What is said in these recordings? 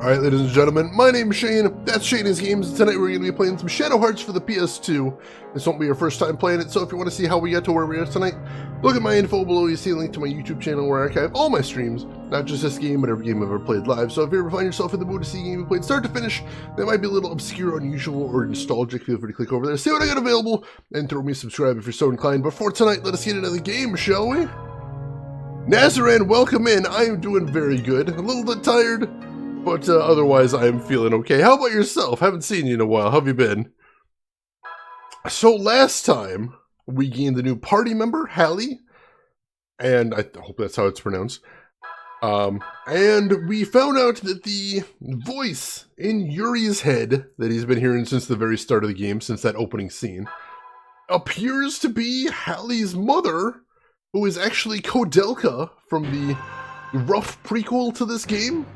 Alright, ladies and gentlemen, my name is Shane, that's Shane's Games, and tonight we're going to be playing some Shadow Hearts for the PS2. This won't be your first time playing it, so if you want to see how we get to where we are tonight, look at my info below. You see a link to my YouTube channel where I archive all my streams, not just this game, but every game I've ever played live. So if you ever find yourself in the mood to see a game you played start to finish that might be a little obscure, unusual, or nostalgic, feel free to click over there, see what I got available, and throw me a subscribe if you're so inclined. But for tonight, let us get into the game, shall we? Nazaran, welcome in. I am doing very good. A little bit tired, but otherwise I am feeling okay. How about yourself? Haven't seen you in a while. How have you been? So last time, we gained the new party member, Hallie, and I hope that's how it's pronounced. And we found out that the voice in Yuri's head that he's been hearing since the very start of the game, since that opening scene, appears to be Hallie's mother, who is actually Kodelka from the rough prequel to this game.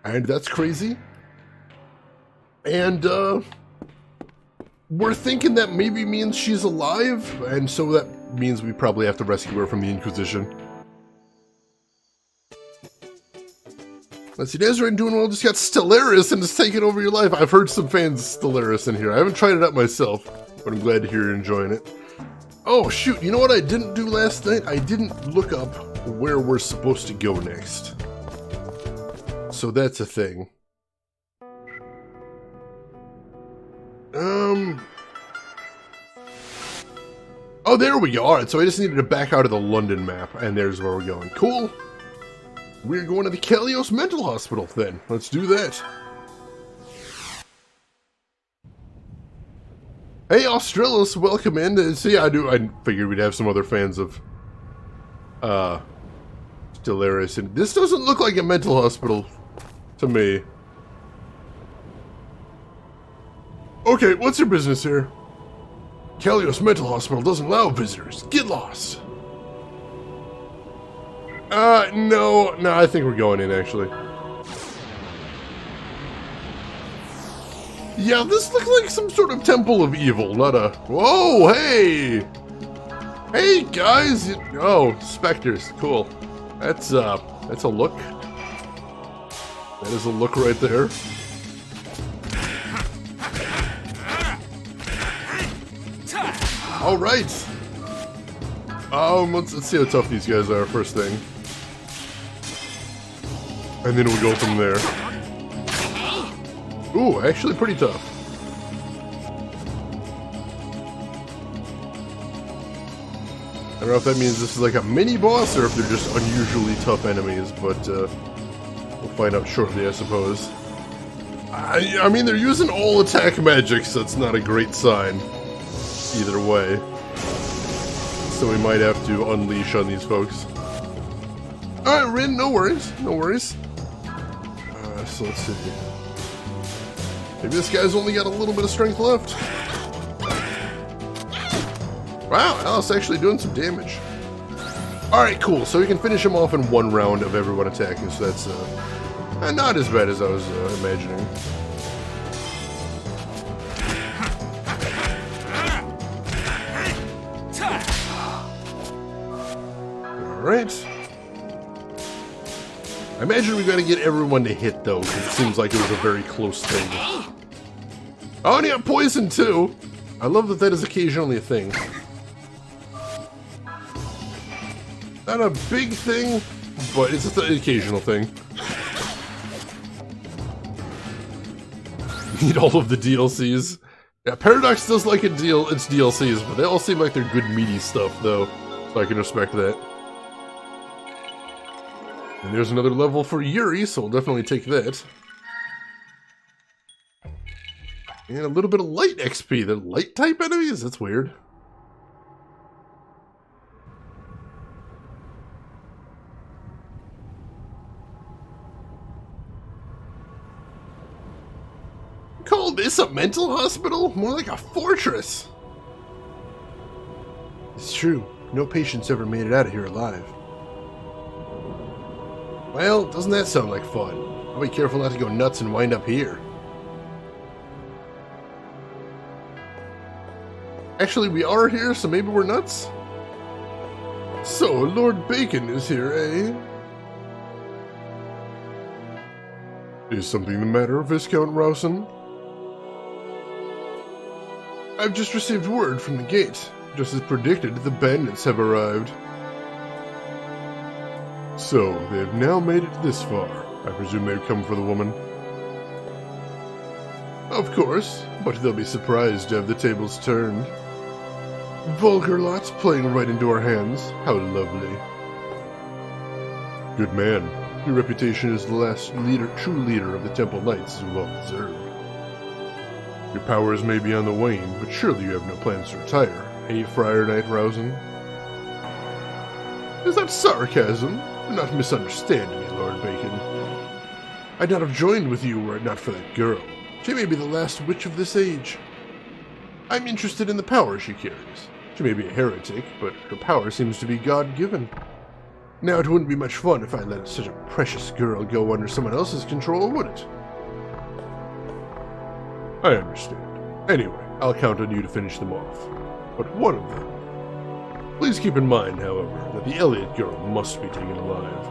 And that's crazy. And, we're thinking that maybe means she's alive, and so that means we probably have to rescue her from the Inquisition. Let's see, Nazaran doing well, just got Stellaris and it's taking over your life. I've heard some fans of Stellaris in here. I haven't tried it out myself, but I'm glad to hear you're enjoying it. Oh shoot, you know what I didn't do last night? I didn't look up where we're supposed to go next. So that's a thing. Oh, there we go. Alright, so I just needed to back out of the London map, and there's where we're going. Cool. We're going to the Calios Mental Hospital, then. Let's do that. Hey, Australis, welcome in. So yeah, I figured we'd have some other fans of, Stellaris. And this doesn't look like a mental hospital to me. Okay, what's your business here? Calios Mental Hospital doesn't allow visitors. Get lost. No, I think we're going in, actually. Yeah, this looks like some sort of temple of evil, not a... Whoa, hey! Hey, guys! Oh, specters, cool. That's a look. That is a look right there. All right. Let's see how tough these guys are first thing, and then we'll go from there. Ooh, actually pretty tough. I don't know if that means this is like a mini boss or if they're just unusually tough enemies, but we'll find out shortly, I suppose. I mean, they're using all attack magic, so it's not a great sign either way. So we might have to unleash on these folks. Alright, Rin, no worries, no worries. So let's see. Maybe this guy's only got a little bit of strength left. Wow, Alice actually doing some damage. Alright, cool. So we can finish him off in one round of everyone attacking, so that's not as bad as I was imagining. Alright. I imagine we gotta get everyone to hit, though, because it seems like it was a very close thing. Oh, and he got poison, too! I love that that is occasionally a thing. Not a big thing, but it's an occasional thing. Need all of the DLCs. Yeah, Paradox does like its DLCs, but they all seem like they're good meaty stuff, though, so I can respect that. And there's another level for Yuri, so we'll definitely take that. And a little bit of light XP. They're light type enemies? That's weird. Call this a mental hospital? More like a fortress. It's true. No patient's ever made it out of here alive. Well, doesn't that sound like fun? I'll be careful not to go nuts and wind up here. Actually, we are here, so maybe we're nuts? So, Lord Bacon is here, eh? Is something the matter, Viscount Rawson? I've just received word from the gate. Just as predicted, the bandits have arrived. So, they have now made it this far. I presume they've come for the woman. Of course, but they'll be surprised to have the tables turned. Vulgar lots playing right into our hands. How lovely. Good man. Your reputation as the last true leader of the Temple Knights is well deserved. Your powers may be on the wane, but surely you have no plans to retire, eh, Friar Knight Rawson? Is that sarcasm? Do not misunderstand me, Lord Bacon. I'd not have joined with you were it not for that girl. She may be the last witch of this age. I'm interested in the power she carries. She may be a heretic, but her power seems to be God-given. Now, it wouldn't be much fun if I let such a precious girl go under someone else's control, would it? I understand. Anyway, I'll count on you to finish them off. But one of them. Please keep in mind, however, that the Elliot girl must be taken alive.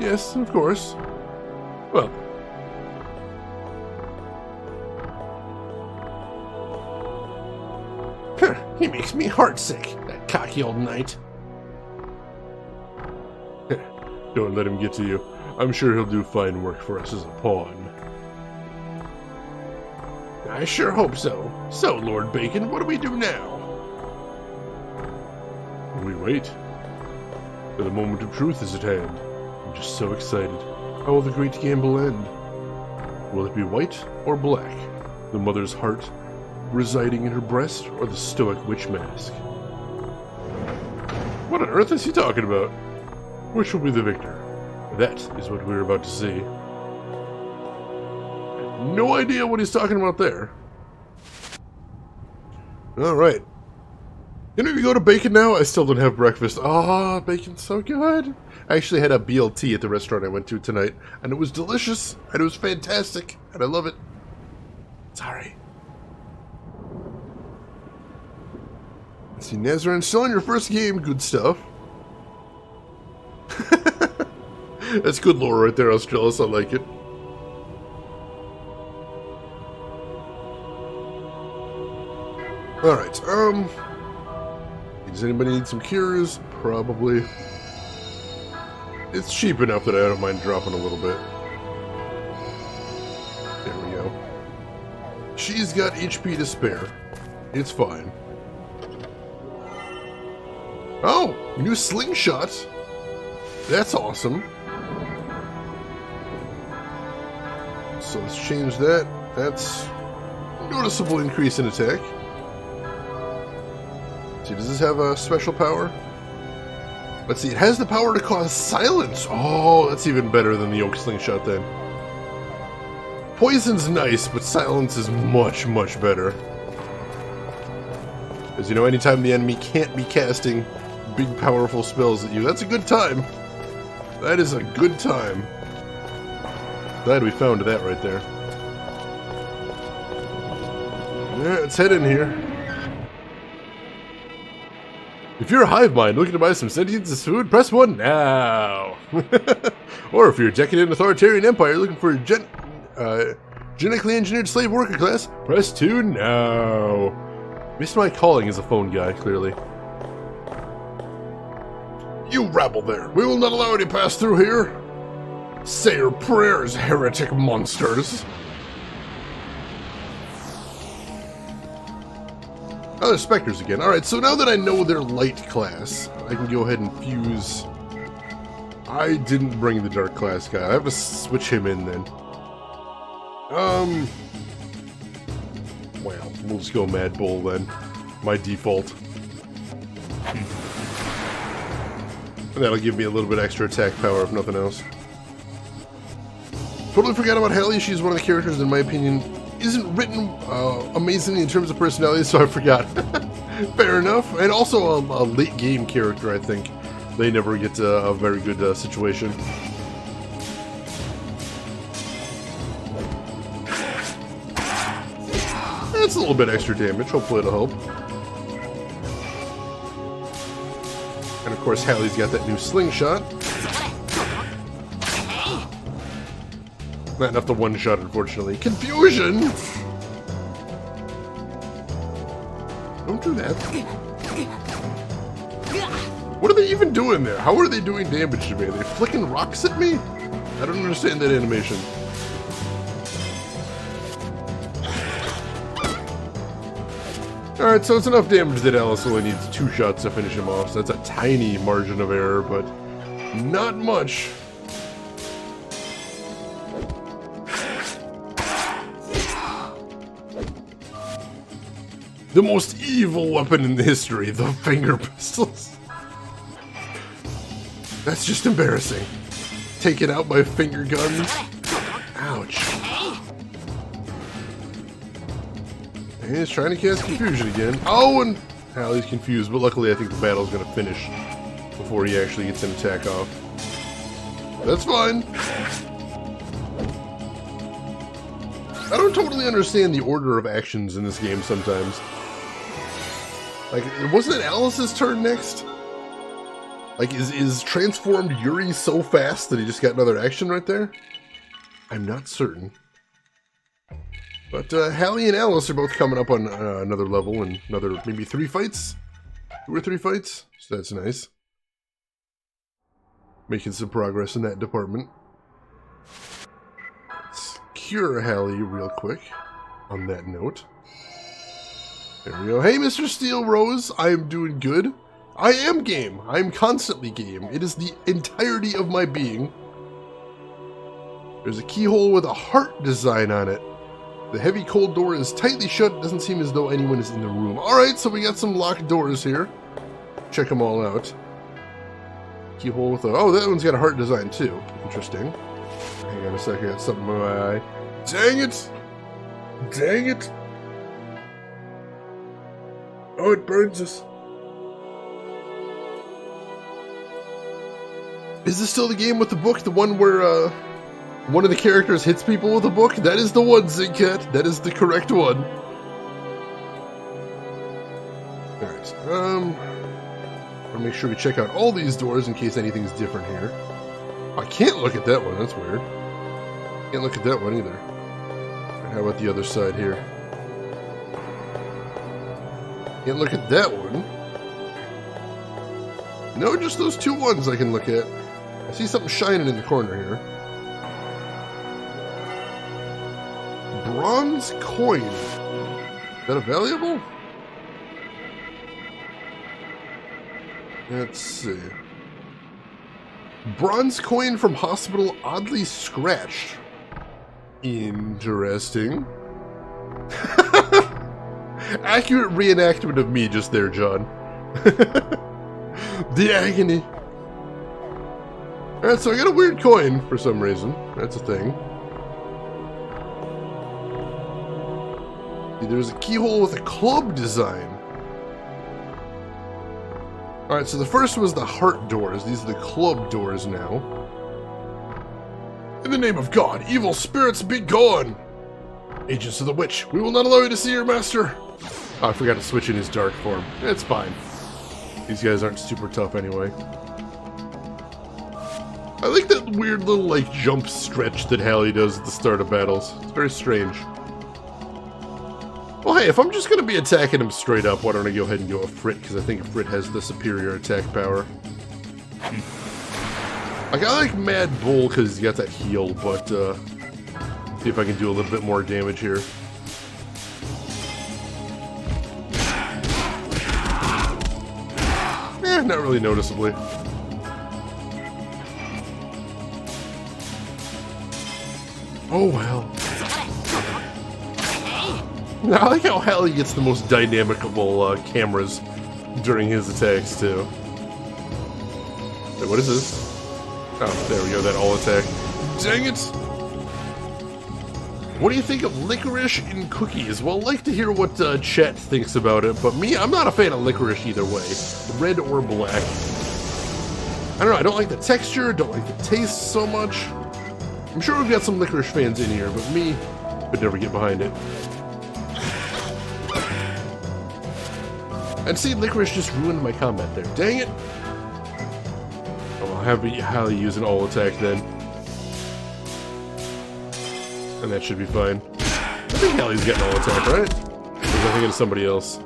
Yes, of course. Well, he makes me heartsick, that cocky old knight. Don't let him get to you. I'm sure he'll do fine work for us as a pawn. I sure hope so. So, Lord Bacon, what do we do now? We wait. For the moment of truth is at hand. I'm just so excited. How will the great gamble end? Will it be white or black? The mother's heart residing in her breast, or the stoic witch mask? What on earth is he talking about? Which will be the victor? That is what we're about to see. No idea what he's talking about there. Alright. Can we go to Bacon now? I still don't have breakfast. Ah, bacon's so good. I actually had a BLT at the restaurant I went to tonight, and it was delicious, and it was fantastic, and I love it. Sorry. Let's see, Nazarene, still in your first game. Good stuff. That's good lore right there, Australis. I like it. Alright, does anybody need some cures? Probably. It's cheap enough that I don't mind dropping a little bit. There we go. She's got HP to spare. It's fine. Oh! New slingshot! That's awesome. So let's change that. That's a noticeable increase in attack. Let's see, does this have a special power? Let's see, it has the power to cause silence. Oh, that's even better than the oak slingshot then. Poison's nice, but silence is much, much better. Because, you know, anytime the enemy can't be casting big, powerful spells at you, that's a good time. That is a good time. Glad we found that right there. Yeah, let's head in here. If you're a hive mind looking to buy some sentience as food, press 1 now. Or if you're a decadent authoritarian empire looking for a genetically engineered slave worker class, press 2 now. Missed my calling as a phone guy, clearly. You rabble there. We will not allow you to pass through here. Say your prayers, heretic monsters. Oh, there's specters again. Alright, so now that I know their light class, I can go ahead and fuse. I didn't bring the dark class guy. I have to switch him in then. Well, we'll just go Mad Bull then. My default. And that'll give me a little bit extra attack power, if nothing else. Totally forgot about Hallie. She's one of the characters, in my opinion, isn't written amazingly in terms of personality, so I forgot. Fair enough. And also a late game character, I think. They never get a very good situation. It's a little bit extra damage. Hopefully it'll help. And of course, Hallie's got that new slingshot. Not enough to one-shot, unfortunately. Confusion! Don't do that. What are they even doing there? How are they doing damage to me? Are they flicking rocks at me? I don't understand that animation. Alright, so it's enough damage that Alice only needs 2 shots to finish him off, so that's a tiny margin of error, but not much. The most evil weapon in history, the finger pistols. That's just embarrassing. Taken out by finger guns. Ouch. And he's trying to cast confusion again. Oh, and Hallie's confused, but luckily I think the battle's going to finish before he actually gets an attack off. That's fine. I don't totally understand the order of actions in this game sometimes. Like, wasn't it Alice's turn next? Like, is transformed Yuri so fast that he just got another action right there? I'm not certain. But Hallie and Alice are both coming up on another level and another maybe 3 fights? 2 or 3 fights? So that's nice. Making some progress in that department. Let's cure Hallie real quick on that note. There we go. Hey, Mr. Steel Rose, I am doing good. I am game. I am constantly game. It is the entirety of my being. There's a keyhole with a heart design on it. The heavy cold door is tightly shut. It doesn't seem as though anyone is in the room. Alright, so we got some locked doors here. Check them all out. Keyhole with a... Oh, that one's got a heart design too. Interesting. Hang on a second, I got something in my eye. Dang it! Dang it! Oh, it burns us. Is this still the game with the book? The one where, one of the characters hits people with a book? That is the one, Zigcat. That is the correct one. Alright, I'll make sure we check out all these doors in case anything's different here. I can't look at that one, that's weird. Can't look at that one either. Right, how about the other side here? Can't look at that one. No, just those 2 ones I can look at. I see something shining in the corner here. Bronze coin. Is that a valuable? Let's see. Bronze coin from hospital oddly scratched. Interesting. Accurate reenactment of me just there, John. The agony. Alright, so I got a weird coin for some reason. That's a thing. See, there's a keyhole with a club design. Alright, so the first was the heart doors. These are the club doors now. In the name of God, evil spirits be gone! Agents of the Witch, we will not allow you to see your master! Oh, I forgot to switch in his dark form. It's fine. These guys aren't super tough anyway. I like that weird little, like, jump stretch that Hallie does at the start of battles. It's very strange. Well, hey, if I'm just going to be attacking him straight up, why don't I go ahead and go with Frit, because I think Frit has the superior attack power. Like, I like Mad Bull because he's got that heal, but, see if I can do a little bit more damage here. Not really noticeably. Oh well. I like how Hallie gets the most dynamicable cameras during his attacks too. Wait, what is this? Oh, there we go, that all attack. Dang it! What do you think of licorice and cookies? Well, I'd like to hear what Chet thinks about it, but me, I'm not a fan of licorice either way. Red or black. I don't know, I don't like the texture, don't like the taste so much. I'm sure we've got some licorice fans in here, but me could never get behind it. And see, licorice just ruined my combat there. Dang it! Oh, I'll have Hallie use an all attack then. And that should be fine. I think Hallie's getting all attack, right? Or was I thinking of somebody else?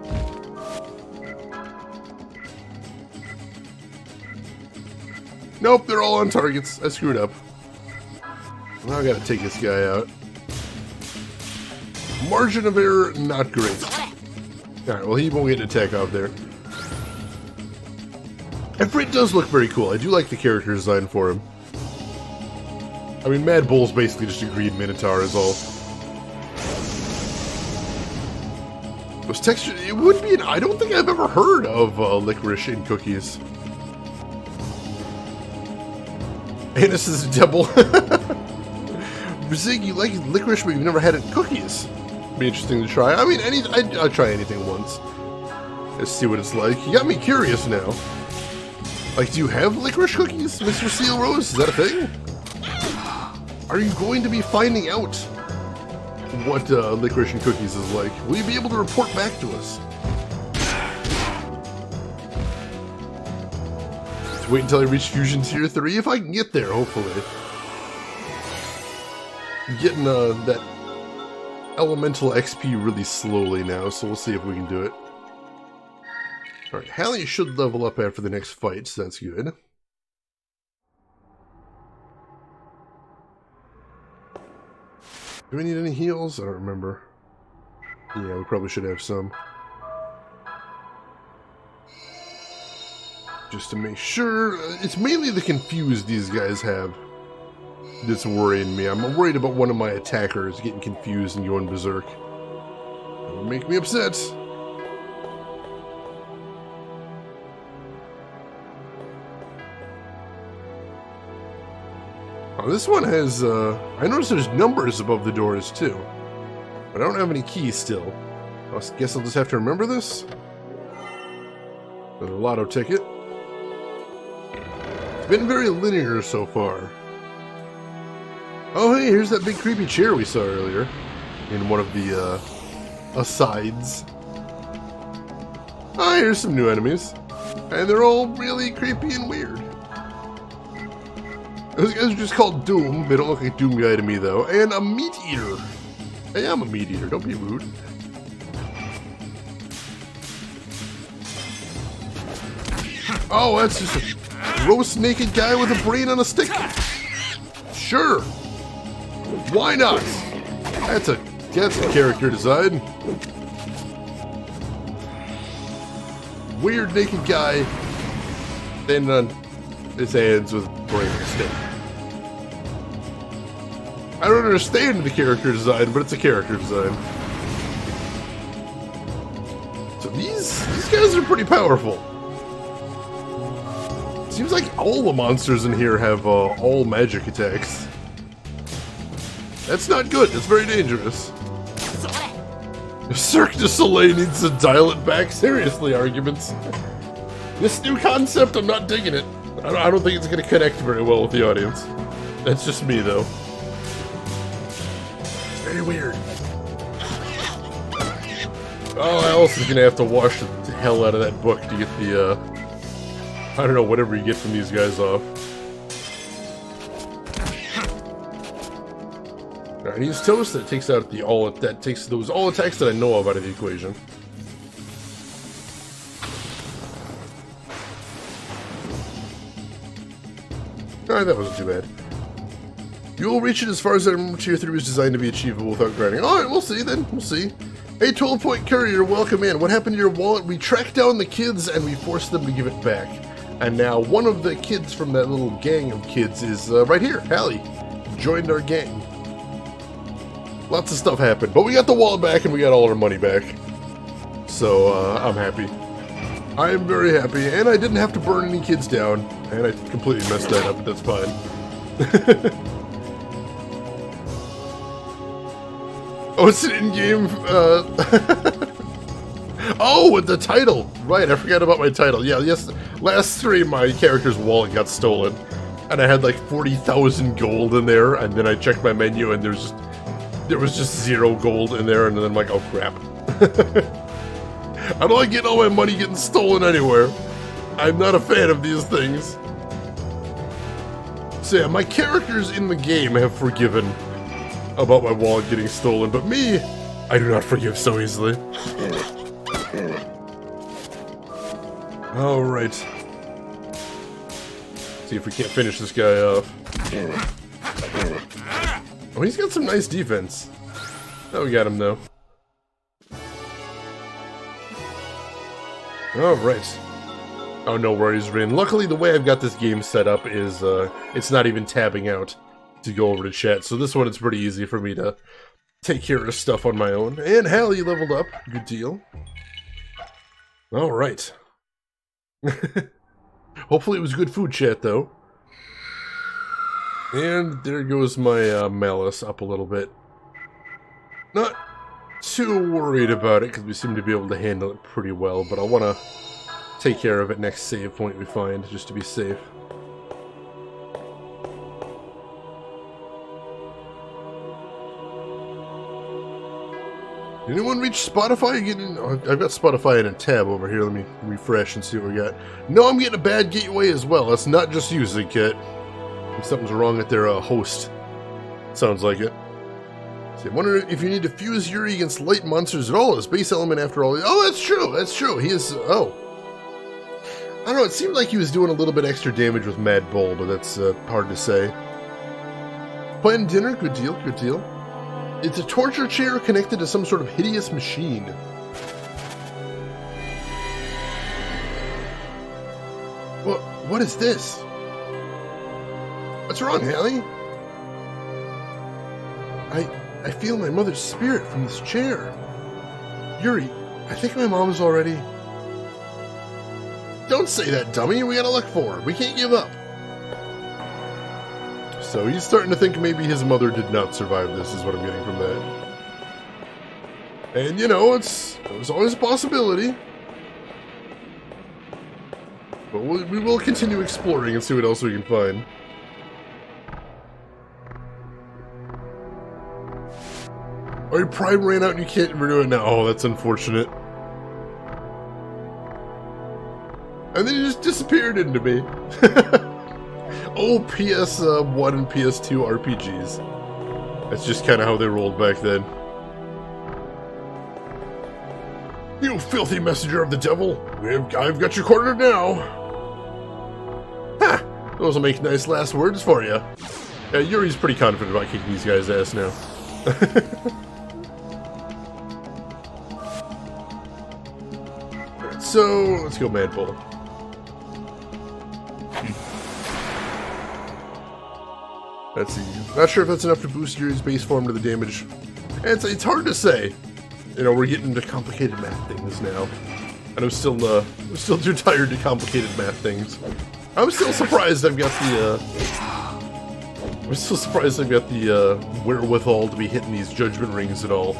Nope, they're all on targets. I screwed up. Now I gotta take this guy out. Margin of error, not great. Alright, well he won't get an attack out there. And Fred does look very cool. I do like the character design for him. I mean, Mad Bull's basically just a green Minotaur is all. Those textures, it would be I don't think I've ever heard of licorice in cookies. Anus is a devil. Zig, you like licorice, but you've never had it in cookies. Be interesting to try. I mean, I'll try anything once. Let's see what it's like. You got me curious now. Like, do you have licorice cookies, Mr. Seal Rose? Is that a thing? Are you going to be finding out what licorice and cookies is like? Will you be able to report back to us? Let's wait until I reach Fusion Tier 3, if I can get there, hopefully. I'm getting that elemental XP really slowly now, so we'll see if we can do it. Alright, Hallie should level up after the next fight, so that's good. Do we need any heals? I don't remember. Yeah, we probably should have some. Just to make sure. It's mainly the confused these guys have that's worrying me. I'm worried about one of my attackers getting confused and going berserk. That would make me upset. Oh, this one has, I noticed there's numbers above the doors, too. But I don't have any keys still. I guess I'll just have to remember this. There's a lotto ticket. It's been very linear so far. Oh, hey, here's that big creepy chair we saw earlier. In one of the, asides. Oh, here's some new enemies. And they're all really creepy and weird. Those guys are just called Doom. They don't look like Doom Guy to me, though. And a Meat Eater. I am a Meat Eater. Don't be rude. Oh, that's just a gross naked guy with a brain on a stick. Sure. Why not? That's a character design. Weird naked guy. Then on his hands with brain on a stick. I don't understand the character design, but it's a character design. So these guys are pretty powerful. Seems like all the monsters in here have all magic attacks. That's not good. That's very dangerous. Cirque du Soleil needs to dial it back. Seriously, arguments. This new concept, I'm not digging it. I don't think it's going to connect very well with the audience. That's just me, though. It's very weird. Oh, Alice is going to have to wash the hell out of that book to get the, I don't know, whatever you get from these guys off. Alright, he's toast. That takes out that takes those all attacks that I know of out of the equation. Alright, that wasn't too bad. You will reach it as far as I remember. Tier 3 was designed to be achievable without grinding. Alright, we'll see then. We'll see. Hey, 12-point courier, welcome in. What happened to your wallet? We tracked down the kids and we forced them to give it back. And now one of the kids from that little gang of kids is right here. Hallie joined our gang. Lots of stuff happened. But we got the wallet back and we got all our money back. So, I'm happy. I am very happy. And I didn't have to burn any kids down. And I completely messed that up, but that's fine. Oh, it's an in-game, Oh, with the title! Right, I forgot about my title. Yeah, yes, last stream my character's wallet got stolen. And I had like 40,000 gold in there, and then I checked my menu and there was just 0 gold in there, and then I'm like, oh crap. I don't like getting all my money getting stolen anywhere. I'm not a fan of these things. So yeah, my characters in the game have forgiven about my wallet getting stolen, but me, I do not forgive so easily. Alright. See if we can't finish this guy off. Oh, he's got some nice defense. Oh, we got him though. Alright. Oh, no worries, Rin. Luckily, the way I've got this game set up is, it's not even tabbing out to go over to chat, so this one it's pretty easy for me to take care of stuff on my own. And Hallie leveled up. Good deal. Alright. Hopefully it was good food chat, though. And there goes my malice up a little bit. Not too worried about it, because we seem to be able to handle it pretty well, but I want to take care of it next save point we find, just to be safe. Anyone reach Spotify? I've got Spotify in a tab over here. Let me refresh and see what we got. No, I'm getting a bad gateway as well. It's not just you, Zigcat. Something's wrong at their host. Sounds like it. See, I wonder if you need to fuse Yuri against light monsters at all. His base element, after all. Oh, that's true. That's true. He is. Oh. I don't know. It seemed like he was doing a little bit extra damage with Mad Bull, but that's hard to say. Planning dinner? Good deal. Good deal. It's a torture chair connected to some sort of hideous machine. What is this? What's wrong, Hallie? I feel my mother's spirit from this chair. Yuri, I think my mom's already... Don't say that, dummy. We gotta look for her. We can't give up. So he's starting to think maybe his mother did not survive this, is what I'm getting from that. And, you know, it's always a possibility. But we will continue exploring and see what else we can find. Oh, your prime ran out and you can't renew it now. Oh, that's unfortunate. And then he just disappeared into me. Oh, PS1 and PS2 RPGs. That's just kind of how they rolled back then. You filthy messenger of the devil! I've got you cornered now! Ha! Those will make nice last words for you. Yeah, Yuri's pretty confident about kicking these guys' ass now. Alright, so let's go Mad Bull. Let's see. Not sure if that's enough to boost Yuri's base form to the damage. It's hard to say. You know, we're getting into complicated math things now. And I'm still too tired to complicated math things. I'm still surprised I've got the wherewithal to be hitting these judgment rings at all.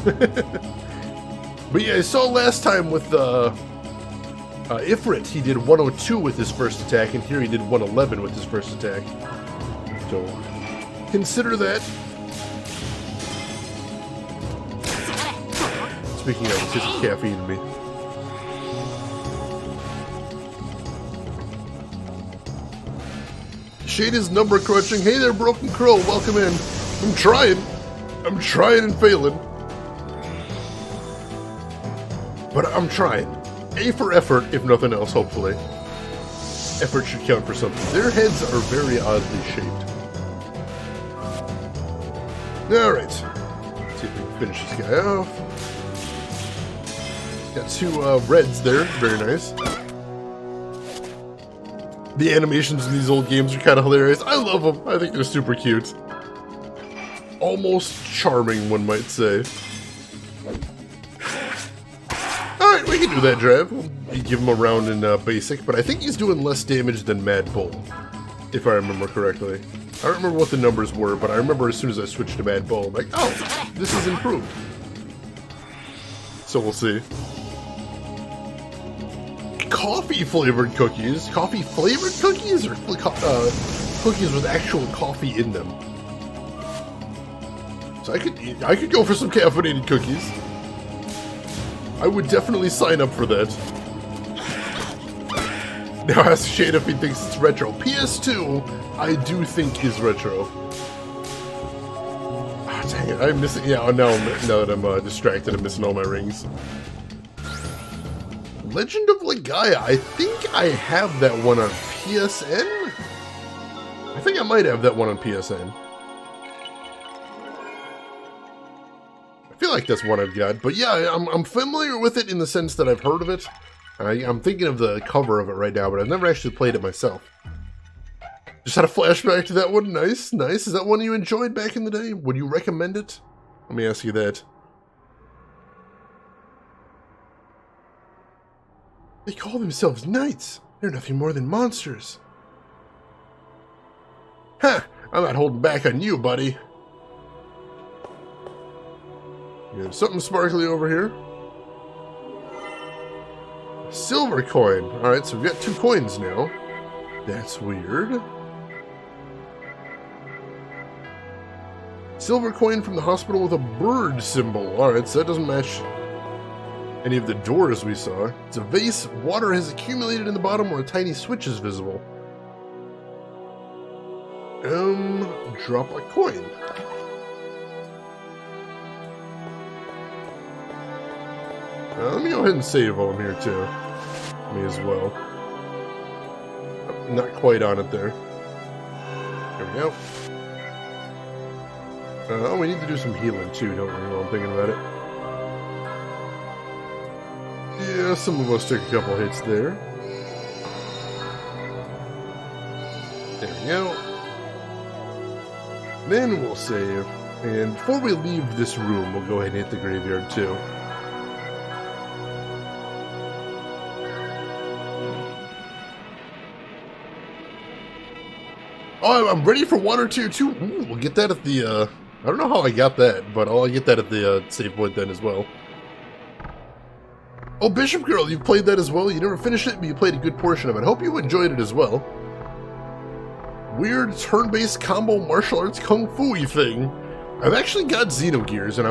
But yeah, I saw last time with Ifrit, he did 102 with his first attack, and here he did 111 with his first attack. So, consider that. Speaking of, it's just caffeine in me. Shade is number crunching. Hey there, Broken Crow. Welcome in. I'm trying and failing. But I'm trying. A for effort, if nothing else, hopefully. Effort should count for something. Their heads are very oddly shaped. Alright. Let's see if we can finish this guy off. Got two reds there. Very nice. The animations in these old games are kind of hilarious. I love them. I think they're super cute. Almost charming, one might say. Alright, we can do that, Drav. We'll give him a round in basic, but I think he's doing less damage than Mad Bull, if I remember correctly. I don't remember what the numbers were, but I remember as soon as I switched to Mad Bull, I'm like, oh, this is improved. So we'll see. Coffee-flavored cookies? Coffee-flavored cookies? Or cookies with actual coffee in them? So I could go for some caffeinated cookies. I would definitely sign up for that. Now ask Shade if he thinks it's retro. PS2, I do think is retro. dang it, I'm missing. Yeah, now that I'm distracted, I'm missing all my rings. Legend of Legaia. I think I have that one on PSN. I think I might have that one on PSN. I feel like that's one I've got, but yeah, I'm familiar with it in the sense that I've heard of it. I'm thinking of the cover of it right now, but I've never actually played it myself. Just had a flashback to that one. Nice, nice. Is that one you enjoyed back in the day? Would you recommend it? Let me ask you that. They call themselves knights. They're nothing more than monsters. Ha! I'm not holding back on you, buddy. There's something sparkly over here. A silver coin. Alright, so we've got 2 coins now. That's weird. Silver coin from the hospital with a bird symbol. Alright, so that doesn't match any of the doors we saw. It's a vase. Water has accumulated in the bottom where a tiny switch is visible. Drop a coin. Let me go ahead and save while I'm here too. Me as well. Not quite on it there. There we go. Oh, we need to do some healing too, don't we, while I'm thinking about it. Yeah, some of us took a couple hits there. There we go. Then we'll save. And before we leave this room, we'll go ahead and hit the graveyard too. Oh, I'm ready for 1 or 2 too. Ooh, we'll get that at the, I don't know how I got that, but I'll get that at the save point then as well. Oh, Bishop Girl, you've played that as well? You never finished it, but you played a good portion of it. Hope you enjoyed it as well. Weird turn-based combo martial arts kung fu-y thing. I've actually got Xenogears, and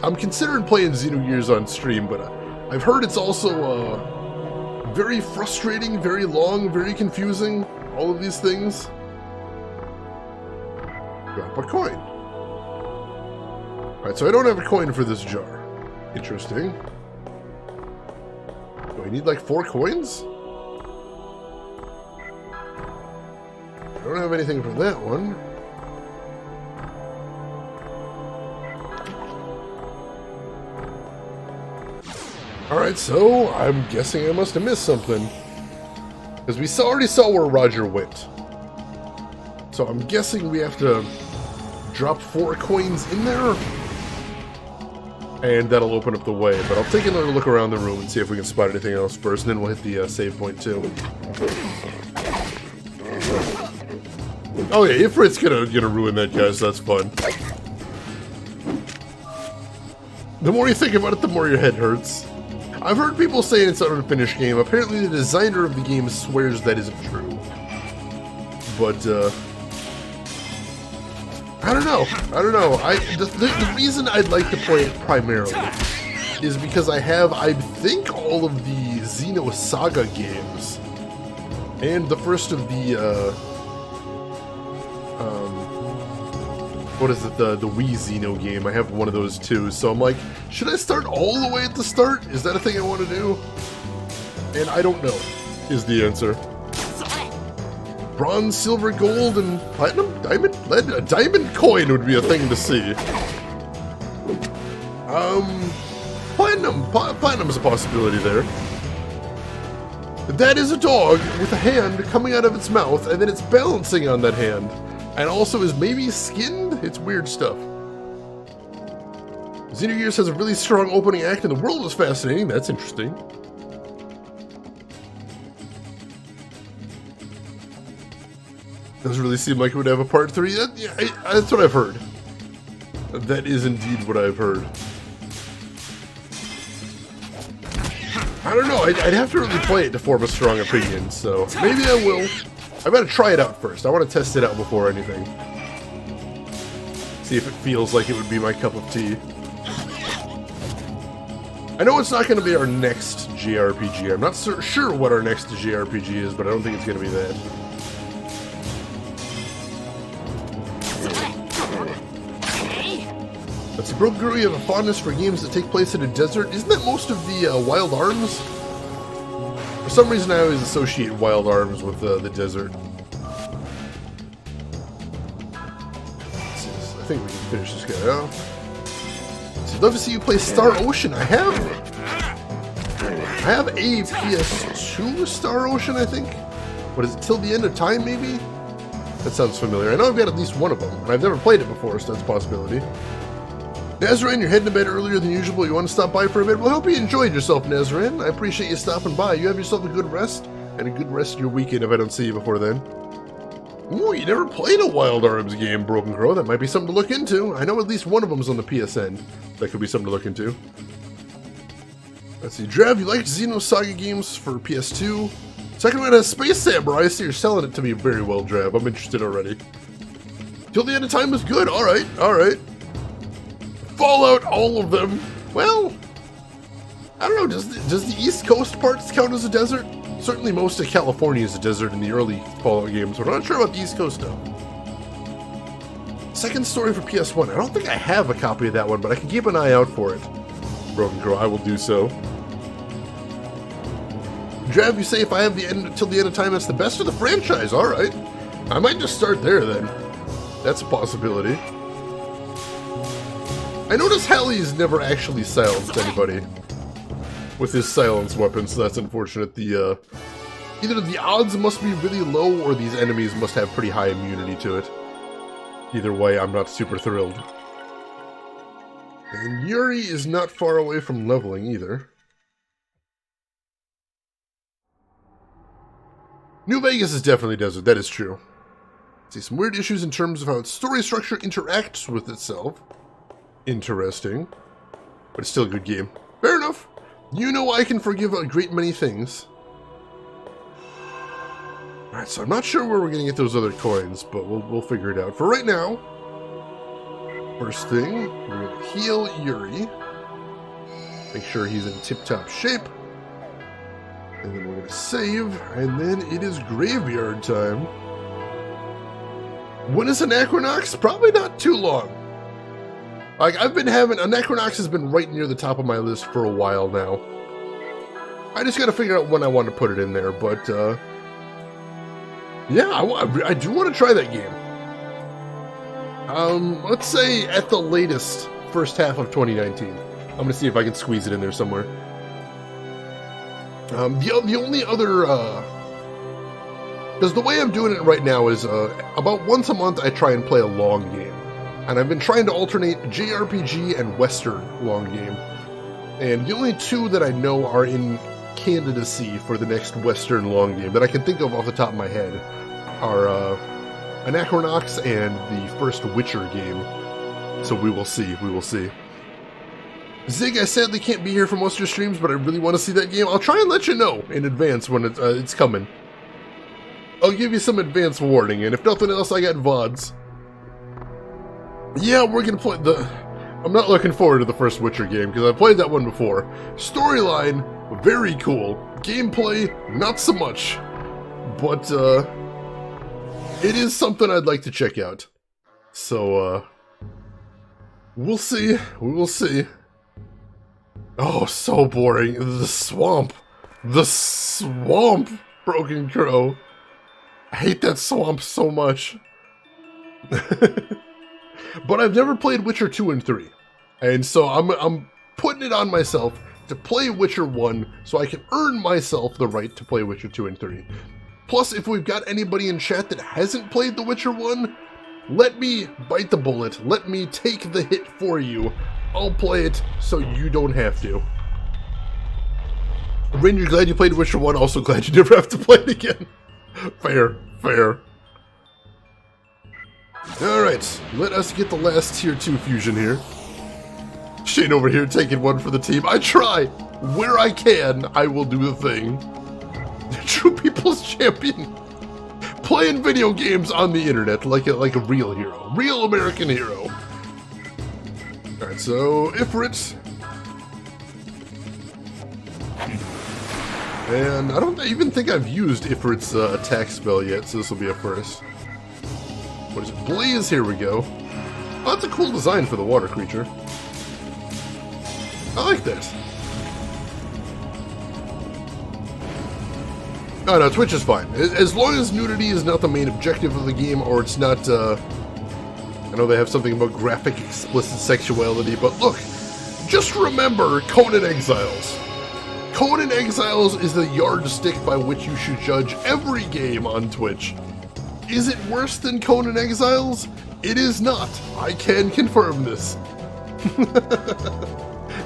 I'm considering playing Xenogears on stream, but I've heard it's also very frustrating, very long, very confusing. All of these things. Drop a coin. Alright, so I don't have a coin for this jar. Interesting. Do I need like 4 coins? I don't have anything for that one. Alright, so I'm guessing I must have missed something. Because we already saw where Roger went. So I'm guessing we have to drop 4 coins in there. And that'll open up the way. But I'll take another look around the room and see if we can spot anything else first. And then we'll hit the save point too. Oh yeah, Ifrit's gonna ruin that, guys. That's fun. The more you think about it, the more your head hurts. I've heard people saying it's an unfinished game. Apparently the designer of the game swears that isn't true. But, I don't know. The reason I'd like to play it primarily is because I have, I think, all of the Xeno Saga games. And the first of the, what is it, the Wii Xeno game. I have one of those too. So I'm like, should I start all the way at the start? Is that a thing I want to do? And I don't know, is the answer. Bronze, silver, gold, and platinum, diamond, lead. A diamond coin would be a thing to see. Platinum is a possibility there. That is a dog with a hand coming out of its mouth, and then it's balancing on that hand. And also is maybe skinned? It's weird stuff. Xenogears has a really strong opening act, and the world is fascinating. That's interesting. Doesn't really seem like it would have a part 3. That's what I've heard. That is indeed what I've heard. I don't know. I'd have to really play it to form a strong opinion, so maybe I will. I gotta try it out first. I want to test it out before anything. See if it feels like it would be my cup of tea. I know it's not going to be our next JRPG. I'm not sure what our next JRPG is, but I don't think it's going to be that. Let's see, Broken Girl, you have a fondness for games that take place in a desert. Isn't that most of the Wild Arms? For some reason, I always associate Wild Arms with the desert. I think we can finish this guy off. So I'd love to see you play Star Ocean. I have a PS2 Star Ocean, I think. What is it, Till the End of Time, maybe? That sounds familiar. I know I've got at least one of them, and I've never played it before, so that's a possibility. Nazarene, you're heading to bed earlier than usual. You want to stop by for a bit? Well, I hope you enjoyed yourself, Nazarene. I appreciate you stopping by. You have yourself a good rest, and a good rest of your weekend if I don't see you before then. Ooh, you never played a Wild Arms game, Broken Crow. That might be something to look into. I know at least one of them's on the PSN. That could be something to look into. Let's see. Drav, you liked Xenosaga games for PS2. Second one has Space Samurai. I see you're selling it to me very well, Drav. I'm interested already. Till the End of Time was good. Alright, alright. Fallout, all of them. Well, I don't know. Does the East Coast parts count as a desert? Certainly most of California is a desert in the early Fallout games, but I'm not sure about the East Coast now. Second Story for PS1. I don't think I have a copy of that one, but I can keep an eye out for it. Broken Girl, I will do so. Drav, you say if I have the end Till the End of Time, that's the best of the franchise. Alright. I might just start there then. That's a possibility. I notice Halley's never actually silenced anybody with his silence weapon, so that's unfortunate. The either the odds must be really low or these enemies must have pretty high immunity to it. Either way, I'm not super thrilled. And Yuri is not far away from leveling either. New Vegas is definitely desert, that is true. See some weird issues in terms of how its story structure interacts with itself. Interesting. But it's still a good game. Fair enough. You know I can forgive a great many things. Alright, so I'm not sure where we're going to get those other coins, but we'll figure it out. For right now, first thing, we're going to heal Yuri. Make sure he's in tip-top shape. And then we're going to save, and then it is graveyard time. When is an Equinox? Probably not too long. Like, an Equinox has been right near the top of my list for a while now. I just gotta figure out when I want to put it in there, but, yeah, I do want to try that game. Let's say at the latest, first half of 2019. I'm gonna see if I can squeeze it in there somewhere. The only other, because the way I'm doing it right now is, about once a month I try and play a long game. And I've been trying to alternate JRPG and Western long game. And the only two that I know are in candidacy for the next Western long game that I can think of off the top of my head are Anachronox and the first Witcher game. So we will see, we will see. Zig, I sadly can't be here for most of your streams, but I really want to see that game. I'll try and let you know in advance when it's coming. I'll give you some advance warning, and if nothing else, I got VODs. Yeah, we're gonna play I'm not looking forward to the first Witcher game, because I played that one before. Storyline, very cool. Gameplay, not so much. But, it is something I'd like to check out. So, we'll see. We will see. Oh, so boring. The swamp. The swamp, Broken Crow. I hate that swamp so much. But I've never played Witcher 2 and 3. And so I'm putting it on myself to play Witcher 1 so I can earn myself the right to play Witcher 2 and 3. Plus, if we've got anybody in chat that hasn't played The Witcher 1, let me bite the bullet. Let me take the hit for you. I'll play it so you don't have to. Ranger, glad you played Witcher 1. Also glad you never have to play it again. Fair, fair. Alright, let us get the last Tier 2 fusion here. Shane over here taking one for the team. I try! Where I can, I will do the thing. True People's Champion. Playing video games on the internet like a real hero. Real American hero. Alright, so Ifrit. And I don't even think I've used Ifrit's attack spell yet, so this will be a first. What is it? Blaze, here we go. Oh, that's a cool design for the water creature. I like this. Oh no, Twitch is fine. As long as nudity is not the main objective of the game, or it's not, I know they have something about graphic, explicit sexuality, but look, just remember Conan Exiles. Conan Exiles is the yardstick by which you should judge every game on Twitch. Is it worse than Conan Exiles? It is not. I can confirm this.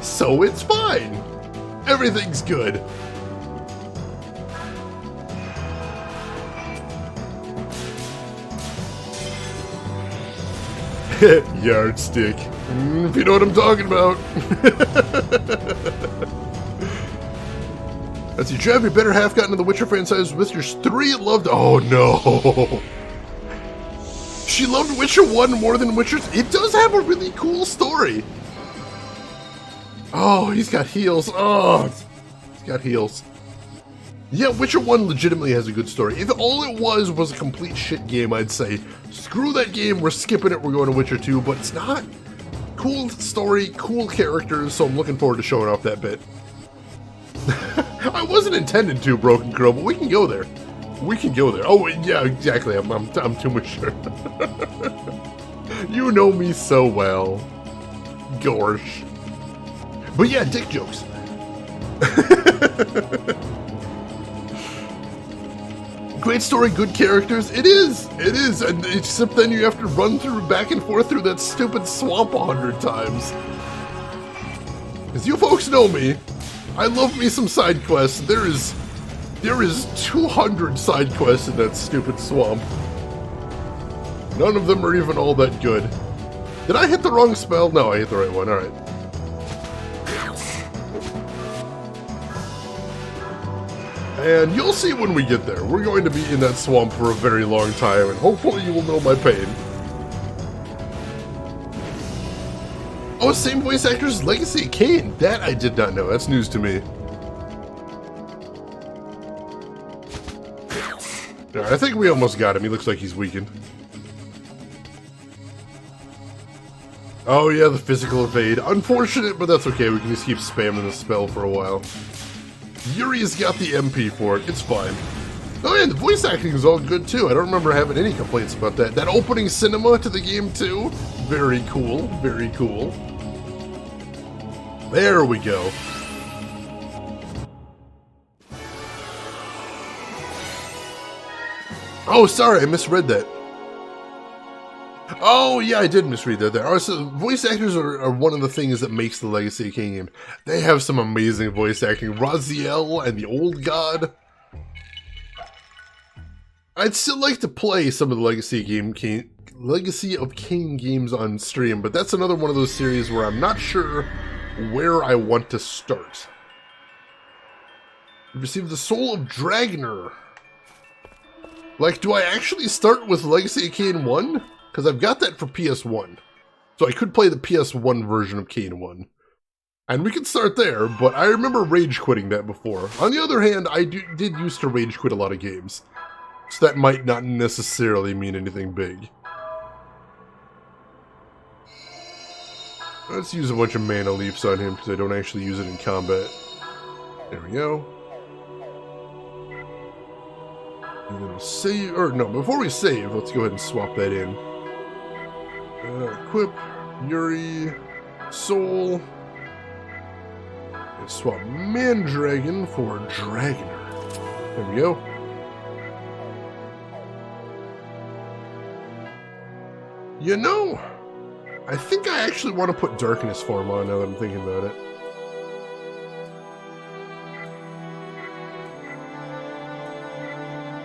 So it's fine. Everything's good. Yardstick. If you know what I'm talking about. Let's see, Trev, your better half got into the Witcher franchise with your 3 loved. Oh no. She loved Witcher 1 more than Witcher. It does have a really cool story. Oh, he's got heals. Oh, he's got heals. Yeah, Witcher 1 legitimately has a good story. If all it was a complete shit game, I'd say, screw that game, we're skipping it, we're going to Witcher 2, but it's not. Cool story, cool characters, so I'm looking forward to showing off that bit. I wasn't intended to, Broken Crow, but we can go there. We can go there. Oh, yeah, exactly, I'm too mature. You know me so well. Gorsh. But yeah, dick jokes. Great story, good characters. It is, and except then you have to run back and forth through that stupid swamp 100 times. As you folks know me, I love me some side quests. There is 200 side quests in that stupid swamp. None of them are even all that good. Did I hit the wrong spell? No, I hit the right one. All right. And you'll see when we get there. We're going to be in that swamp for a very long time, and hopefully you will know my pain. Oh, same voice actors, Legacy of Kain. That I did not know. That's news to me. Alright, I think we almost got him. He looks like he's weakened. Oh yeah, the physical evade. Unfortunate, but that's okay. We can just keep spamming the spell for a while. Yuri's got the MP for it. It's fine. Oh yeah, the voice acting is all good too. I don't remember having any complaints about that. That opening cinema to the game too. Very cool. Very cool. There we go. Oh, sorry, I misread that. Oh, yeah, I did misread that there. So voice actors are one of the things that makes the Legacy of Kain game. They have some amazing voice acting. Raziel and the Old God. I'd still like to play some of the Legacy of Kain games on stream, but that's another one of those series where I'm not sure where I want to start. We received the Soul of Dragner. Like, do I actually start with Legacy of Kain 1? Because I've got that for PS1. So I could play the PS1 version of Kain 1. And we could start there, but I remember rage quitting that before. On the other hand, I did used to rage quit a lot of games. So that might not necessarily mean anything big. Let's use a bunch of mana leaps on him because I don't actually use it in combat. There we go. And then we'll save, or no, before we save, let's go ahead and swap that in. Equip, Yuri, Soul. And swap Mandragon for Dragoner. There we go. You know, I think I actually want to put Darkness form on now that I'm thinking about it.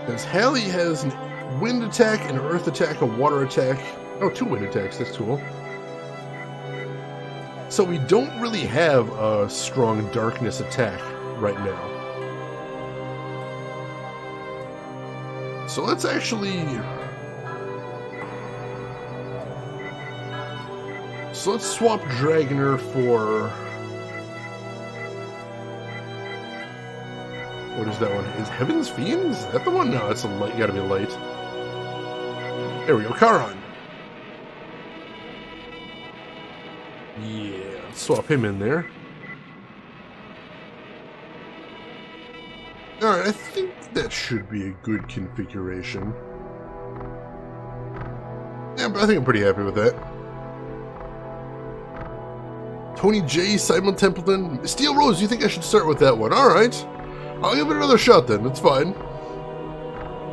Because Hallie has a wind attack, an earth attack, a water attack. Oh, 2 wind attacks, that's cool. So we don't really have a strong darkness attack right now. So let's actually... So let's swap Dragoner for... What is that one? Is Heaven's Fiend? Is that the one? No, it's a light. Gotta be light. There we go, Charon. Yeah, let's swap him in there. Alright, I think that should be a good configuration. Yeah, but I think I'm pretty happy with that. Tony J, Simon Templeton, Steel Rose, you think I should start with that one? Alright. I'll give it another shot then, that's fine.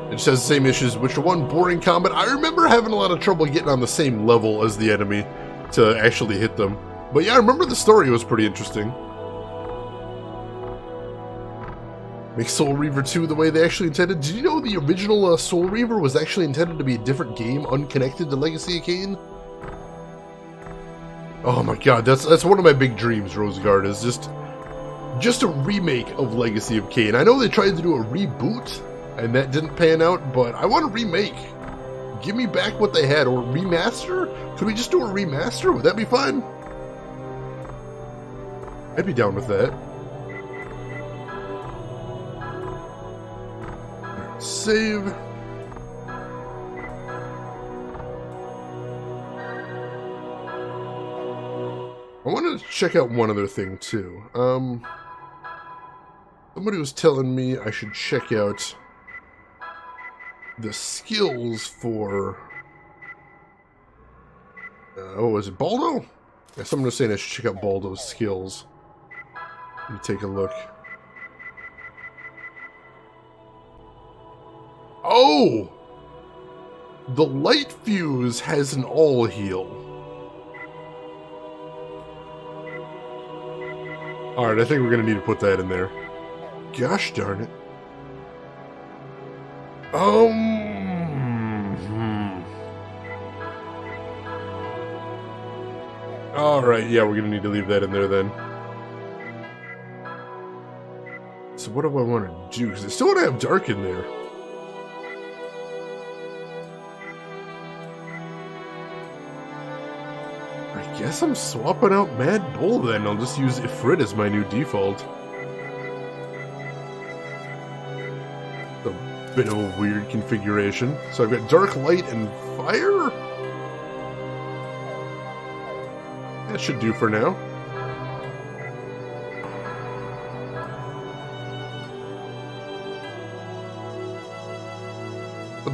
It just has the same issues. Witcher 1, boring combat. I remember having a lot of trouble getting on the same level as the enemy to actually hit them. But yeah, I remember the story was pretty interesting. Make Soul Reaver 2 the way they actually intended. Did you know the original Soul Reaver was actually intended to be a different game, unconnected to Legacy of Kain? Oh my god, that's one of my big dreams, Rosegard, is just a remake of Legacy of Kain. I know they tried to do a reboot, and that didn't pan out, but I want a remake. Give me back what they had, or remaster? Could we just do a remaster? Would that be fine? I'd be down with that. Save. I wanted to check out one other thing too. Somebody was telling me I should check out the skills for oh, was it Baldo? Yeah, someone was saying I should check out Baldo's skills. Let me take a look. Oh! The light fuse has an all heal. Alright, I think we're gonna need to put that in there. Gosh darn it. Alright, yeah, we're gonna need to leave that in there then. So what do I want to do? Because I still want to have Dark in there. I guess I'm swapping out Mad Bull then. I'll just use Ifrit as my new default. A bit of a weird configuration. So I've got Dark, Light, and Fire? That should do for now.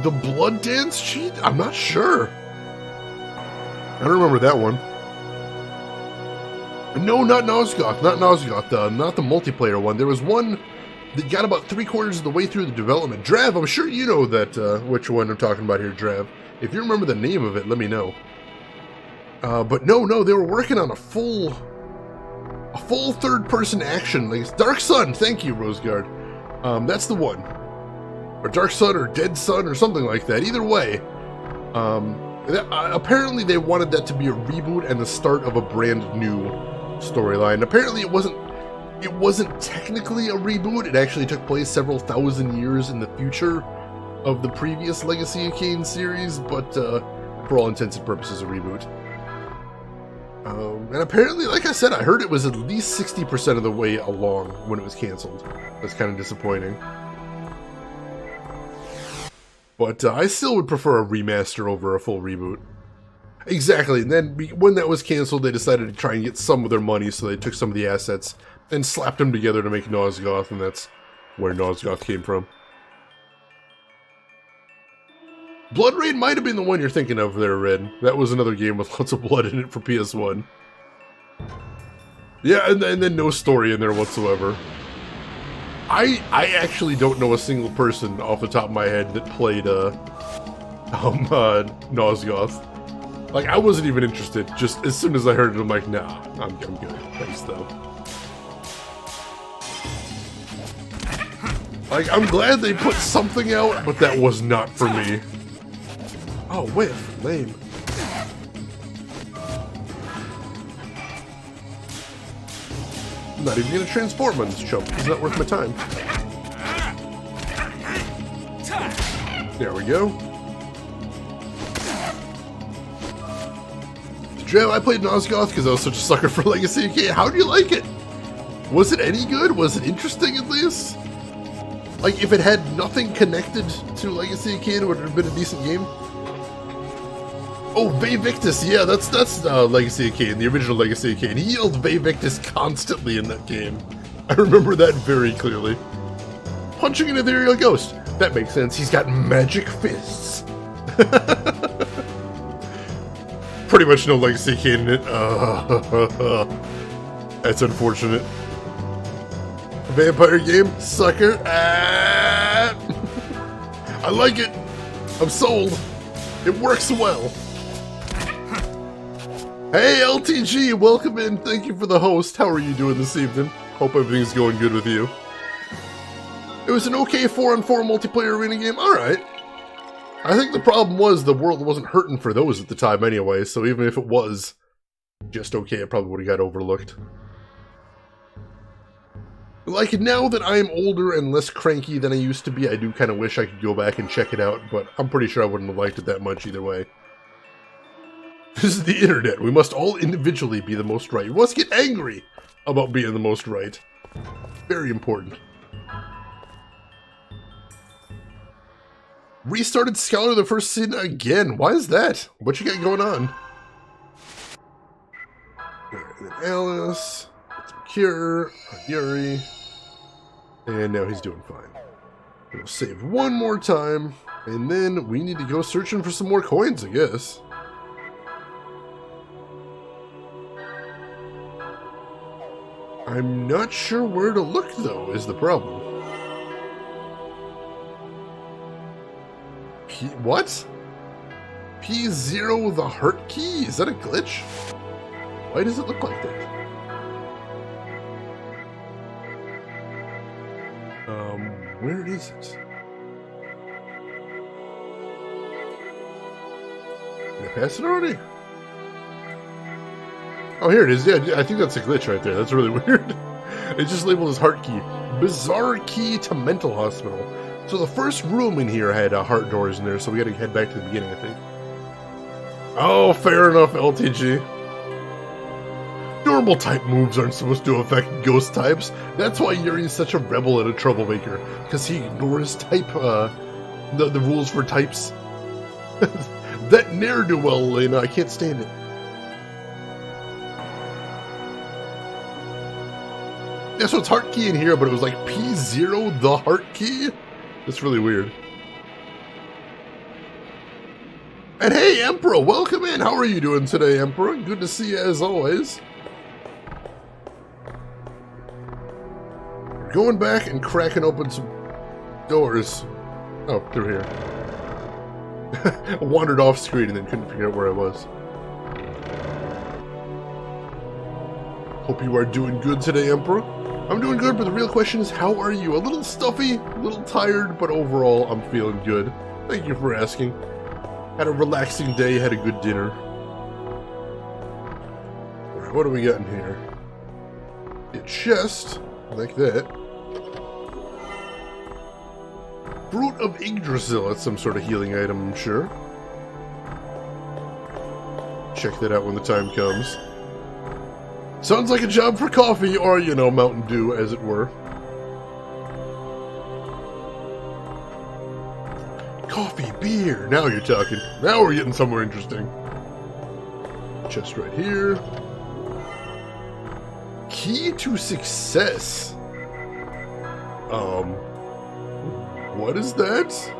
The Blood Dance cheat? I'm not sure. I don't remember that one. No, not Nosgoth. Not Nosgoth. Not the multiplayer one. There was one that got about 3/4 of the way through the development. Drav, I'm sure you know that which one I'm talking about here, Drav. If you remember the name of it, let me know. But no, they were working on a full third-person action. Like Dark Sun. Thank you, Rosegard. That's the one. Or Dark Sun or Dead Sun or something like that. Either way, apparently they wanted that to be a reboot and the start of a brand new storyline. Apparently it wasn't technically a reboot. It actually took place several thousand years in the future of the previous Legacy of Kain series, but for all intents and purposes a reboot. And apparently, like I said, I heard it was at least 60% of the way along when it was canceled. That's kind of disappointing. But I still would prefer a remaster over a full reboot. Exactly, and then when that was canceled, they decided to try and get some of their money, so they took some of the assets and slapped them together to make Nosgoth, and that's where Nosgoth came from. Blood Raid might have been the one you're thinking of there, Red. That was another game with lots of blood in it for PS1. Yeah, and then no story in there whatsoever. I actually don't know a single person off the top of my head that played Nosgoth. Like, I wasn't even interested. Just as soon as I heard it, I'm like, nah, I'm good. Thanks, though. Like, I'm glad they put something out, but that was not for me. Oh, whiff. Lame. I'm not even gonna transform on this chump. It's not worth my time. There we go. Drev, I played Nosgoth because I was such a sucker for Legacy of Kain. How do you like it? Was it any good? Was it interesting at least? Like, if it had nothing connected to Legacy of Kain, would it have been a decent game? Oh, Vevictus, yeah, that's Legacy of Kain, the original Legacy of Kain. He yelled Vevictus constantly in that game. I remember that very clearly. Punching an ethereal ghost. That makes sense. He's got magic fists. Pretty much no Legacy of Kain in it. That's unfortunate. Vampire game? Sucker. I like it. I'm sold. It works well. Hey, LTG, welcome in. Thank you for the host. How are you doing this evening? Hope everything's going good with you. It was an okay 4-on-4 multiplayer arena game. Alright. I think the problem was the world wasn't hurting for those at the time anyway, so even if it was just okay, it probably would have got overlooked. Like, now that I'm older and less cranky than I used to be, I do kind of wish I could go back and check it out, but I'm pretty sure I wouldn't have liked it that much either way. This is the internet. We must all individually be the most right. We must get angry about being the most right. Very important. Restarted Scholar the First Sin again. Why is that? What you got going on? Alright, and then Alice. Cure. Yuri. And now he's doing fine. We'll save one more time. And then we need to go searching for some more coins, I guess. I'm not sure where to look, though, is the problem. What? P0 the heart key? Is that a glitch? Why does it look like that? Where is it? Did I pass it already? Oh, here it is. Yeah, I think that's a glitch right there. That's really weird. It's just labeled as heart key. Bizarre key to mental hospital. So the first room in here had heart doors in there, so we gotta head back to the beginning, I think. Oh, fair enough, LTG. Normal type moves aren't supposed to affect ghost types. That's why Yuri's such a rebel and a troublemaker, because he ignores type, the rules for types. That ne'er-do-well, Elena, I can't stand it. Yeah, so it's heart key in here, but it was like P0 the heart key? That's really weird. And hey, Emperor, welcome in. How are you doing today, Emperor? Good to see you as always. We're going back and cracking open some doors. Oh, through here. I wandered off screen and then couldn't figure out where I was. Hope you are doing good today, Emperor. I'm doing good, but the real question is, how are you? A little stuffy, a little tired, but overall, I'm feeling good. Thank you for asking. Had a relaxing day, had a good dinner. Alright, what do we got in here? A chest, like that. Fruit of Yggdrasil, that's some sort of healing item, I'm sure. Check that out when the time comes. Sounds like a job for coffee, or, you know, Mountain Dew, as it were. Coffee, beer, now you're talking. Now we're getting somewhere interesting. Chest right here. Key to success. What is that?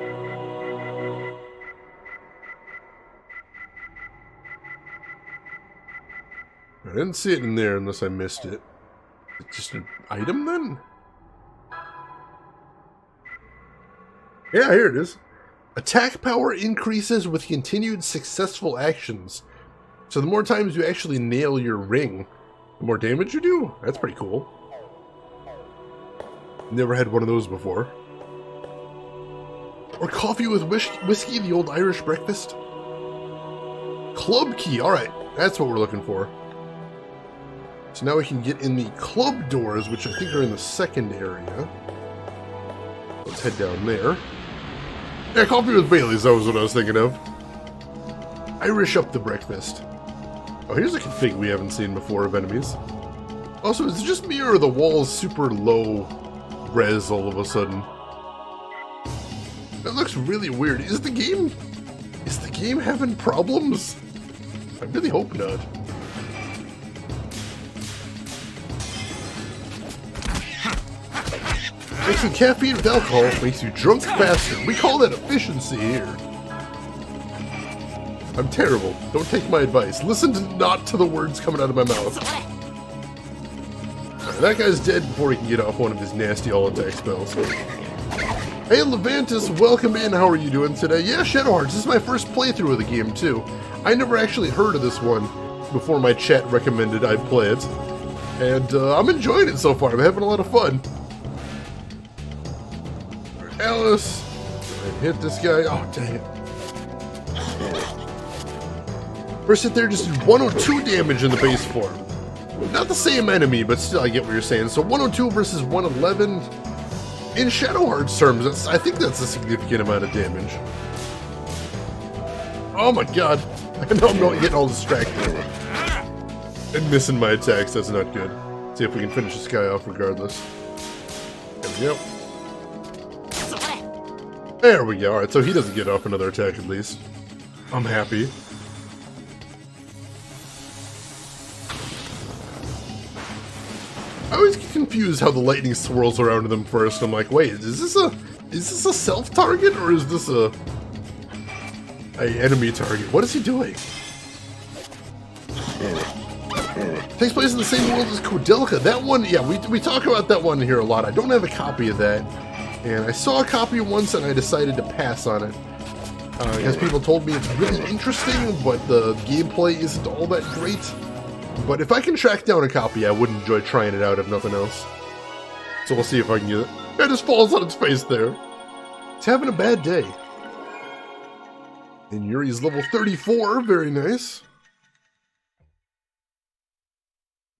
I didn't see it in there unless I missed it. It's just an item then? Yeah, here it is. Attack power increases with continued successful actions. So the more times you actually nail your ring, the more damage you do? That's pretty cool. Never had one of those before. Or coffee with whiskey, the old Irish breakfast. Club key, alright. That's what we're looking for. So now we can get in the club doors, which I think are in the second area. Let's head down there. Yeah, coffee with Bailey's, that was what I was thinking of. Irish up the breakfast. Oh, here's a config we haven't seen before of enemies. Also, is it just me or are the walls super low res all of a sudden? That looks really weird. Is the game Is the game having problems? I really hope not. Mixing caffeine with alcohol makes you drunk faster. We call that efficiency here. I'm terrible. Don't take my advice. Listen not to the words coming out of my mouth. Right, that guy's dead before he can get off one of his nasty all-attack spells. Hey Levantis, welcome in. How are you doing today? Yeah, Shadow Hearts. This is my first playthrough of the game too. I never actually heard of this one before my chat recommended I play it. And I'm enjoying it so far. I'm having a lot of fun. Alice. And hit this guy. Oh, dang it. First hit there just did 102 damage in the base form. Not the same enemy, but still I get what you're saying. So 102 versus 111. In Shadow Hearts terms, I think that's a significant amount of damage. Oh my god. I know I'm not getting all distracted. And missing my attacks, that's not good. See if we can finish this guy off regardless. There we go. There we go. Alright, so he doesn't get off another attack at least. I'm happy. I always get confused how the lightning swirls around them first. I'm like, wait, is this a self-target or is this a enemy target? What is he doing? Takes place in the same world as Kodelka. That one, yeah, we talk about that one here a lot. I don't have a copy of that. And I saw a copy once and I decided to pass on it. Because people told me it's really interesting, but the gameplay isn't all that great. But if I can track down a copy, I would enjoy trying it out if nothing else. So we'll see if I can get it. It just falls on its face there. It's having a bad day. And Yuri's level 34, very nice.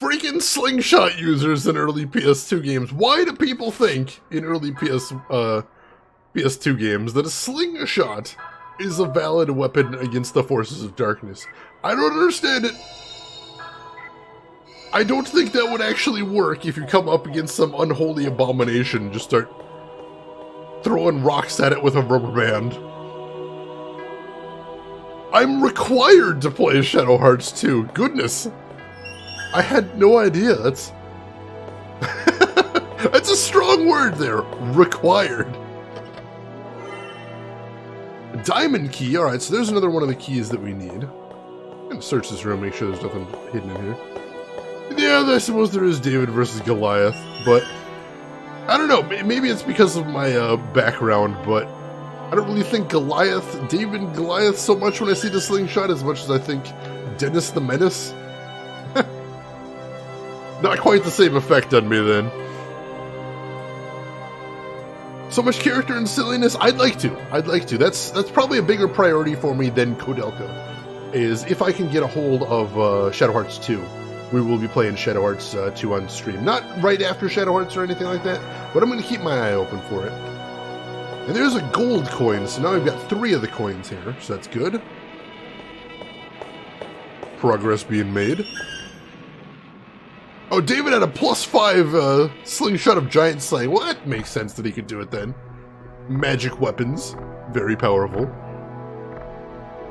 Freaking slingshot users in early PS2 games. Why do people think in early PS2 games that a slingshot is a valid weapon against the forces of darkness? I don't understand it. I don't think that would actually work if you come up against some unholy abomination and just start throwing rocks at it with a rubber band. I'm required to play Shadow Hearts 2. Goodness. I had no idea. That's that's a strong word there. Required. Diamond key. Alright, so there's another one of the keys that we need. I'm gonna search this room, make sure there's nothing hidden in here. Yeah, I suppose there is David versus Goliath, but I don't know, maybe it's because of my background, but I don't really think David and Goliath so much when I see the slingshot as much as I think Dennis the Menace. Not quite the same effect on me then. So much character and silliness, I'd like to. That's probably a bigger priority for me than Kodelka, is if I can get a hold of Shadow Hearts 2. We will be playing Shadow Hearts 2 on stream. Not right after Shadow Hearts or anything like that, but I'm going to keep my eye open for it. And there's a gold coin, so now I've got 3 of the coins here, so that's good. Progress being made. Oh, David had a +5 slingshot of giant slaying. Well, that makes sense that he could do it then. Magic weapons. Very powerful.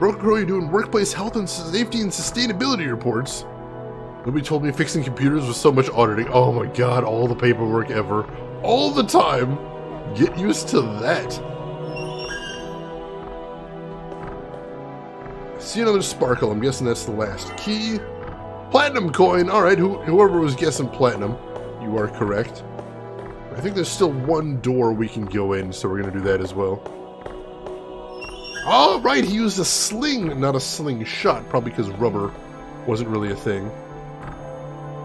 Broke Girl, you're doing workplace health and safety and sustainability reports. Nobody told me fixing computers was so much auditing. Oh my god, all the paperwork ever. All the time. Get used to that. See another sparkle. I'm guessing that's the last key. Platinum coin. Alright, whoever was guessing platinum, you are correct. I think there's still one door we can go in, so we're going to do that as well. Oh, right, he used a sling, not a slingshot, probably because rubber wasn't really a thing.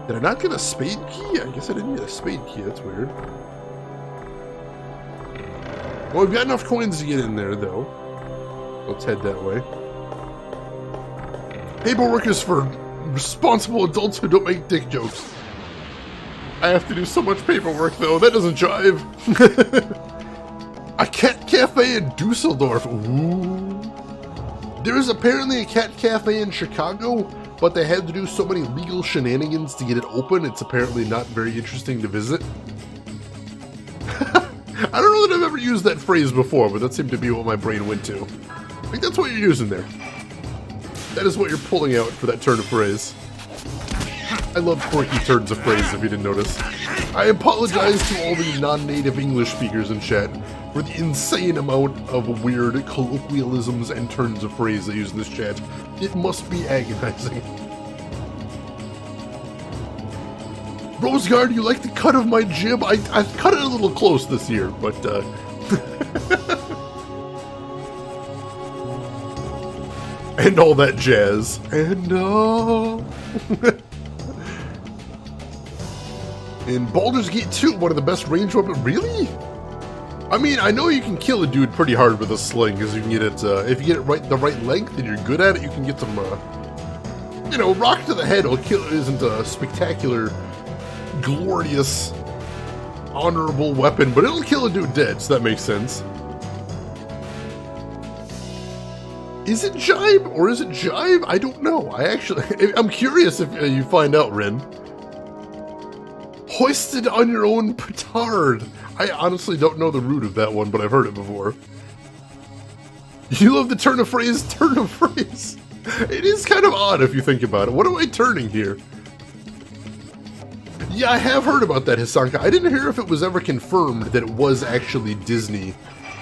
Did I not get a spade key? I guess I didn't get a spade key, that's weird. Well, we've got enough coins to get in there, though. Let's head that way. Paperwork is for responsible adults who don't make dick jokes. I have to do so much paperwork, though. That doesn't jive. A cat cafe in Dusseldorf. Ooh. There is apparently a cat cafe in Chicago, but they had to do so many legal shenanigans to get it open, it's apparently not very interesting to visit. I don't know that I've ever used that phrase before, but that seemed to be what my brain went to. Like, that's what you're using there. That is what you're pulling out for that turn of phrase. I love quirky turns of phrase, if you didn't notice. I apologize to all the non-native English speakers in chat for the insane amount of weird colloquialisms and turns of phrase I use in this chat. It must be agonizing. Roseguard, you like the cut of my jib? I cut it a little close this year, but and all that jazz. And in Baldur's Gate 2, one of the best range weapons. Really? I mean, I know you can kill a dude pretty hard with a sling, because you can get it, if you get it the right length and you're good at it, you can get some, you know, rock to the head isn't a spectacular, glorious, honorable weapon, but it'll kill a dude dead, so that makes sense. Is it jibe, or is it jive? I don't know. I'm curious if you find out, Rin. Hoisted on your own petard. I honestly don't know the root of that one, but I've heard it before. You love the turn of phrase, turn of phrase. It is kind of odd if you think about it. What am I turning here? Yeah, I have heard about that, Hisanka. I didn't hear if it was ever confirmed that it was actually Disney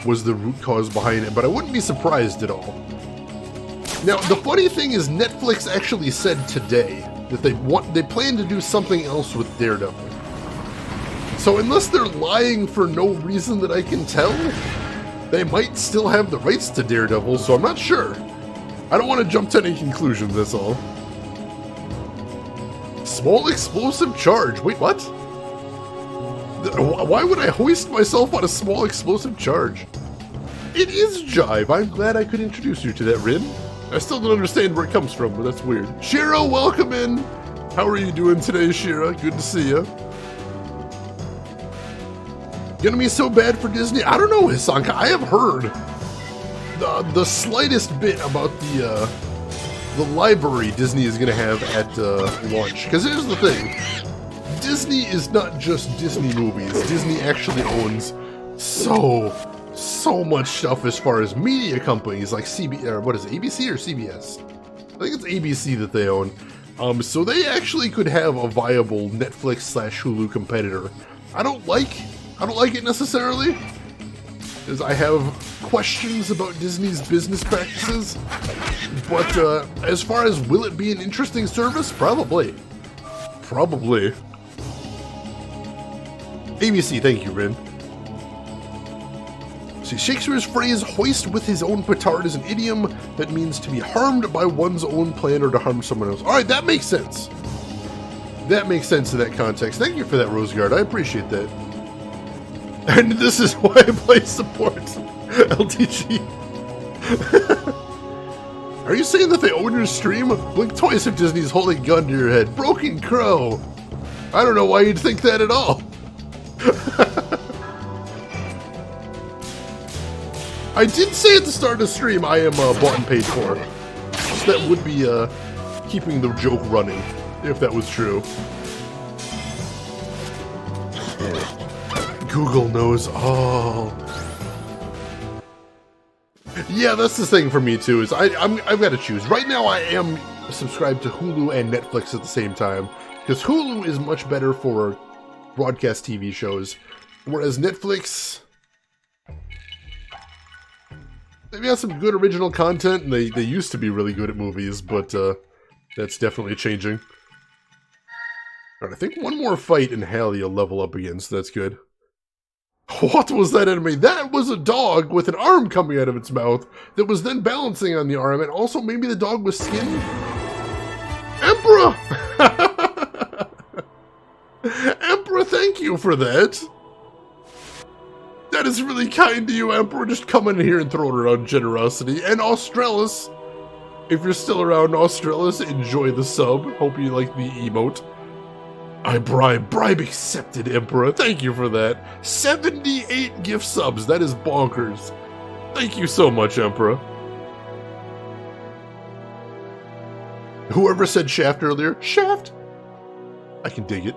was the root cause behind it, but I wouldn't be surprised at all. Now, the funny thing is Netflix actually said today that they plan to do something else with Daredevil. So unless they're lying for no reason that I can tell, they might still have the rights to Daredevil, so I'm not sure. I don't want to jump to any conclusions, that's all. Small explosive charge. Wait, what? Why would I hoist myself on a small explosive charge? It is jive. I'm glad I could introduce you to that, Rin. I still don't understand where it comes from, but that's weird. Shira, welcome in. How are you doing today, Shira? Good to see you. Gonna be so bad for Disney? I don't know, Hisanka. I have heard the slightest bit about the library Disney is gonna have at launch. Because here's the thing. Disney is not just Disney movies. Disney actually owns so much stuff as far as media companies like what is it, ABC or CBS? I think it's ABC that they own. So they actually could have a viable Netflix/Hulu competitor. I don't like it necessarily, as I have questions about Disney's business practices. But as far as will it be an interesting service? Probably. Probably. ABC, thank you, Rin. See, Shakespeare's phrase, hoist with his own petard, is an idiom that means to be harmed by one's own plan or to harm someone else. Alright, that makes sense. That makes sense in that context. Thank you for that, Roseguard. I appreciate that. And this is why I play support. LTG. Are you saying that they own your stream? Blink twice if Disney's holding a gun to your head. Broken Crow. I don't know why you'd think that at all. I did say at the start of the stream I am bought and paid for. So that would be keeping the joke running, if that was true. Google knows all. Yeah, that's the thing for me too, is I've got to choose. Right now I am subscribed to Hulu and Netflix at the same time, because Hulu is much better for broadcast TV shows, whereas Netflix, they've got some good original content, and they used to be really good at movies, but that's definitely changing. Alright, I think one more fight and Hallie will level up again, so that's good. What was that enemy? That was a dog with an arm coming out of its mouth that was then balancing on the arm, and also maybe the dog was skinned? Emperor! Emperor, thank you for that. That is really kind to you, Emperor. Just come in here and throw it around generosity. And Australis, if you're still around, Australis, enjoy the sub. Hope you like the emote. I bribe accepted, Emperor. Thank you for that. 78 gift subs. That is bonkers. Thank you so much, Emperor. Whoever said Shaft earlier, Shaft. I can dig it.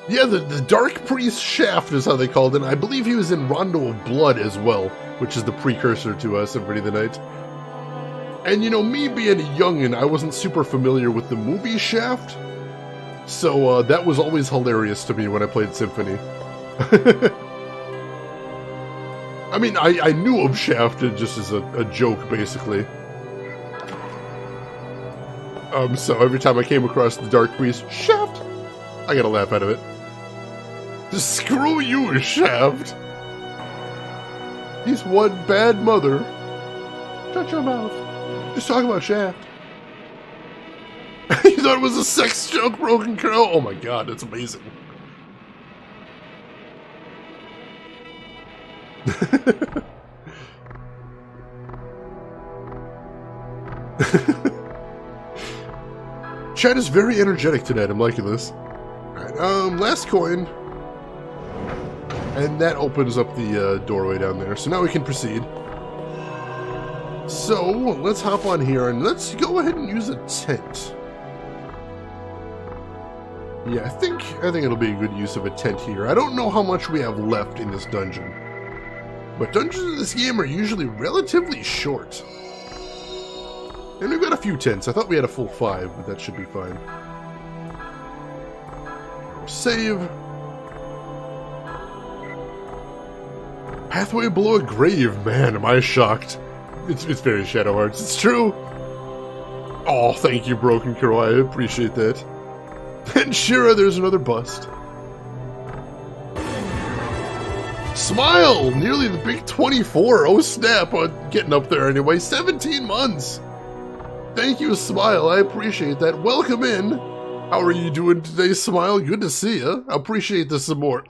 Yeah, the Dark Priest Shaft is how they called it. I believe he was in Rondo of Blood as well, which is the precursor to Symphony of the Night. And you know, me being a youngin', I wasn't super familiar with the movie Shaft, so that was always hilarious to me when I played Symphony. I mean, I knew of Shaft just as a joke, basically. So every time I came across the Dark Priest Shaft, I got a laugh out of it. Just screw you, Shaft! He's one bad mother. Shut your mouth. Just talking about Shaft. You thought it was a sex joke, Broken Crow? Oh my god, that's amazing. Chat is very energetic tonight. I'm liking this. Alright, last coin. And that opens up the doorway down there. So now we can proceed. So, let's hop on here and let's go ahead and use a tent. Yeah, I think it'll be a good use of a tent here. I don't know how much we have left in this dungeon. But dungeons in this game are usually relatively short. And we've got a few tents. I thought we had a full 5, but that should be fine. Save. Pathway below a grave. Man, am I shocked. It's very Shadow Hearts. It's true. Oh, thank you, Broken Crow. I appreciate that. And Shira, there's another bust. Smile! Nearly the big 24. Oh, snap. Getting up there anyway. 17 months. Thank you, Smile. I appreciate that. Welcome in. How are you doing today, Smile? Good to see you. I appreciate the support.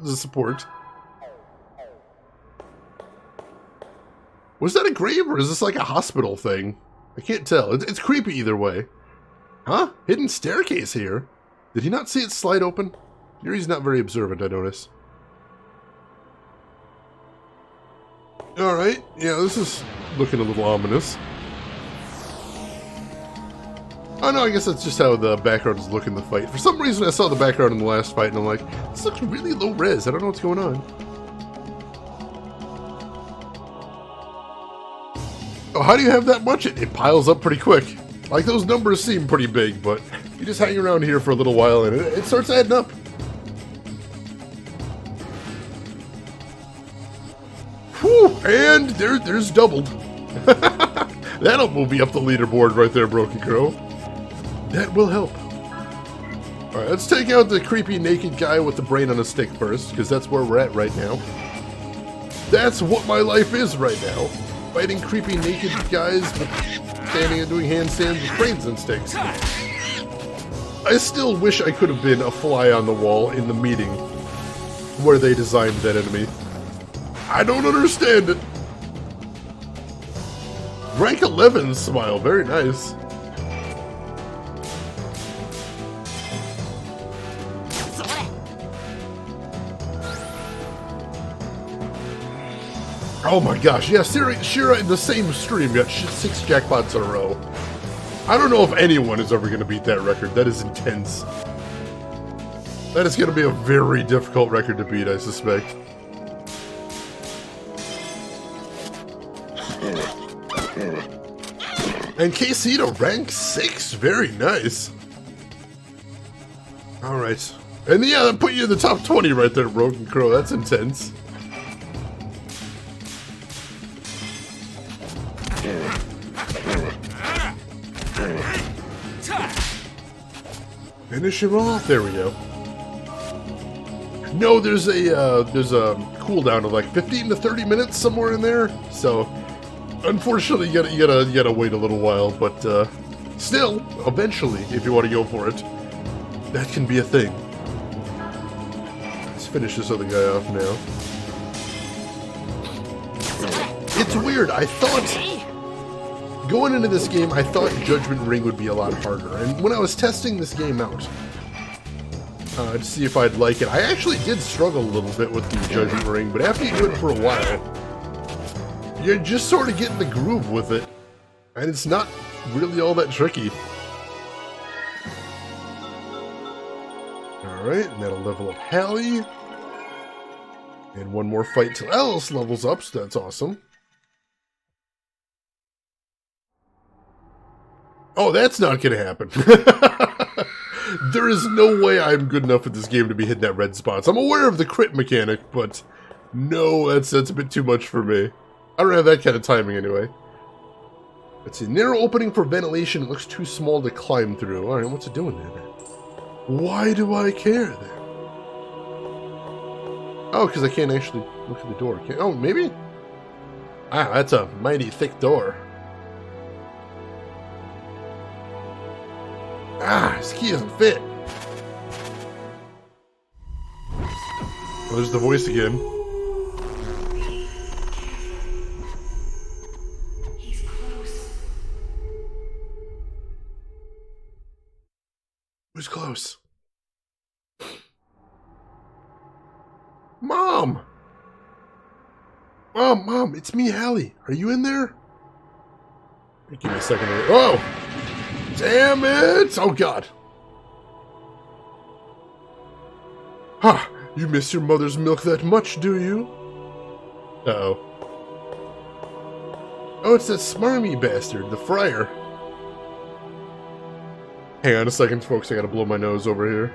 Was that a grave, or is this like a hospital thing? I can't tell. It's creepy either way. Huh? Hidden staircase here. Did he not see it slide open? Yuri's not very observant, I notice. Alright. Yeah, this is looking a little ominous. Oh no, I guess that's just how the background is looking in the fight. For some reason I saw the background in the last fight and I'm like, this looks really low res. I don't know what's going on. Oh, how do you have that much? It piles up pretty quick. Like, those numbers seem pretty big, but you just hang around here for a little while and it starts adding up. Whew, and there's doubled. That'll move you up the leaderboard right there, Broken Crow. That will help. Alright, let's take out the creepy naked guy with the brain on a stick first, because that's where we're at right now. That's what my life is right now. Fighting creepy naked guys standing and doing handstands with brains and sticks. I still wish I could have been a fly on the wall in the meeting where they designed that enemy. I don't understand it. Rank 11 Smile, very nice. Oh my gosh, yeah, Shira in the same stream got 6 jackpots in a row. I don't know if anyone is ever going to beat that record. That is intense. That is going to be a very difficult record to beat, I suspect. And KC to rank 6, very nice. Alright. And yeah, that put you in the top 20 right there, Broken Crow. That's intense. Finish him off. There we go. No, there's a cooldown of like 15 to 30 minutes somewhere in there. So, unfortunately, you gotta wait a little while. But still, eventually, if you want to go for it, that can be a thing. Let's finish this other guy off now. It's weird. I thought. Going into this game, I thought Judgment Ring would be a lot harder, and when I was testing this game out to see if I'd like it, I actually did struggle a little bit with the Judgment Ring, but after you do it for a while, you just sort of get in the groove with it, and it's not really all that tricky. Alright, and that'll level up Hallie. And one more fight till Alice levels up, so that's awesome. Oh, that's not gonna happen. There is no way I'm good enough at this game to be hitting that red spots. I'm aware of the crit mechanic, but no, that's a bit too much for me. I don't have that kind of timing anyway. Let's see, narrow opening for ventilation. It looks too small to climb through. Alright, what's it doing there then? Why do I care then? Oh, because I can't actually look at the door. Oh, maybe? Ah, that's a mighty thick door. Ah, his key doesn't fit. Oh, there's the voice again. He's close. Who's close? Mom! Mom, it's me, Hallie. Are you in there? Give me a second. Oh! Damn it! Oh, God. Ha! You miss your mother's milk that much, do you? Uh-oh. Oh, it's that smarmy bastard, the friar. Hang on a second, folks. I gotta blow my nose over here.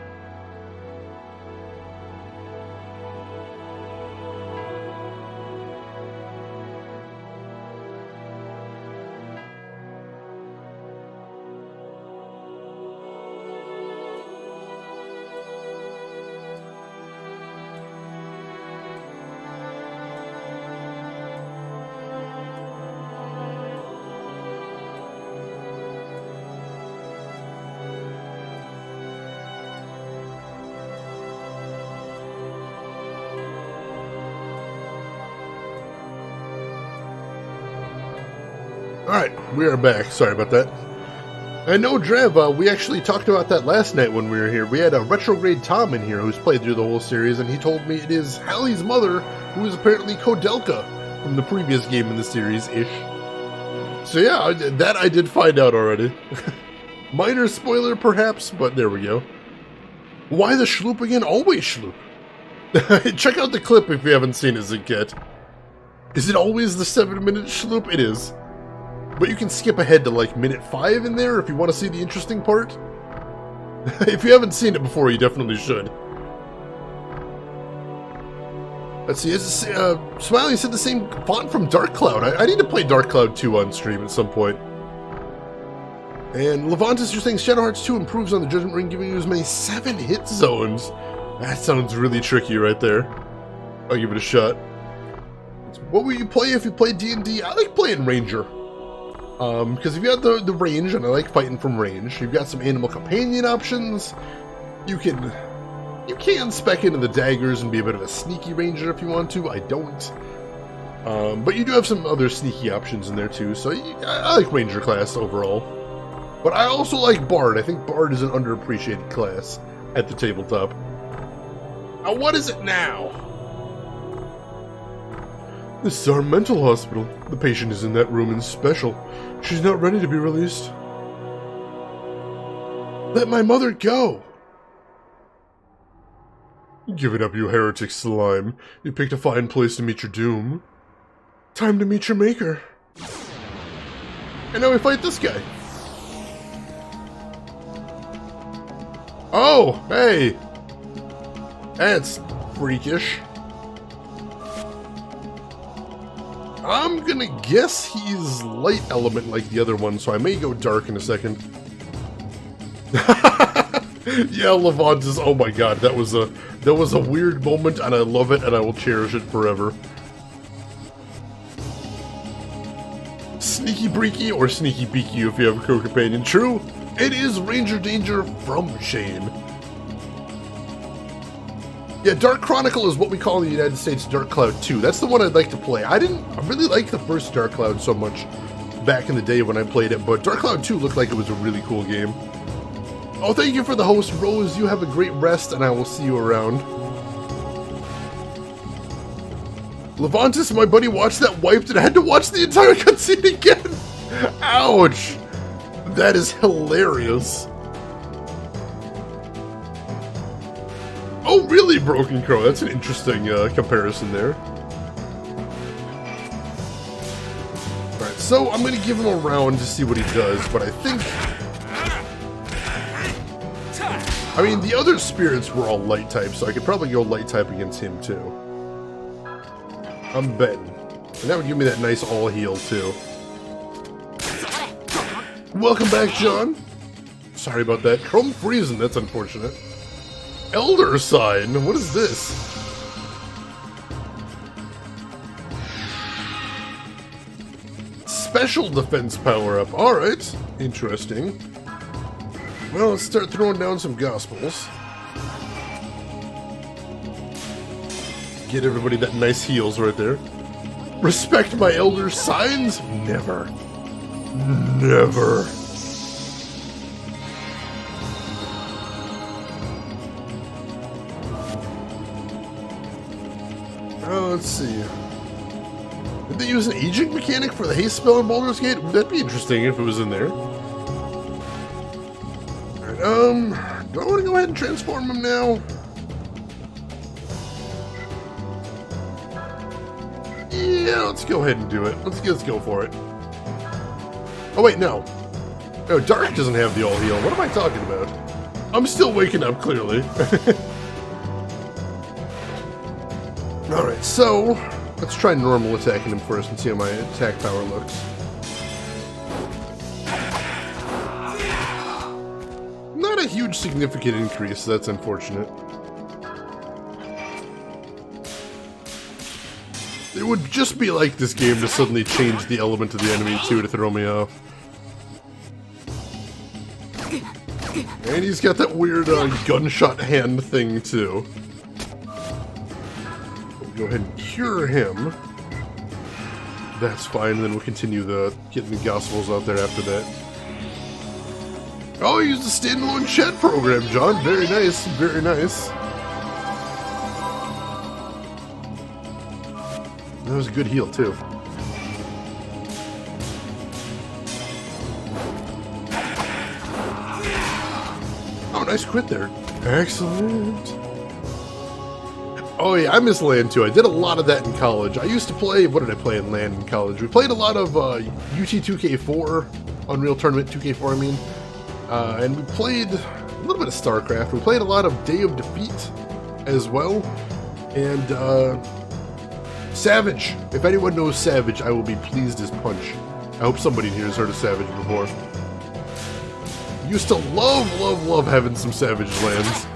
Alright, we are back. Sorry about that. I know, Drev, we actually talked about that last night when we were here. We had a Retrograde Tom in here who's played through the whole series, and he told me it is Hallie's mother, who is apparently Kodelka from the previous game in the series-ish. So yeah, that I did find out already. Minor spoiler, perhaps, but there we go. Why the Schloop again? Always Schloop. Check out the clip if you haven't seen it yet. Is it always the 7-minute Schloop? It is. But you can skip ahead to like minute 5 in there if you want to see the interesting part. If you haven't seen it before, you definitely should. Let's see, Smiley said the same font from Dark Cloud. I need to play Dark Cloud 2 on stream at some point. And Levantis, you're saying Shadow Hearts 2 improves on the Judgment Ring, giving you as many 7 hit zones. That sounds really tricky right there. I'll give it a shot. What would you play if you played D&D? I like playing Ranger. Because if you got the range, and I like fighting from range, you've got some animal companion options. You can spec into the daggers and be a bit of a sneaky ranger if you want to. I don't. But you do have some other sneaky options in there too, so I like ranger class overall. But I also like Bard. I think Bard is an underappreciated class at the tabletop. Now, what is it now? This is our mental hospital. The patient is in that room in special. She's not ready to be released. Let my mother go! Give it up, you heretic slime. You picked a fine place to meet your doom. Time to meet your maker. And now we fight this guy. Oh, hey! That's freakish. I'm gonna guess he's light element like the other one, so I may go dark in a second. Yeah, Levantis, oh my god, that was a weird moment, and I love it, and I will cherish it forever. Sneaky Breaky, or Sneaky Beaky if you have a co-companion. True, it is Ranger Danger from Shane. Yeah, Dark Chronicle is what we call in the United States Dark Cloud 2. That's the one I'd like to play. I really liked the first Dark Cloud so much back in the day when I played it, but Dark Cloud 2 looked like it was a really cool game. Oh, thank you for the host, Rose. You have a great rest, and I will see you around. Levantis, my buddy, watched that wiped, and I had to watch the entire cutscene again. Ouch. That is hilarious. Oh, really, Broken Crow? That's an interesting comparison there. Alright, so I'm going to give him a round to see what he does, but I think... I mean, the other spirits were all light type, so I could probably go light type against him, too. I'm betting. And that would give me that nice all heal, too. Welcome back, John. Sorry about that. Chrome freezing, that's unfortunate. Elder Sign, what is this? Special defense power-up, alright. Interesting. Well, let's start throwing down some gospels. Get everybody that nice heals right there. Respect my elder signs? Never. Never. Let's see. Did they use an aging mechanic for the haste spell in Baldur's Gate? That'd be interesting if it was in there. Alright, do I want to go ahead and transform him now? Yeah, let's go ahead and do it. Let's go for it. Oh wait, no. No, Dark doesn't have the all heal. What am I talking about? I'm still waking up, clearly. Alright, so let's try normal attacking him first and see how my attack power looks. Not a huge significant increase, so that's unfortunate. It would just be like this game to suddenly change the element of the enemy too to throw me off. And he's got that weird gunshot hand thing too. Go ahead and cure him. That's fine, then we'll continue getting the gospels out there after that. Oh, you used a standalone chat program, John. Very nice, very nice. That was a good heal, too. Oh, nice crit there. Excellent. Oh yeah, I miss LAN too. I did a lot of that in college. I used to play, what did I play in LAN in college? We played a lot of UT2K4, Unreal Tournament 2K4 I mean. And we played a little bit of StarCraft. We played a lot of Day of Defeat as well. And Savage. If anyone knows Savage, I will be pleased as punch. I hope somebody in here has heard of Savage before. Used to love having some Savage lands.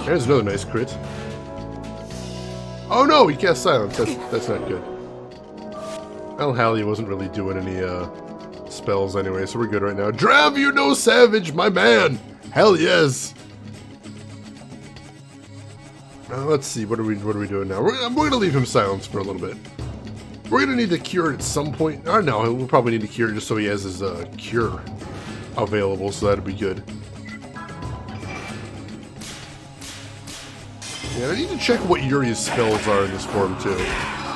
There's another nice crit. Oh no, he cast silence. That's not good. Well, Hallie wasn't really doing any spells anyway, so we're good right now. Drav, you know Savage, my man! Hell yes! Let's see, what are we doing now? We're gonna leave him silenced for a little bit. We're gonna need to cure it at some point. Or no, we'll probably need to cure it just so he has his cure available, so that'd be good. Yeah, I need to check what Yuri's spells are in this form, too.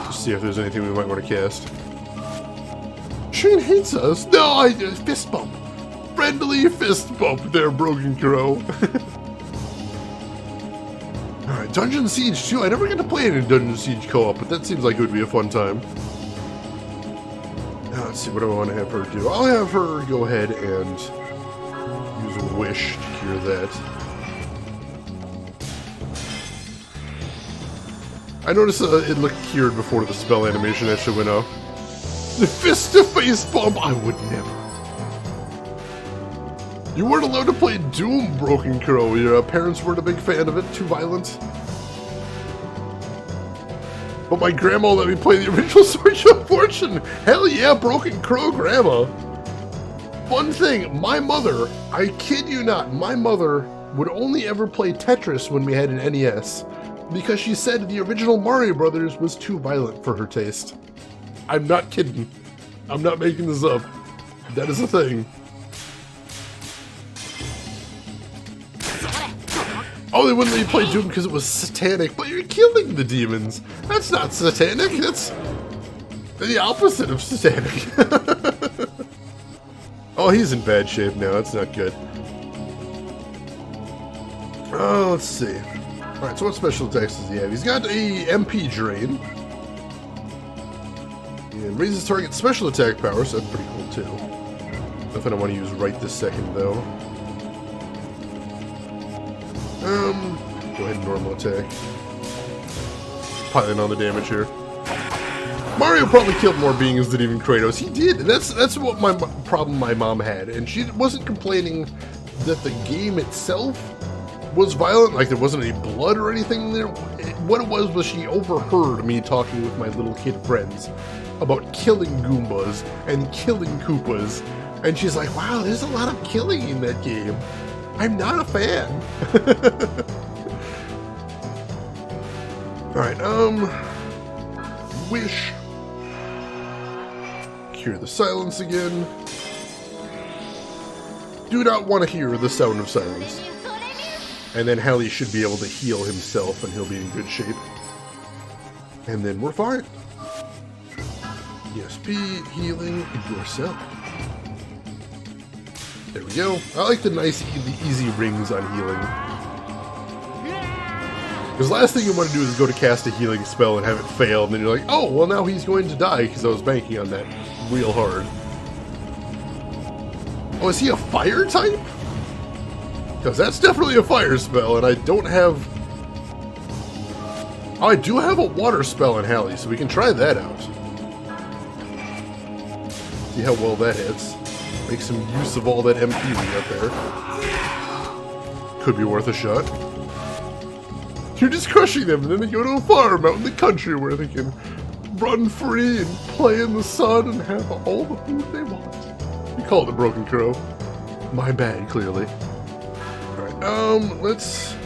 Just see if there's anything we might want to cast. Shane hates us! No, I fist bump! Friendly fist bump there, Broken Crow. Alright, Dungeon Siege 2. I never get to play it in Dungeon Siege co-op, but that seems like it would be a fun time. Now, let's see, what do I want to have her do? I'll have her go ahead and use a wish to cure that. I noticed it looked cured before the spell animation actually went off. The fist-to-face bump! I would never. You weren't allowed to play Doom, Broken Crow. Your parents weren't a big fan of it. Too violent. But my grandma let me play the original Sword of Fortune. Hell yeah, Broken Crow grandma. Fun thing, my mother, I kid you not, my mother would only ever play Tetris when we had an NES. Because she said the original Mario Brothers was too violent for her taste. I'm not kidding. I'm not making this up. That is a thing. Oh, they wouldn't let you play Doom because it was satanic, but you're killing the demons. That's not satanic, that's the opposite of satanic. Oh, he's in bad shape now, that's not good. Oh, let's see. Alright, so what special attacks does he have? He's got a MP Drain. And raises target special attack power, so that's pretty cool too. Nothing I want to use right this second, though. Go ahead and normal attack. Piling on the damage here. Mario probably killed more beings than even Kratos. He did. That's what my problem my mom had, and she wasn't complaining that the game itself was violent, like there wasn't any blood or anything there. What it was she overheard me talking with my little kid friends about killing Goombas and killing Koopas, and she's like, "Wow, there's a lot of killing in that game. I'm not a fan." All right, wish. Hear the silence again. Do not want to hear the sound of silence. And then Hallie should be able to heal himself and he'll be in good shape. And then we're fine. ESP, healing yourself. There we go. I like the nice, easy rings on healing. Because last thing you want to do is go to cast a healing spell and have it fail, and then you're like, oh, well now he's going to die because I was banking on that real hard. Oh, is he a fire type? Because that's definitely a fire spell, and I don't have... Oh, I do have a water spell in Hallie, so we can try that out. See how well that hits. Make some use of all that MP we got there. Could be worth a shot. You're just crushing them, and then they go to a farm out in the country where they can run free and play in the sun and have all the food they want. You call it a broken crow. My bad, clearly. Alright, let's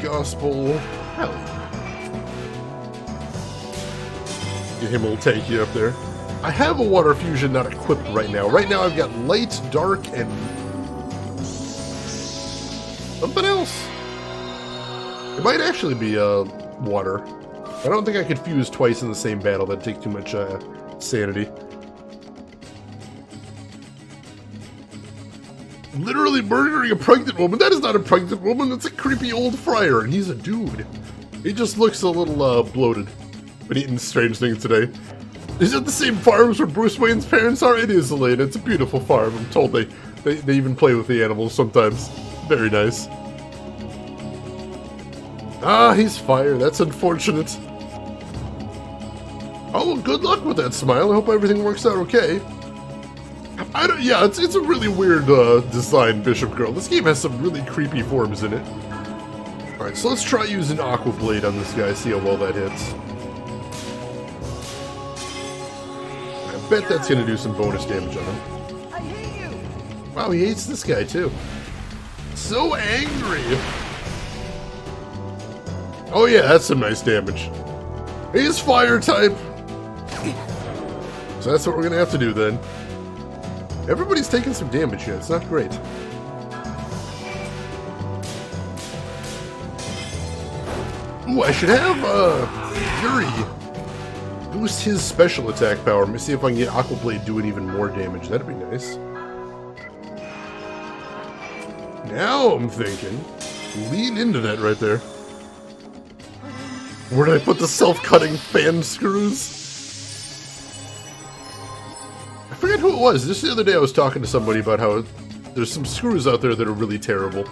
gospel Hallie. Get him a little tanky up there. I have a water fusion not equipped right now. Right now I've got light, dark, and something else. It might actually be water. I don't think I could fuse twice in the same battle. That'd take too much sanity. Literally murdering a pregnant woman. That is not a pregnant woman. That's a creepy old friar, and he's a dude. He just looks a little bloated. Been eating strange things today. Is it the same farms where Bruce Wayne's parents are? It is, Elaine. It's a beautiful farm. I'm told they even play with the animals sometimes. Very nice. Ah, he's fire. That's unfortunate. Oh, well, good luck with that smile. I hope everything works out okay. Yeah, it's a really weird design, Bishop Girl. This game has some really creepy forms in it. Alright, so let's try using Aqua Blade on this guy, see how well that hits. I bet that's going to do some bonus damage on him. I hate you. Wow, he hates this guy too. So angry! Oh yeah, that's some nice damage. He's fire type! So that's what we're going to have to do then. Everybody's taking some damage here. It's not great. Ooh, I should have Yuri boost his special attack power. Let me see if I can get Aqua Blade doing even more damage. That'd be nice. Now I'm thinking, lean into that right there. Where did I put the self-cutting fan screws? I forget who it was. Just the other day I was talking to somebody about how there's some screws out there that are really terrible.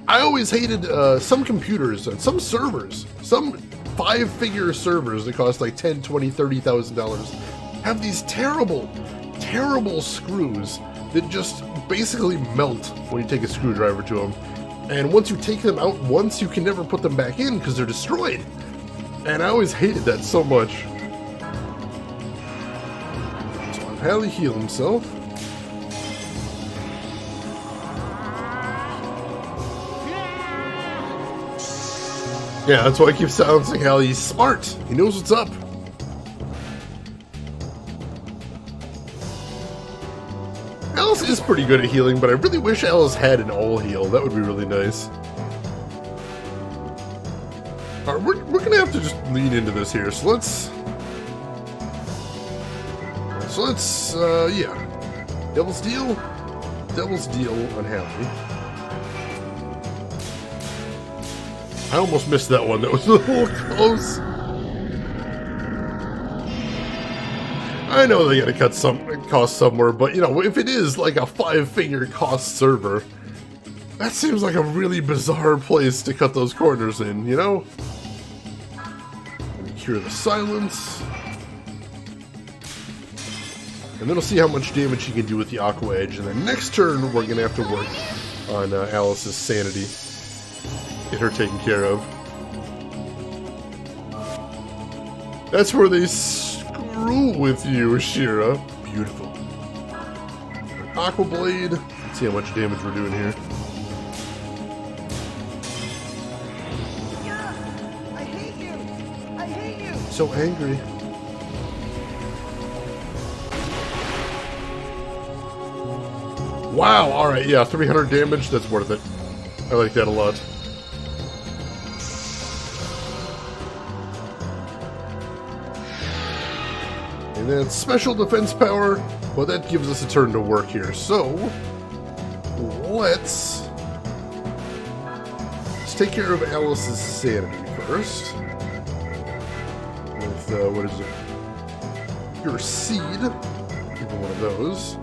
I always hated some computers and some servers, some 5-figure servers that cost like $10,000, $20,000, $30,000 have these terrible, terrible screws that just basically melt when you take a screwdriver to them. And once you take them out once, you can never put them back in because they're destroyed. And I always hated that so much. Hallie heal himself. Yeah, that's why I keep silencing Hallie. He's smart. He knows what's up. Alice is pretty good at healing, but I really wish Alice had an all heal. That would be really nice. Alright, we're gonna have to just lean into this here. So let's... yeah. Devil's Deal on Hallie. I almost missed that one. That was a little close. I know they gotta cut some cost somewhere, but you know, if it is like a 5-figure cost server, that seems like a really bizarre place to cut those corners in, you know? Cure the silence. And then we'll see how much damage he can do with the Aqua Edge, and then next turn we're gonna have to work on Alice's sanity. Get her taken care of. That's where they screw with you, Shira. Beautiful. Aqua Blade. Let's see how much damage we're doing here. I hate you! I hate you! So angry. Wow, alright, yeah, 300 damage, that's worth it. I like that a lot. And then special defense power, well, that gives us a turn to work here. So, let's take care of Alice's sanity first. With, what is it? Your seed. Give her one of those.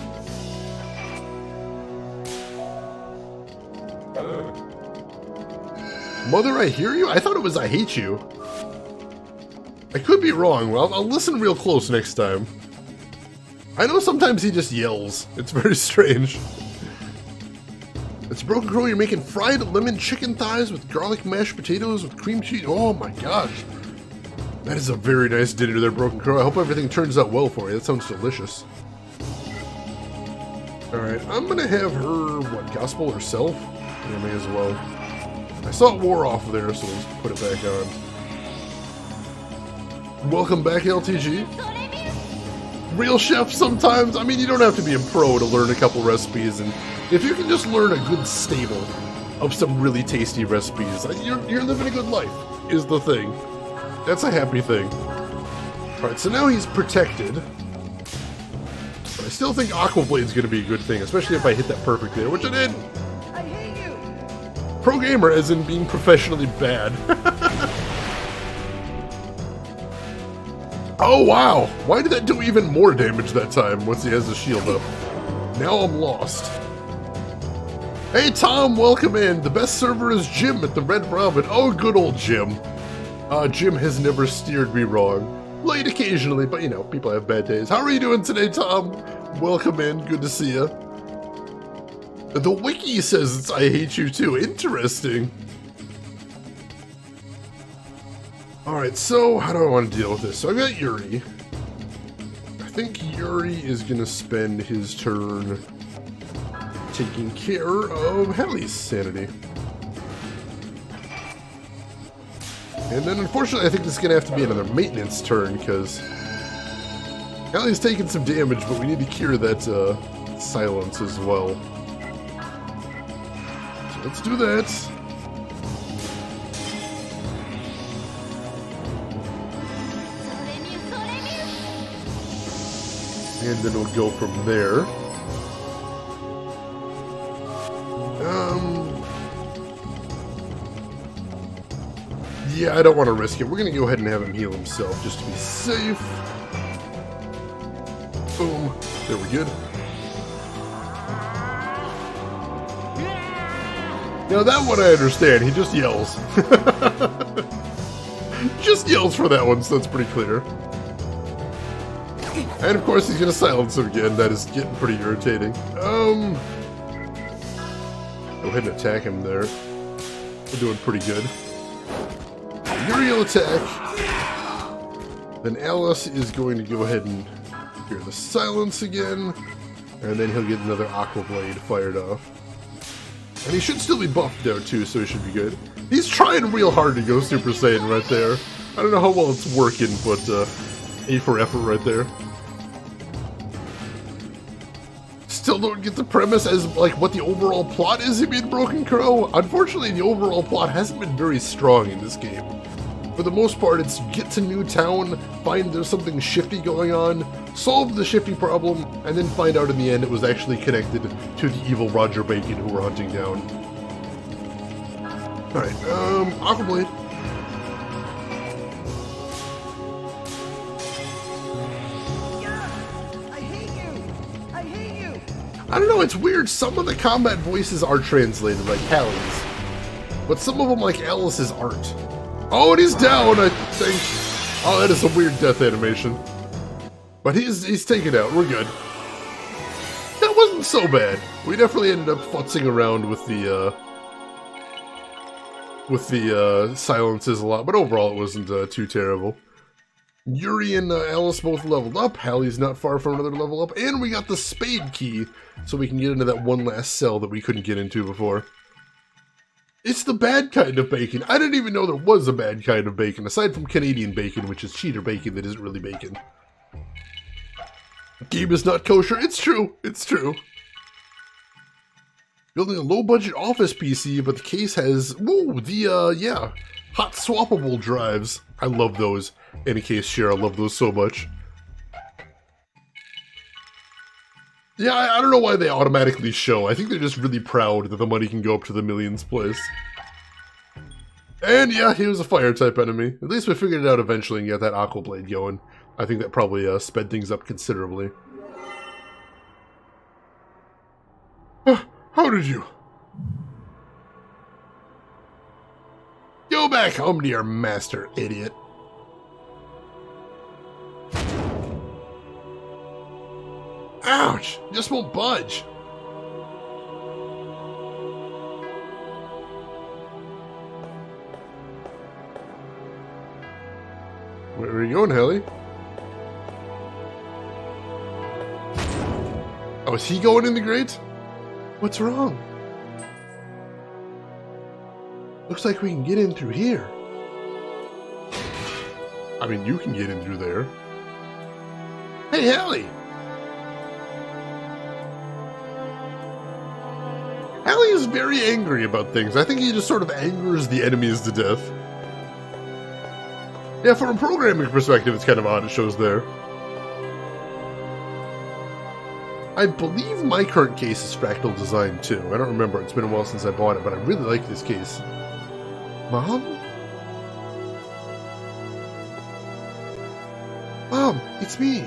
Mother, I hear you? I thought it was I hate you. I could be wrong. Well, I'll listen real close next time. I know sometimes he just yells. It's very strange. It's Broken Crow. You're making fried lemon chicken thighs with garlic mashed potatoes with cream cheese. Oh my gosh. That is a very nice dinner there, Broken Crow. I hope everything turns out well for you. That sounds delicious. Alright, I'm gonna have her, what, gospel herself? I may as well. I saw it wore off there, so let's put it back on. Welcome back, LTG. Real chef sometimes. I mean, you don't have to be a pro to learn a couple recipes, and if you can just learn a good stable of some really tasty recipes, you're living a good life, is the thing. That's a happy thing. Alright, so now he's protected. But I still think Aqua Blade's gonna be a good thing, especially if I hit that perfect there, which I did. I hate you! Pro gamer, as in being professionally bad. Oh wow! Why did that do even more damage that time once he has the shield up? Now I'm lost. Hey Tom, welcome in. The best server is Jim at the Red Robin. Oh, good old Jim. Jim has never steered me wrong. Late occasionally, but you know, people have bad days. How are you doing today, Tom? Welcome in. Good to see you. The wiki says it's I hate you too. Interesting. Alright, so how do I want to deal with this? So I've got Yuri. I think Yuri is going to spend his turn taking care of Halley's sanity. And then unfortunately I think this is going to have to be another maintenance turn because Halley's taking some damage, but we need to cure that silence as well. So let's do that. And then we'll go from there. Yeah, I don't want to risk it. We're going to go ahead and have him heal himself just to be safe. Boom. There we're good. Now that one I understand. He just yells. Just yells for that one, so that's pretty clear. And of course he's going to silence him again. That is getting pretty irritating. Go ahead and attack him there. We're doing pretty good. Yuri will attack. Then Alice is going to go ahead and hear the silence again. And then he'll get another Aqua Blade fired off. And he should still be buffed though too, so he should be good. He's trying real hard to go Super Saiyan right there. I don't know how well it's working, but A for effort right there. Still don't get the premise as like what the overall plot is in Broken Crow. Unfortunately, the overall plot hasn't been very strong in this game. For the most part, it's get to new town, find there's something shifty going on, solve the shifty problem, and then find out in the end it was actually connected to the evil Roger Bacon who we're hunting down. Alright, Aquablade. I hate you! I hate you! I don't know, it's weird. Some of the combat voices are translated, like Calios. But some of them, like Alice's, aren't. Oh, and he's down, I think. Oh, that is a weird death animation. But he's taken out. We're good. That wasn't so bad. We definitely ended up futzing around with the silences a lot, but overall it wasn't too terrible. Yuri and Alice both leveled up. Hallie's not far from another level up, and we got the spade key, so we can get into that one last cell that we couldn't get into before. It's the bad kind of bacon. I didn't even know there was a bad kind of bacon, aside from Canadian bacon, which is cheater bacon that isn't really bacon. Game is not kosher. It's true. It's true. Building a low-budget office PC, but the case has, whoa, yeah, hot swappable drives. I love those. In case share, I love those so much. Yeah, I don't know why they automatically show. I think they're just really proud that the money can go up to the millions place. And yeah, he was a fire-type enemy. At least we figured it out eventually and got that Aquablade going. I think that probably sped things up considerably. How did you? Go back home to your master, idiot. Ouch! Just won't budge. Where are you going, Hallie? Oh, is he going in the grate? What's wrong? Looks like we can get in through here. I mean, you can get in through there. Hey, Hallie! Hallie is very angry about things. I think he just sort of angers the enemies to death. Yeah, from a programming perspective, it's kind of odd it shows there. I believe my current case is fractal design too. I don't remember. It's been a while since I bought it, but I really like this case. Mom? Mom, it's me.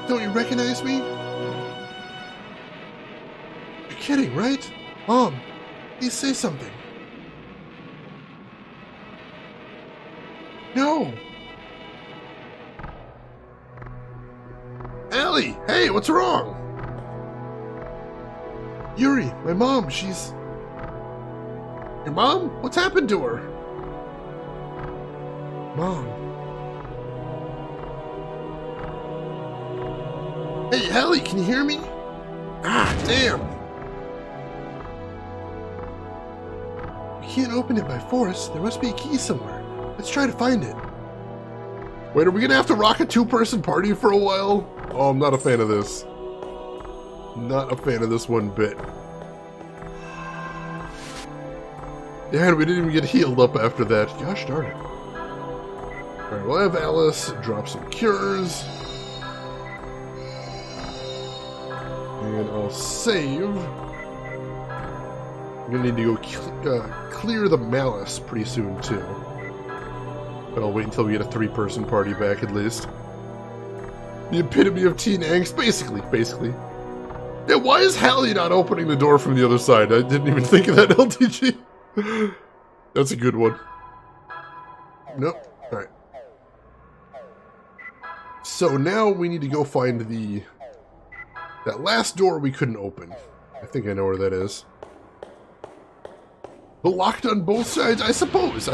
Don't you recognize me? You're kidding, right? Mom, please say something. No. Allie, hey, what's wrong? Yuri, my mom, she's... Your mom? What's happened to her? Mom. Hey, Hallie, can you hear me? Ah, damn. We can't open it by force. There must be a key somewhere. Let's try to find it. Wait, are we gonna have to rock a two-person party for a while? Oh, I'm not a fan of this. Not a fan of this one bit. Yeah, and we didn't even get healed up after that. Gosh darn it. Alright, we'll have Alice drop some cures. And I'll save. I'm gonna need to go clear the malice pretty soon, too. But I'll wait until we get a three-person party back, at least. The epitome of teen angst, basically. Yeah, why is Hallie not opening the door from the other side? I didn't even think of that, LTG. That's a good one. Nope. Alright. So now we need to go find that last door we couldn't open. I think I know where that is. But locked on both sides? I suppose.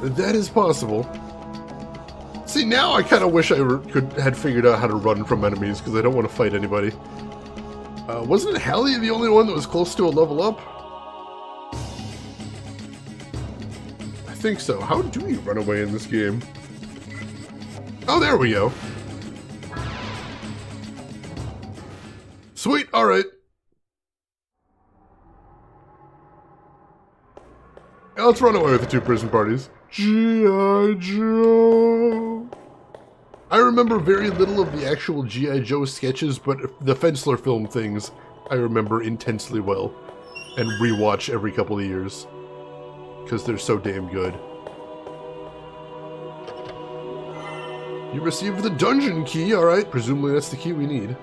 That is possible. See, now I kind of wish I had figured out how to run from enemies, because I don't want to fight anybody. Wasn't Hallie the only one that was close to a level up? I think so. How do you run away in this game? Oh, there we go. Sweet, alright. Yeah, let's run away with the two-person parties. G.I. Joe. I remember very little of the actual G.I. Joe sketches, but the Fensler film things I remember intensely well and rewatch every couple of years because they're so damn good. You received the dungeon key, alright. Presumably that's the key we need.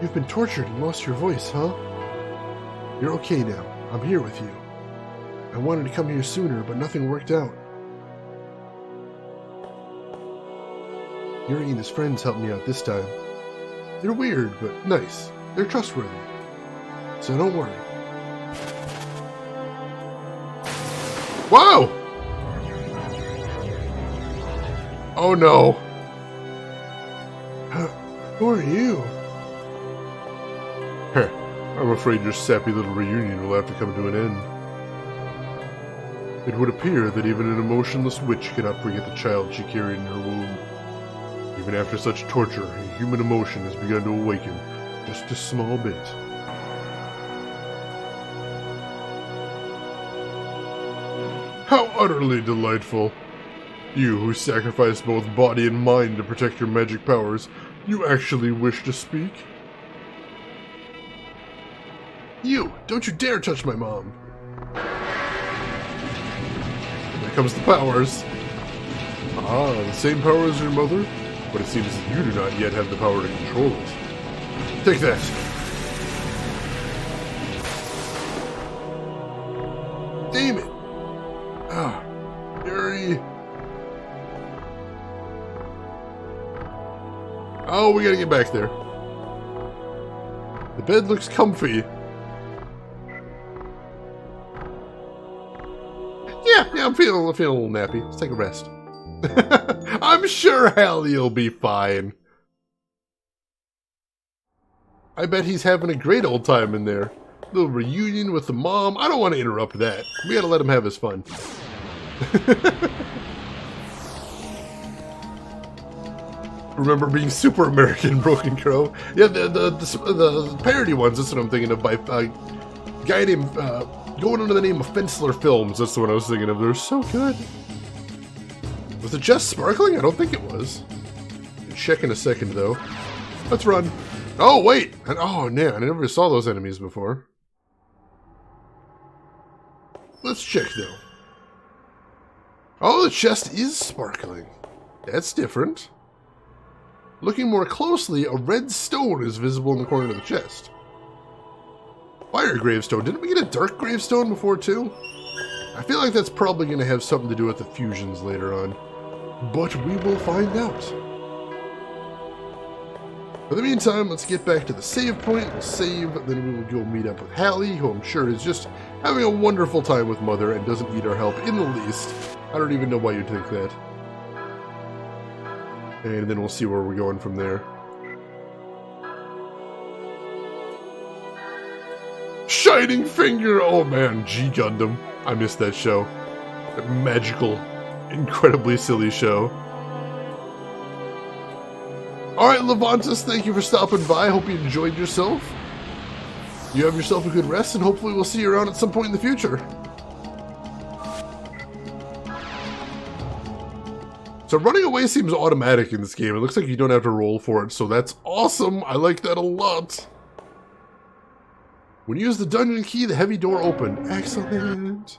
You've been tortured and lost your voice, huh? You're okay now. I'm here with you. I wanted to come here sooner, but nothing worked out. Yuri and his friends helped me out this time. They're weird, but nice. They're trustworthy. So don't worry. Whoa! Oh no. Who are you? Heh, I'm afraid your sappy little reunion will have to come to an end. It would appear that even an emotionless witch cannot forget the child she carried in her womb. Even after such torture, a human emotion has begun to awaken, just a small bit. How utterly delightful! You who sacrificed both body and mind to protect your magic powers, you actually wish to speak? You! Don't you dare touch my mom! There comes the powers. Ah, the same power as your mother? But it seems that you do not yet have the power to control it. Take that! Damn it! Ah, Yuri! Oh, we gotta get back there. The bed looks comfy. Yeah, I'm feeling a little nappy. Let's take a rest. I'm sure Hallie'll be fine. I bet he's having a great old time in there. Little reunion with the mom. I don't want to interrupt that. We gotta let him have his fun. Remember being Super American Broken Crow? Yeah, the parody ones, that's what I'm thinking of, by a guy named, going under the name of Fensler Films, that's the one I was thinking of. They're so good. Was it just sparkling? I don't think it was. Check in a second, though. Let's run. Oh, wait! Oh, man, I never saw those enemies before. Let's check, though. Oh, the chest is sparkling. That's different. Looking more closely, a red stone is visible in the corner of the chest. Fire gravestone. Didn't we get a dark gravestone before, too? I feel like that's probably going to have something to do with the fusions later on. But we will find out. For the meantime, let's get back to the save point. We'll save, then we will go meet up with Hallie, who I'm sure is just having a wonderful time with Mother and doesn't need our help in the least. I don't even know why you'd think that. And then we'll see where we're going from there. Shining Finger! Oh man, G Gundam. I missed that show. That magical, incredibly silly show. Alright, Levantus, thank you for stopping by. Hope you enjoyed yourself. You have yourself a good rest, and hopefully we'll see you around at some point in the future. So running away seems automatic in this game. It looks like you don't have to roll for it, so that's awesome. I like that a lot. When you use the dungeon key, the heavy door opened. Excellent.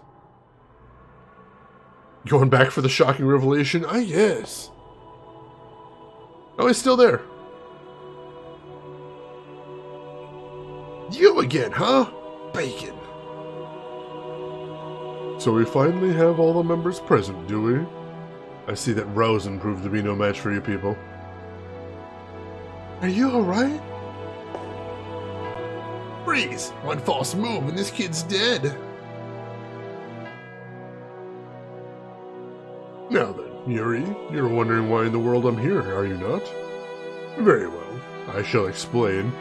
Going back for the shocking revelation? Ah, yes. Oh, he's still there. You again, huh? Bacon. So we finally have all the members present, do we? I see that Rosen proved to be no match for you people. Are you alright? Freeze! One false move and this kid's dead. Now then, Yuri, you're wondering why in the world I'm here, are you not? Very well, I shall explain.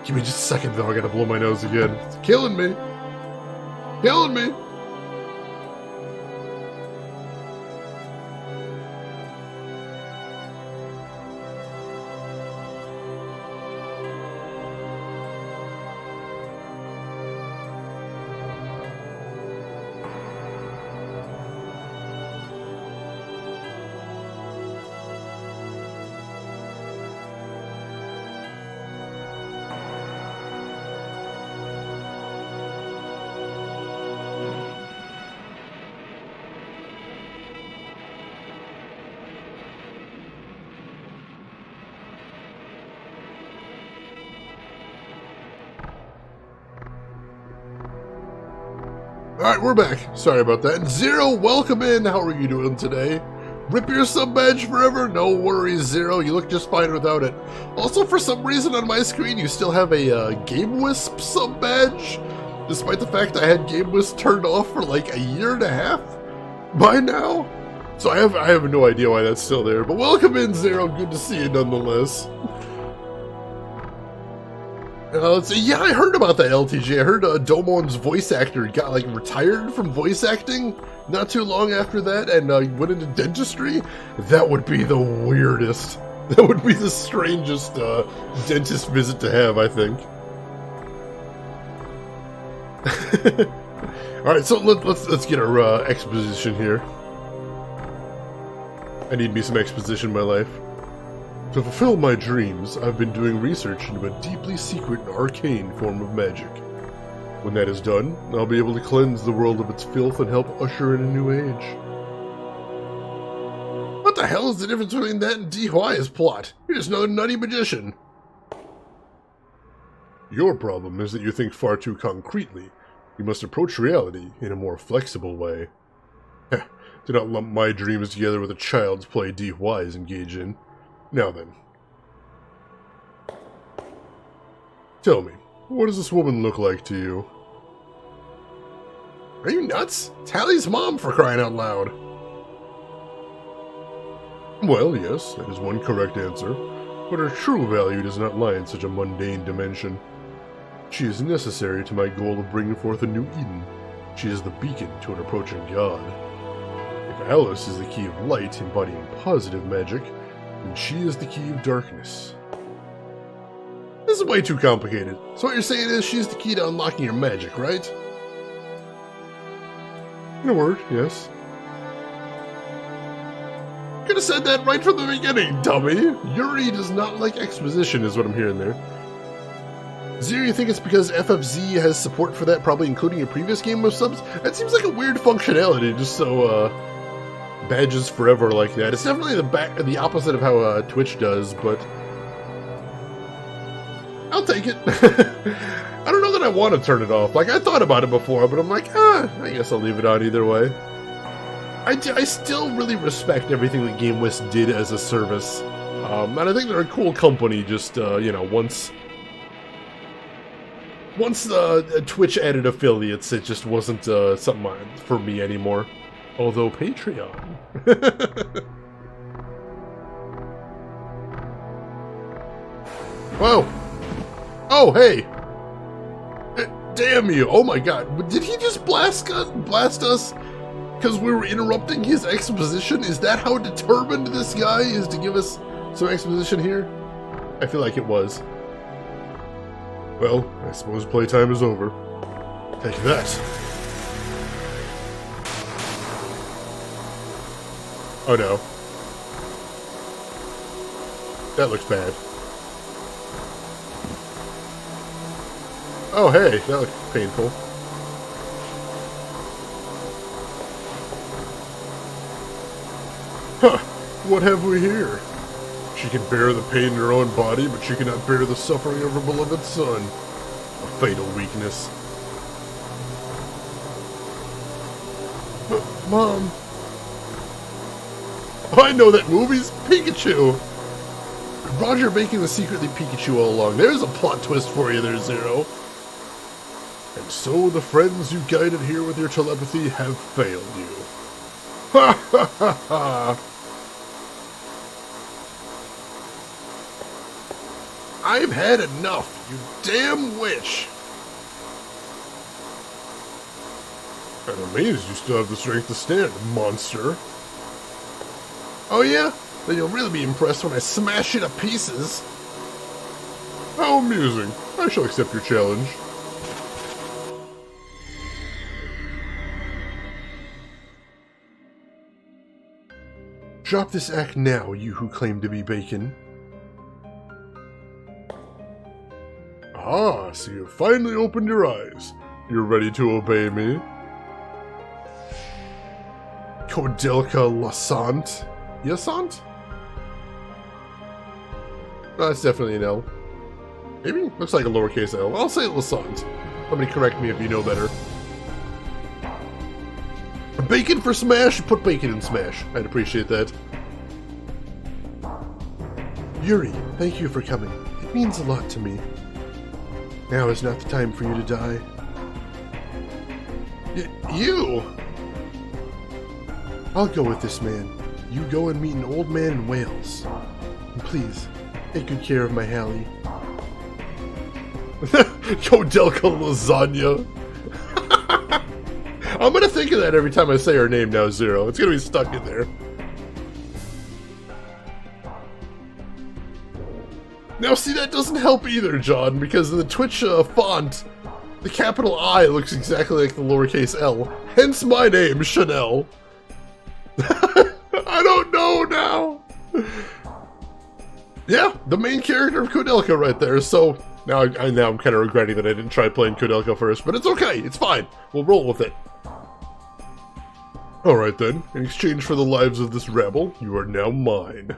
Give me just a second though, I gotta blow my nose again. It's killing me! Killing me! Alright, we're back. Sorry about that. And Zero, welcome in. How are you doing today? Rip your sub badge forever? No worries, Zero. You look just fine without it. Also, for some reason on my screen, you still have a Game Wisp sub badge, despite the fact I had Game Wisp turned off for like a year and a half by now. So I have no idea why that's still there. But welcome in, Zero. Good to see you nonetheless. Let's see. Yeah, I heard about that, LTG. I heard Domon's voice actor got like retired from voice acting not too long after that and went into dentistry. That would be the weirdest. That would be the strangest dentist visit to have, I think. All right, so let's get our exposition here. I need me some exposition in my life. To fulfill my dreams, I've been doing research into a deeply secret and arcane form of magic. When that is done, I'll be able to cleanse the world of its filth and help usher in a new age. What the hell is the difference between that and DY's plot? You're just another nutty magician. Your problem is that you think far too concretely. You must approach reality in a more flexible way. Do not lump my dreams together with a child's play DY's engage in. Now then. Tell me, what does this woman look like to you? Are you nuts? Tally's mom, for crying out loud. Well, yes, that is one correct answer, but her true value does not lie in such a mundane dimension. She is necessary to my goal of bringing forth a new Eden. She is the beacon to an approaching god. If Alice is the key of light, embodying positive magic, and she is the key of darkness. This is way too complicated. So what you're saying is she's the key to unlocking your magic, right? In a word, yes. Could have said that right from the beginning, dummy! Yuri does not like exposition, is what I'm hearing there. Zero, you think it's because FFZ has support for that, probably including your previous game of subs? That seems like a weird functionality, just so, badges forever like that. It's definitely the opposite of how Twitch does, but I'll take it. I don't know that I want to turn it off. Like, I thought about it before, but I'm like, I guess I'll leave it on either way. I still really respect everything that GameWist did as a service, and I think they're a cool company. Just you know, once Twitch added affiliates, it just wasn't something for me anymore. Although Patreon. Whoa. Oh, hey. Damn you. Oh my god. Did he just blast us because we were interrupting his exposition? Is that how determined this guy is to give us some exposition here? I feel like it was. Well, I suppose playtime is over. Take that. Oh no. That looks bad. Oh hey, that looks painful. Huh, what have we here? She can bear the pain in her own body, but she cannot bear the suffering of her beloved son. A fatal weakness. Mom. I know that movie's Pikachu! Roger Bacon was secretly Pikachu all along. There's a plot twist for you there, Zero. And so the friends you guided here with your telepathy have failed you. Ha ha ha ha! I've had enough, you damn witch! I'm amazed you still have the strength to stand, monster. Oh yeah? Then you'll really be impressed when I smash you to pieces. How amusing. I shall accept your challenge. Drop this act now, you who claim to be Bacon. Ah, so you've finally opened your eyes. You're ready to obey me? Kodelka Lasant? Yasant? Oh, that's definitely an L. Maybe? Looks like a lowercase L. I'll say Lasant. Somebody correct me if you know better. Bacon for Smash? Put bacon in Smash. I'd appreciate that. Yuri, thank you for coming. It means a lot to me. Now is not the time for you to die. You! I'll go with this man. You go and meet an old man in Wales. And please, take good care of my Hallie. Kodelka lasagna. I'm gonna think of that every time I say her name now, Zero. It's gonna be stuck in there. Now see, that doesn't help either, John, because in the Twitch font, the capital I looks exactly like the lowercase l. Hence my name, Chanel. I don't know now. Yeah, the main character of Kodelka right there, so now I'm kind of regretting that I didn't try playing Kodelka first, but it's okay, it's fine. We'll roll with it. Alright then, in exchange for the lives of this rabble, you are now mine.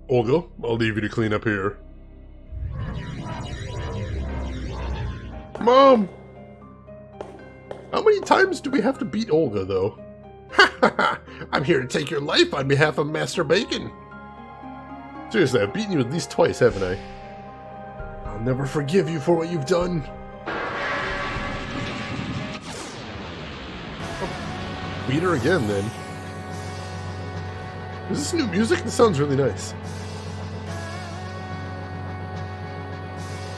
Olga, I'll leave you to clean up here. Mom! How many times do we have to beat Olga, though? Ha ha ha! I'm here to take your life on behalf of Master Bacon! Seriously, I've beaten you at least twice, haven't I? I'll never forgive you for what you've done. Oh, beat her again, then. Is this new music? This sounds really nice.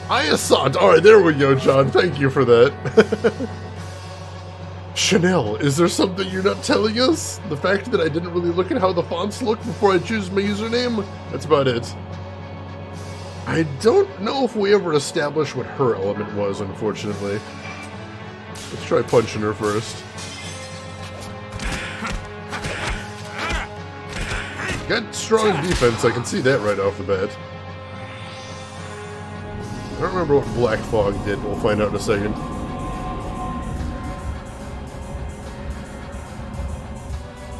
Iasant! Alright, there we go, John. Thank you for that. Chanel, is there something you're not telling us? The fact that I didn't really look at how the fonts look before I choose my username? That's about it. I don't know if we ever established what her element was, unfortunately. Let's try punching her first. Got strong defense, I can see that right off the bat. I don't remember what Black Fog did, we'll find out in a second.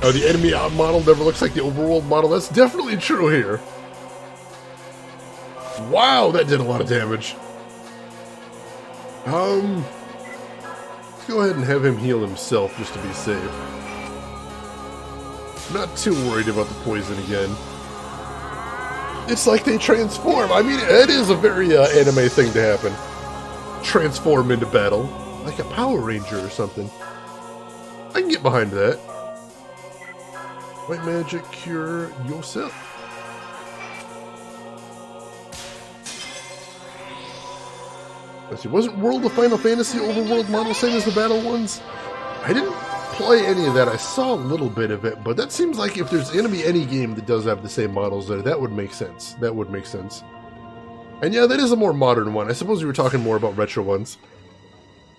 Oh, the enemy model never looks like the overworld model. That's definitely true here. Wow, that did a lot of damage. Let's go ahead and have him heal himself just to be safe. I'm not too worried about the poison again. It's like they transform. I mean, it is a very anime thing to happen. Transform into battle. Like a Power Ranger or something. I can get behind that. White magic, cure yourself. Let's see, wasn't World of Final Fantasy overworld model same as the battle ones? I didn't play any of that. I saw a little bit of it, but that seems like if there's gonna be any game that does have the same models there, that would make sense. That would make sense. And yeah, that is a more modern one. I suppose we were talking more about retro ones.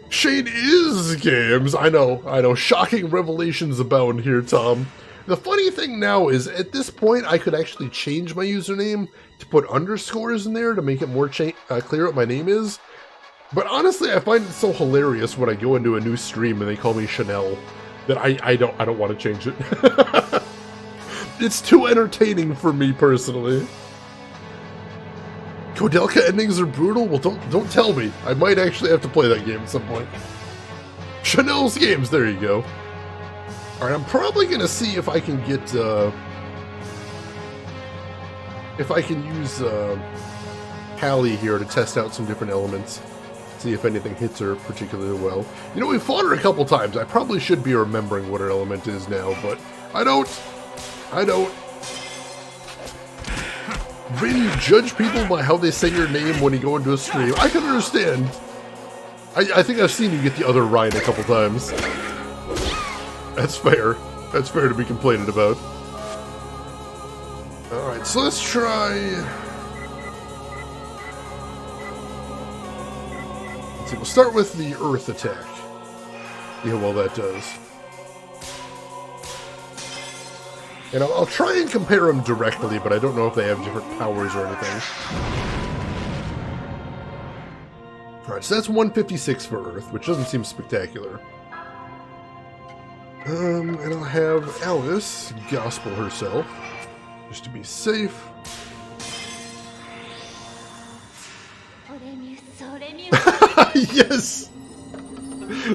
Shade is games. I know. Shocking revelations abound here, Tom. The funny thing now is, at this point, I could actually change my username to put underscores in there to make it more clear what my name is. But honestly, I find it so hilarious when I go into a new stream and they call me Chanel that I don't want to change it. It's too entertaining for me personally. Kodelka endings are brutal? Well, don't tell me. I might actually have to play that game at some point. Chanel's games, there you go. Alright, I'm probably gonna see if I can get, if I can use, Hallie here to test out some different elements. See if anything hits her particularly well. You know, we've fought her a couple times. I probably should be remembering what her element is now, but I don't. When you judge people by how they say your name when you go into a stream, I can understand. I think I've seen you get the other Ryan a couple times. That's fair. That's fair to be complaining about. Alright, so let's try... Let's see, we'll start with the Earth attack. See how well that does. And I'll try and compare them directly, but I don't know if they have different powers or anything. Alright, so that's 156 for Earth, which doesn't seem spectacular. And I'll have Alice gospel herself, just to be safe. Yes!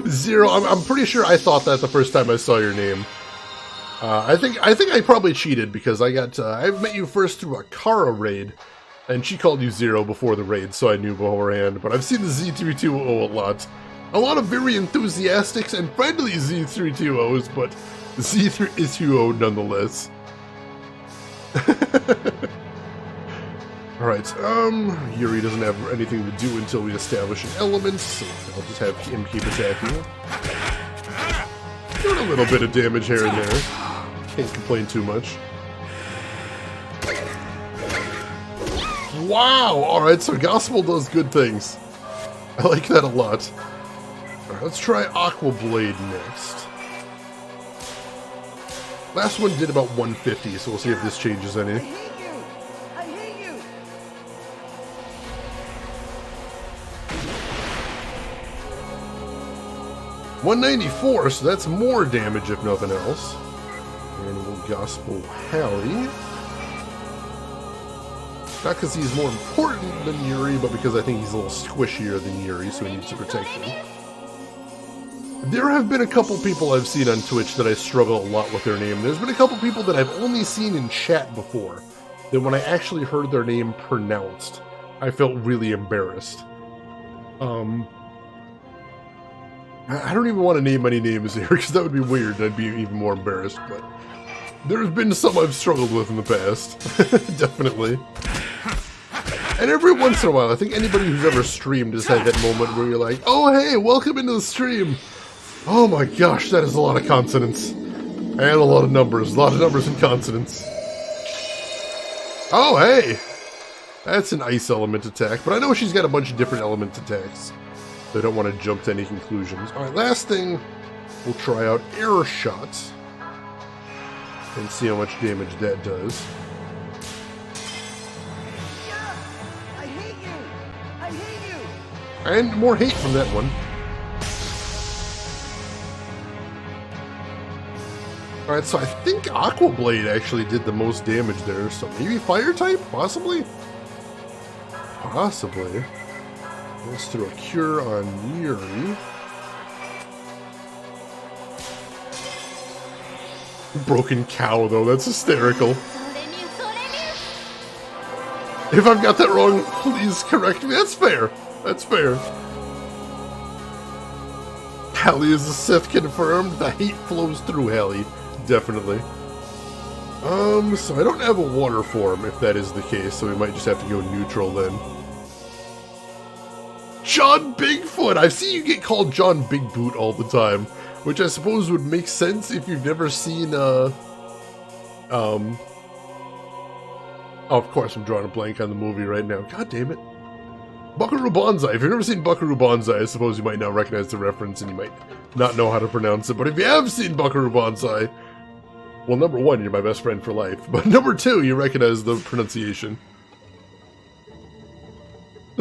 Zero. I'm pretty sure I thought that the first time I saw your name. I think I probably cheated because I met you first through a Kara raid, and she called you Zero before the raid, so I knew beforehand. But I've seen the Z320 a lot. A lot of very enthusiastic and friendly Z320s, but Z320 nonetheless. Alright, Yuri doesn't have anything to do until we establish an element, so I'll just have him keep attacking. Doing a little bit of damage here and there. Can't complain too much. Wow! Alright, so Gospel does good things. I like that a lot. Alright, let's try Aqua Blade next. Last one did about 150, so we'll see if this changes any. I hate you! I hate you! 194, so that's more damage if nothing else. And we'll Gospel Hallie. Not because he's more important than Yuri, but because I think he's a little squishier than Yuri, so he needs to protect him. There have been a couple people I've seen on Twitch that I struggle a lot with their name. There's been a couple people that I've only seen in chat before, that when I actually heard their name pronounced, I felt really embarrassed. I don't even want to name any names here, because that would be weird, and I'd be even more embarrassed, but there's been some I've struggled with in the past. Definitely. And every once in a while, I think anybody who's ever streamed has had that moment where you're like, oh hey, welcome into the stream! Oh my gosh, that is a lot of consonants. And a lot of numbers. A lot of numbers and consonants. Oh hey! That's an ice element attack, but I know she's got a bunch of different element attacks. So I don't want to jump to any conclusions. Alright, last thing, we'll try out Air Shot. And see how much damage that does. I hate you! I hate you! And more hate from that one. Alright, so I think Aqua Blade actually did the most damage there, so maybe Fire type? Possibly? Possibly. Let's throw a Cure on Yuri. Broken Cow, though, that's hysterical. If I've got that wrong, please correct me. That's fair. That's fair. Hallie is a Sith confirmed. The hate flows through Hallie. Definitely. So I don't have a water form, if that is the case, so we might just have to go neutral then. John Bigfoot! I see you get called John Big Boot all the time, which I suppose would make sense if you've never seen, Oh, of course I'm drawing a blank on the movie right now. God damn it. Buckaroo Banzai. If you've never seen Buckaroo Banzai, I suppose you might not recognize the reference and you might not know how to pronounce it. But if you have seen Buckaroo Banzai, well, number one, you're my best friend for life. But number two, you recognize the pronunciation.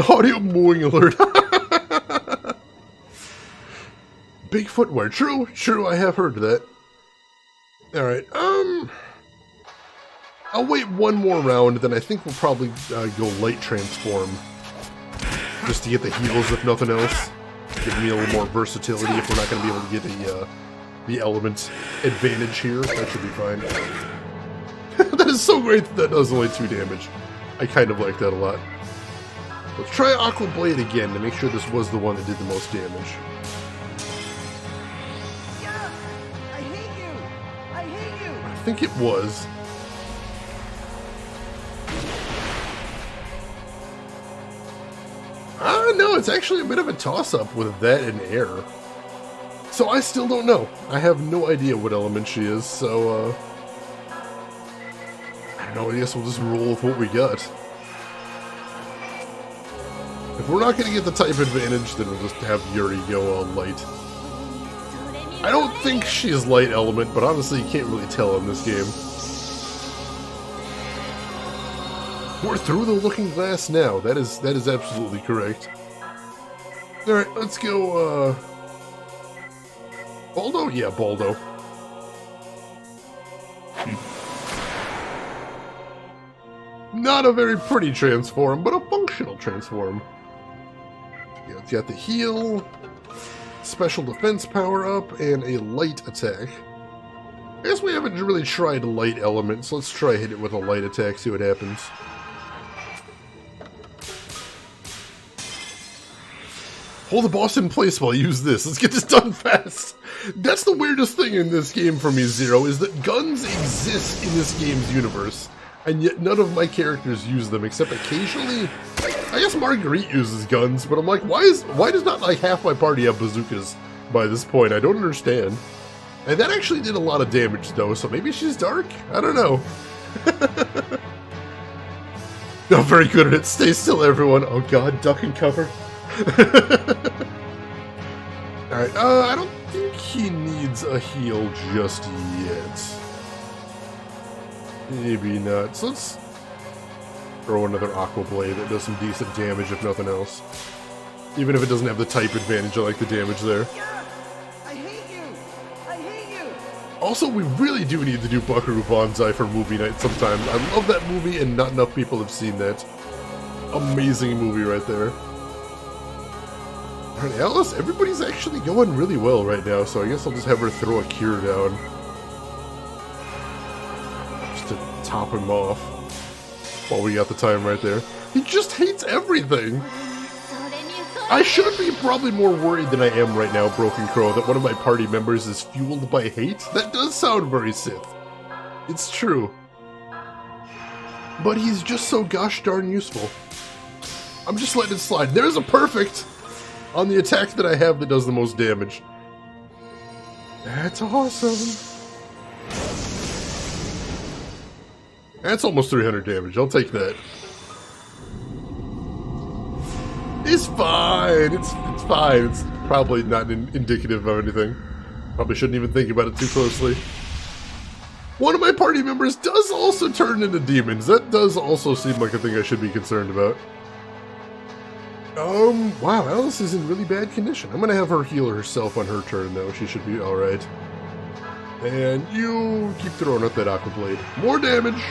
Audio mooing alert. Big footwear. True, true, I have heard that. Alright, I'll wait one more round, then I think we'll probably go light transform. Just to get the heals, if nothing else. Give me a little more versatility if we're not going to be able to get the element advantage here. That should be fine. That is so great that does only 2 damage. I kind of like that a lot. Let's try Aqua Blade again to make sure this was the one that did the most damage. Yeah! I hate you! I hate you! I think it was. No, it's actually a bit of a toss-up with that and air. So I still don't know. I have no idea what element she is, so, I don't know, I guess we'll just roll with what we got. If we're not going to get the type advantage, then we'll just have Yuri go on light. I don't think she's light element, but honestly, you can't really tell in this game. We're through the looking glass now. That is absolutely correct. Alright, let's go, Baldo? Yeah, Baldo. Not a very pretty transform, but a functional transform. Yeah, it's got the heal. special defense power-up, and a light attack. I guess we haven't really tried light elements. Let's try hit it with a light attack, see what happens. Hold the boss in place while I use this. Let's get this done fast. That's the weirdest thing in this game for me, Zero, is that guns exist in this game's universe, and yet none of my characters use them, except occasionally. I guess Marguerite uses guns, but I'm like, why does not like half my party have bazookas by this point? I don't understand. And that actually did a lot of damage, though, so maybe she's dark? I don't know. No, very good at it. Stay still, everyone. Oh god, duck and cover. Alright, I don't think he needs a heal just yet. Maybe not. So let's throw another Aqua Blade that does some decent damage, if nothing else. Even if it doesn't have the type advantage, I like the damage there. I hate you! I hate you! Also, we really do need to do Buckaroo Banzai for movie night sometime. I love that movie, and not enough people have seen that. Amazing movie right there. Alright, Alice, everybody's actually going really well right now, so I guess I'll just have her throw a cure down. Just to top him off. While we got the time right there. He just hates everything! I should be probably more worried than I am right now, Broken Crow, that one of my party members is fueled by hate. That does sound very Sith. It's true. But he's just so gosh darn useful. I'm just letting it slide. There's a perfect! On the attack that I have that does the most damage. That's awesome. That's almost 300 damage. I'll take that. It's fine. It's fine. It's probably not indicative of anything. Probably shouldn't even think about it too closely. One of my party members does also turn into demons. That does also seem like a thing I should be concerned about. Wow, Alice is in really bad condition. I'm gonna have her heal herself on her turn, though. She should be alright. And you keep throwing out that Aqua Blade. More damage!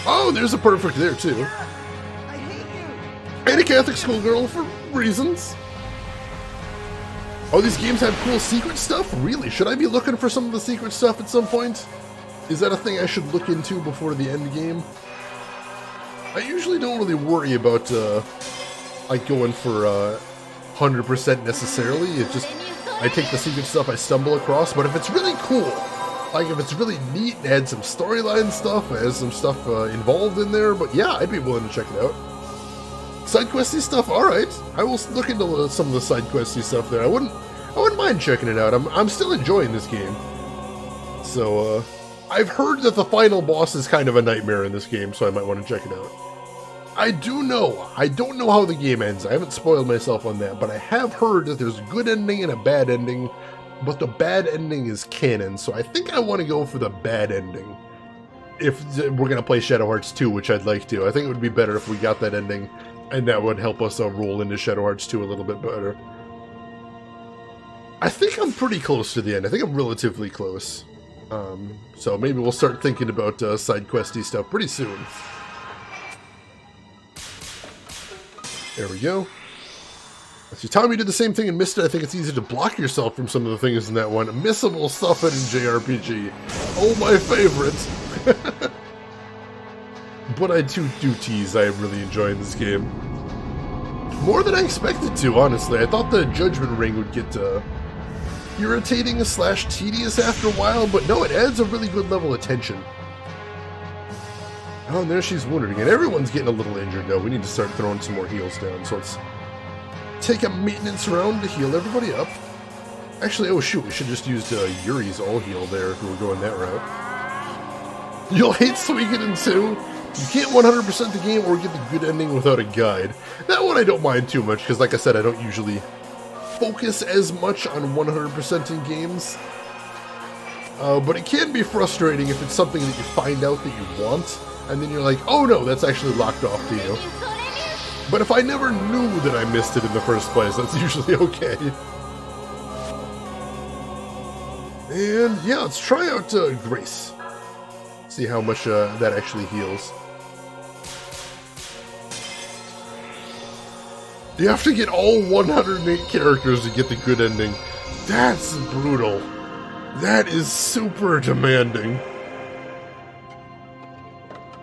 Oh, there's a perfect there, too. I hate you! And a Catholic schoolgirl for reasons. Oh, these games have cool secret stuff? Really? Should I be looking for some of the secret stuff at some point? Is that a thing I should look into before the end game? I usually don't really worry about, like, going for, 100% necessarily. It just, I take the secret stuff I stumble across, but if it's really cool, like, if it's really neat and adds some storyline stuff, has some stuff, involved in there, but yeah, I'd be willing to check it out. Side questy stuff, alright. I will look into some of the side questy stuff there. I wouldn't mind checking it out. I'm still enjoying this game. So, I've heard that the final boss is kind of a nightmare in this game, so I might want to check it out. I don't know how the game ends. I haven't spoiled myself on that, but I have heard that there's a good ending and a bad ending, but the bad ending is canon, so I think I want to go for the bad ending. If we're going to play Shadow Hearts 2, which I'd like to. I think it would be better if we got that ending, and that would help us roll into Shadow Hearts 2 a little bit better. I think I'm pretty close to the end. I think I'm relatively close. So maybe we'll start thinking about side questy stuff pretty soon. There we go. Let's see, Tommy did the same thing and missed it. I think it's easy to block yourself from some of the things in that one. Missable stuff in JRPG. Oh, my favorite. But I do tease. I am really enjoying this game. More than I expected to, honestly. I thought the Judgment Ring would get irritating / tedious after a while, but no, it adds a really good level of tension. Oh, and there she's wounded again. Everyone's getting a little injured, though. We need to start throwing some more heals down, so let's take a maintenance round to heal everybody up. Actually, oh shoot, we should just use Yuri's all heal there if we were going that route. You'll hate Suikoden 2. You can't 100% the game or get the good ending without a guide. That one I don't mind too much, because like I said, I don't usually focus as much on 100% in games. But it can be frustrating if it's something that you find out that you want, and then you're like, oh no, that's actually locked off to you. But if I never knew that I missed it in the first place, that's usually okay. And yeah, let's try out Grace. See how much that actually heals. You have to get all 108 characters to get the good ending. That's brutal. That is super demanding.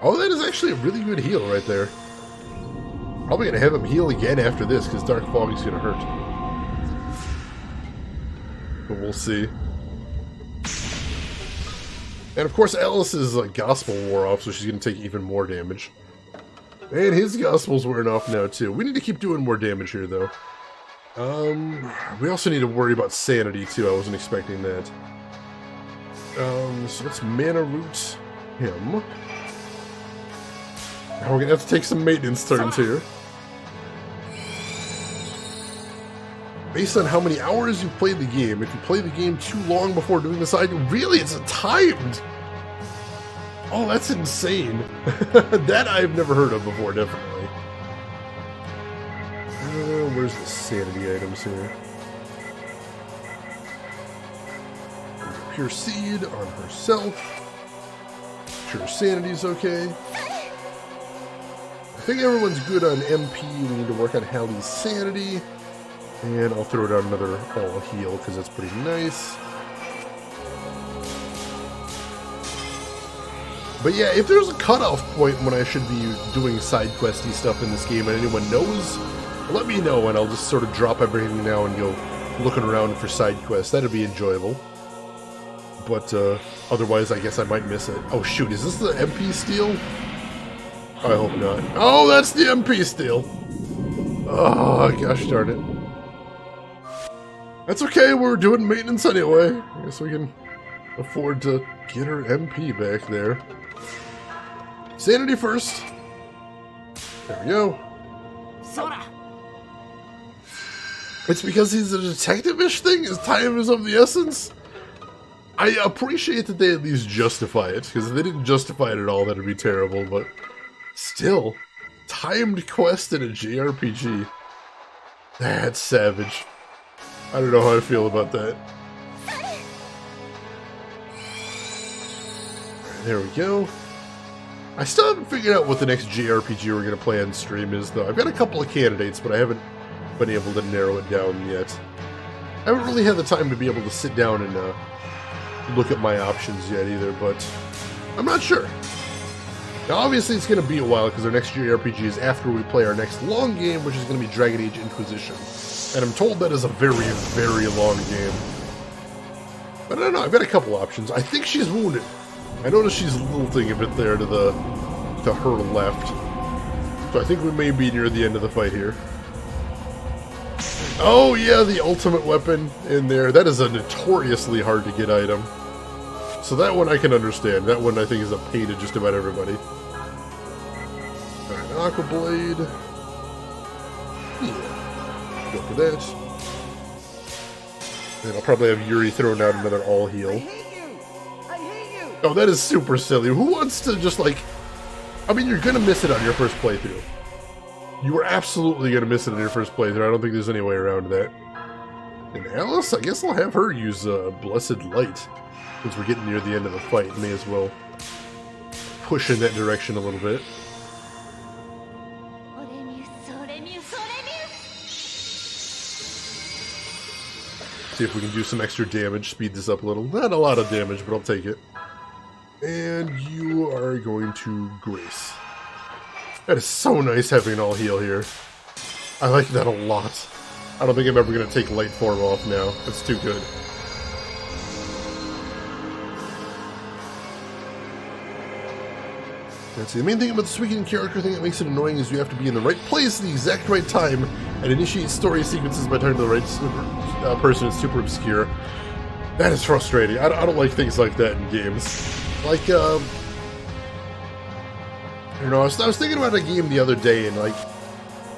Oh, that is actually a really good heal right there. Probably gonna have him heal again after this, because Dark Fog is gonna hurt. But we'll see. And of course, Alice's gospel wore off, so she's gonna take even more damage. And his gospel's wearing off now too. We need to keep doing more damage here, though. We also need to worry about sanity too. I wasn't expecting that. So let's mana root him. Now we're gonna have to take some maintenance turns here. Based on how many hours you've played the game, if you play the game too long before doing the side, really, it's timed! Oh, that's insane. That I've never heard of before, definitely. Where's the sanity items here? Pure Seed on herself. Sure, sanity's okay. I think everyone's good on MP. We need to work on Hallie's sanity. And I'll throw down another all heal, because that's pretty nice. But yeah, if there's a cutoff point when I should be doing side questy stuff in this game and anyone knows, let me know and I'll just sort of drop everything now and go looking around for side quests. That'd be enjoyable. But otherwise, I guess I might miss it. Oh shoot, is this the MP steal? I hope not. Oh, that's the MP steal! Oh, gosh darn it. That's okay, we're doing maintenance anyway. I guess we can afford to get her MP back there. Sanity first. There we go. Sora. It's because he's a detective-ish thing? His time is of the essence? I appreciate that they at least justify it, because if they didn't justify it at all, that'd be terrible, but still, timed quest in a JRPG. That's savage. I don't know how I feel about that. There we go. I still haven't figured out what the next JRPG we're going to play on stream is, though. I've got a couple of candidates, but I haven't been able to narrow it down yet. I haven't really had the time to be able to sit down and look at my options yet either, but I'm not sure. Now, obviously, it's going to be a while, because our next JRPG is after we play our next long game, which is going to be Dragon Age Inquisition. And I'm told that is a very, very long game. But I don't know, I've got a couple options. I think she's wounded. I noticed she's lilting a bit there to her left. So I think we may be near the end of the fight here. Oh yeah, the ultimate weapon in there. That is a notoriously hard to get item. So that one I can understand. That one I think is a pain to just about everybody. Alright, Aqua Blade. Yeah. Go for that. And I'll probably have Yuri throw down another all heal. I hate you. I hate you. Oh, that is super silly. Who wants to just like... I mean, you're gonna miss it on your first playthrough. You are absolutely gonna miss it on your first playthrough. I don't think there's any way around that. And Alice, I guess I'll have her use Blessed Light. Since we're getting near the end of the fight, may as well push in that direction a little bit. See if we can do some extra damage, speed this up a little. Not a lot of damage, but I'll take it. And you are going to Grace. That is so nice having an all heal here. I like that a lot. I don't think I'm ever going to take light form off now. That's too good. Let's see, the main thing about the Suikoden character thing that makes it annoying is you have to be in the right place at the exact right time and initiate story sequences by talking to the right person. It's super obscure. That is frustrating. I don't like things like that in games. Like, you know, I was thinking about a game the other day, and like,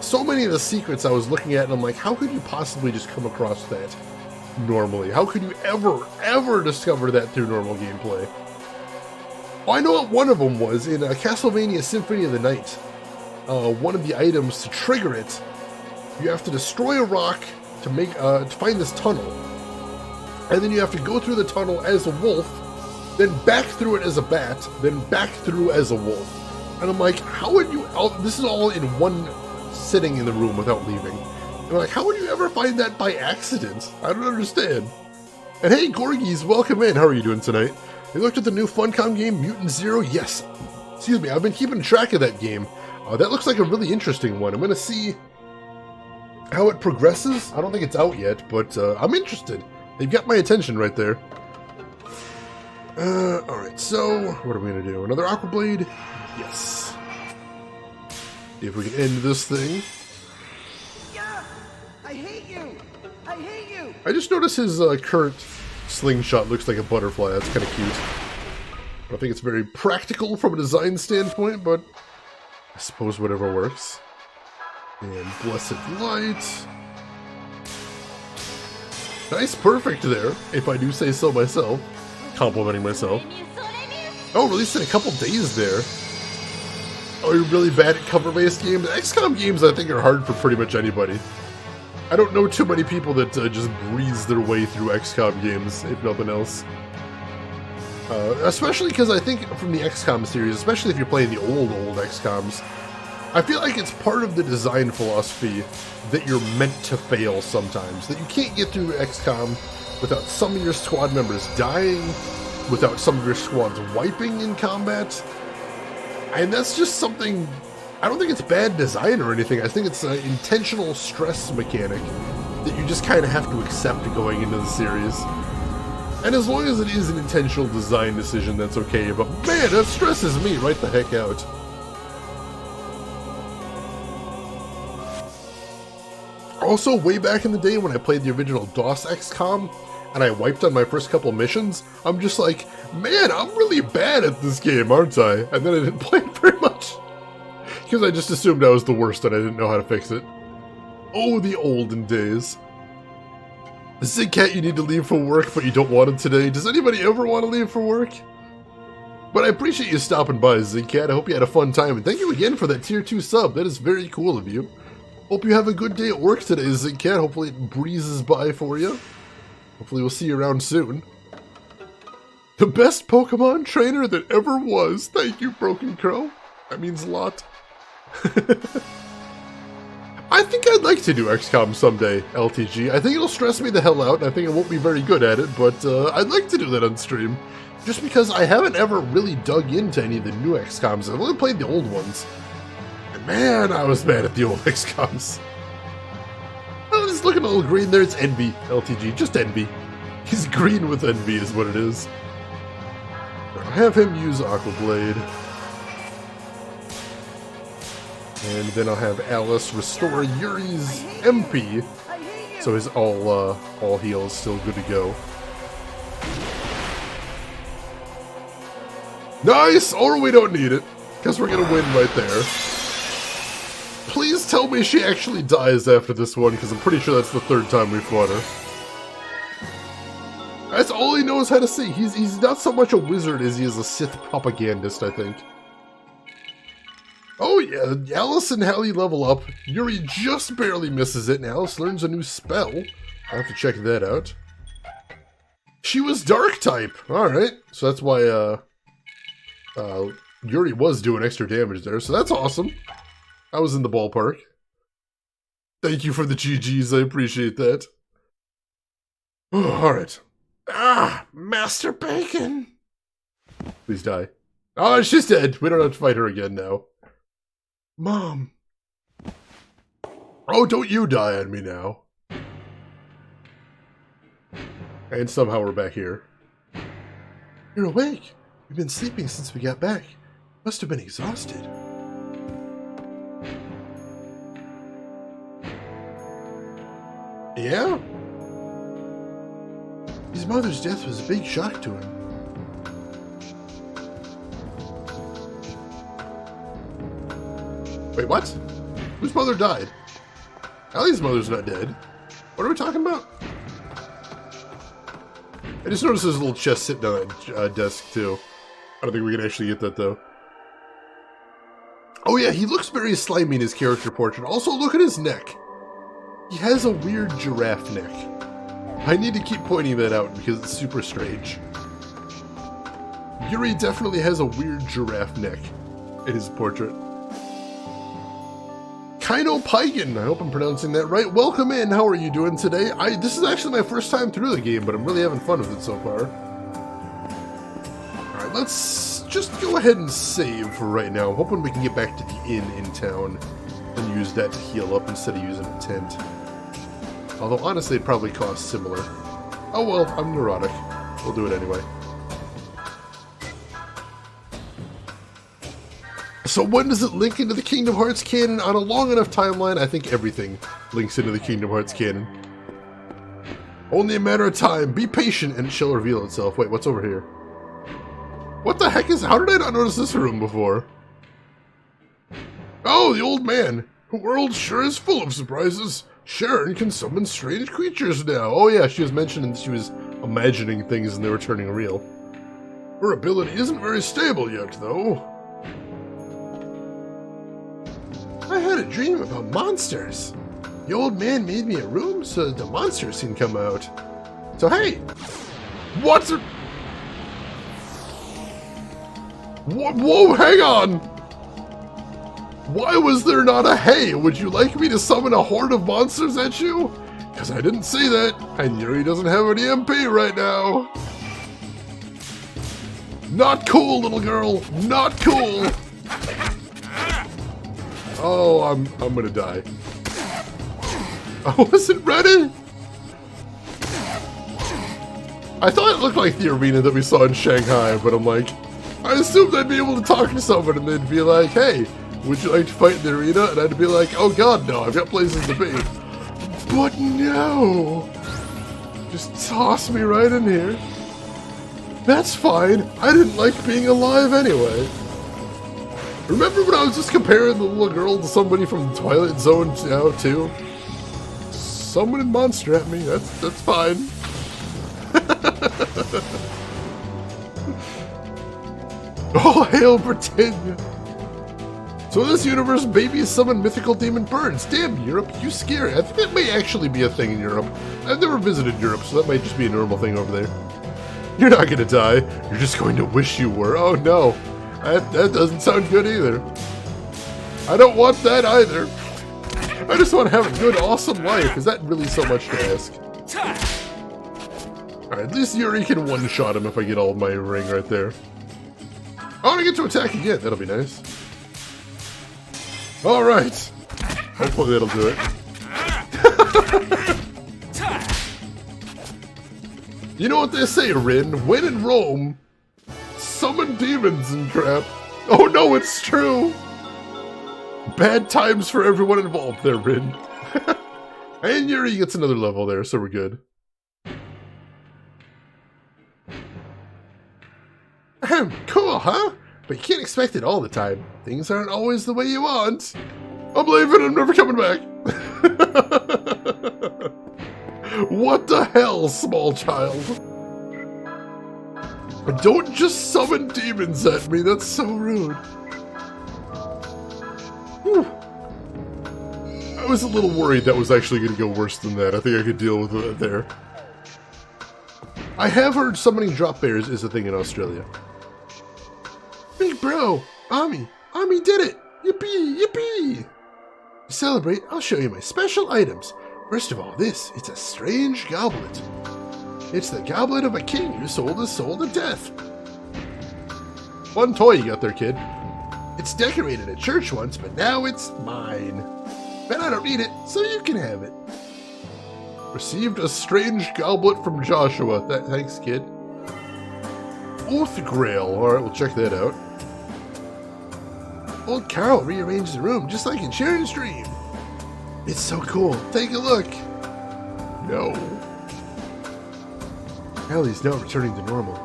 so many of the secrets I was looking at, and I'm like, how could you possibly just come across that normally? How could you ever discover that through normal gameplay? Well, I know what one of them was in Castlevania Symphony of the Night. One of the items to trigger it, you have to destroy a rock to make to find this tunnel, and then you have to go through the tunnel as a wolf, then back through it as a bat, then back through as a wolf. And I'm like, how would you? This is all in one sitting in the room without leaving. And I'm like, how would you ever find that by accident? I don't understand. And hey, Gorgies, welcome in. How are you doing tonight? You looked at the new Funcom game, Mutant Zero? Yes. Excuse me, I've been keeping track of that game. That looks like a really interesting one. I'm going to see how it progresses. I don't think it's out yet, but I'm interested. They've got my attention right there. Alright, so what are we going to do? Another Aqua Blade? Yes. See if we can end this thing. Yeah! I hate you! I hate you! I just noticed his current slingshot looks like a butterfly. That's kind of cute. I don't think it's very practical from a design standpoint, but I suppose whatever works. And Blessed Light. Nice perfect there, if I do say so myself. Complimenting myself. Oh, released in a couple days there. Oh, you're really bad at cover-based games? XCOM games, I think, are hard for pretty much anybody. I don't know too many people that just breeze their way through XCOM games, if nothing else. Especially because I think from the XCOM series, especially if you're playing the old XCOMs, I feel like it's part of the design philosophy that you're meant to fail sometimes. That you can't get through XCOM without some of your squad members dying, without some of your squads wiping in combat. And that's just something, I don't think it's bad design or anything. I think it's an intentional stress mechanic that you just kind of have to accept going into the series. And as long as it is an intentional design decision, that's okay. But man, that stresses me right the heck out. Also, way back in the day when I played the original DOS XCOM, and I wiped on my first couple missions, I'm just like, man, I'm really bad at this game, aren't I? And then I didn't play it very much. Because I just assumed I was the worst and I didn't know how to fix it. Oh, the olden days. Zigcat, you need to leave for work, but you don't want it today. Does anybody ever want to leave for work? But I appreciate you stopping by, Zigcat. I hope you had a fun time, and thank you again for that Tier 2 sub. That is very cool of you. Hope you have a good day at work today, Zigcat. Hopefully it breezes by for you. Hopefully we'll see you around soon. The best Pokemon trainer that ever was. Thank you, Broken Crow. That means a lot. I think I'd like to do XCOM someday, LTG. I think it'll stress me the hell out, and I think I won't be very good at it, but I'd like to do that on stream. Just because I haven't ever really dug into any of the new XCOMs. I've only played the old ones. And man, I was mad at the old XCOMs. Oh, just looking a little green there. It's Envy, LTG. Just Envy. He's green with envy is what it is. I'll have him use Aqua Blade. And then I'll have Alice restore Yuri's MP. So his all heal is still good to go. Nice! Or we don't need it. Because we're gonna win right there. Please tell me she actually dies after this one, because I'm pretty sure that's the third time we fought her. That's all he knows how to say. He's not so much a wizard as he is a Sith propagandist, I think. Oh yeah, Alice and Hallie level up. Yuri just barely misses it, and Alice learns a new spell. I'll have to check that out. She was Dark type! Alright, so that's why, Yuri was doing extra damage there, so that's awesome. I was in the ballpark. Thank you for the GGs, I appreciate that. Alright. Ah! Master Bacon! Please die. Oh, she's dead! We don't have to fight her again now. Mom. Oh, don't you die on me now. And somehow we're back here. You're awake. You've been sleeping since we got back. Must have been exhausted. Yeah? His mother's death was a big shock to him. Wait, what? Whose mother died? Allie's mother's not dead. What are we talking about? I just noticed there's a little chest sitting on that desk, too. I don't think we can actually get that, though. Oh yeah, he looks very slimy in his character portrait. Also, look at his neck. He has a weird giraffe neck. I need to keep pointing that out because it's super strange. Yuri definitely has a weird giraffe neck in his portrait. Kino-Pygan, I hope I'm pronouncing that right. Welcome in, how are you doing today? This is actually my first time through the game, but I'm really having fun with it so far. Alright, let's just go ahead and save for right now. I'm hoping we can get back to the inn in town and use that to heal up instead of using a tent. Although, honestly, it probably costs similar. Oh well, I'm neurotic. We'll do it anyway. So when does it link into the Kingdom Hearts canon? On a long enough timeline, I think everything links into the Kingdom Hearts canon. Only a matter of time. Be patient and it shall reveal itself. Wait, what's over here? What the heck is... How did I not notice this room before? Oh, the old man. The world sure is full of surprises. Sharon can summon strange creatures now. Oh yeah, she was mentioning she was imagining things and they were turning real. Her ability isn't very stable yet, though. I had a dream about monsters. The old man made me a room so the monsters can come out. So hey, what's it? Whoa, hang on. Why was there not a hey? Would you like me to summon a horde of monsters at you? Because I didn't say that. And Yuri doesn't have any MP right now. Not cool, little girl. Not cool. Oh, I'm gonna die. I wasn't ready. I thought it looked like the arena that we saw in Shanghai, but I'm like, I assumed I'd be able to talk to someone and they'd be like, hey, would you like to fight in the arena? And I'd be like, oh god, no, I've got places to be. But no! Just toss me right in here. That's fine. I didn't like being alive anyway. Remember when I was just comparing the little girl to somebody from Twilight Zone now, too? Summoning monster at me, that's fine. Oh, hail Britannia! So in this universe, babies summon mythical demon birds. Damn, Europe, you scary. I think that may actually be a thing in Europe. I've never visited Europe, so that might just be a normal thing over there. You're not gonna die. You're just going to wish you were. Oh no. That doesn't sound good either. I don't want that either. I just want to have a good, awesome life. Is that really so much to ask? Alright, at least Yuri can one-shot him if I get all of my ring right there. I want to get to attack again. That'll be nice. Alright. Hopefully that'll do it. You know what they say, Rin? When in Rome, summon demons and crap. Oh no, it's true! Bad times for everyone involved there, Rin. And Yuri gets another level there, so we're good. Cool, huh? But you can't expect it all the time. Things aren't always the way you want. I'm leaving, I'm never coming back. What the hell, small child? Don't just summon demons at me, that's so rude. Whew. I was a little worried that was actually going to go worse than that. I think I could deal with it there. I have heard summoning drop bears is a thing in Australia. Big bro, Ami did it! Yippee, yippee! To celebrate, I'll show you my special items. First of all, it's a strange goblet. It's the goblet of a king who sold his soul to death. Fun toy you got there, kid. It's decorated at church once, but now it's mine. But I don't need it, so you can have it. Received a strange goblet from Joshua. Thanks, kid. Oath Grail. Alright, we'll check that out. Old Carl rearranged the room just like in Sharon's dream. It's so cool. Take a look. No. Allie's now returning to normal.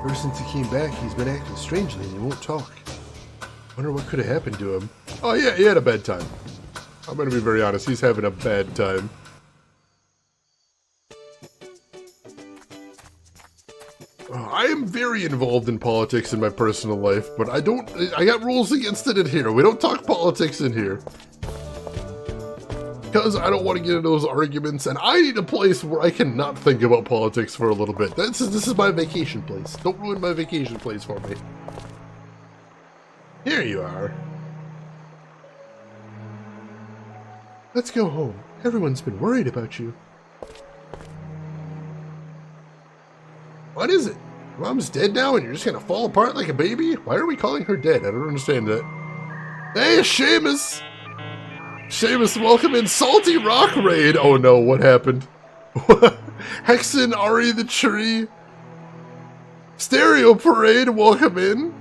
Ever since he came back, he's been acting strangely and he won't talk. Wonder what could have happened to him. Oh yeah, he had a bad time. I'm gonna be very honest, he's having a bad time. I am very involved in politics in my personal life, but I got rules against it in here. We don't talk politics in here. Because I don't want to get into those arguments, and I need a place where I can not think about politics for a little bit. This is my vacation place. Don't ruin my vacation place for me. Here you are. Let's go home. Everyone's been worried about you. What is it? Mom's dead now and you're just gonna fall apart like a baby? Why are we calling her dead? I don't understand that. Hey, Seamus! Seamus, welcome in Salty Rock Raid! Oh no, what happened? Hexen, Ari the Tree. Stereo Parade, welcome in.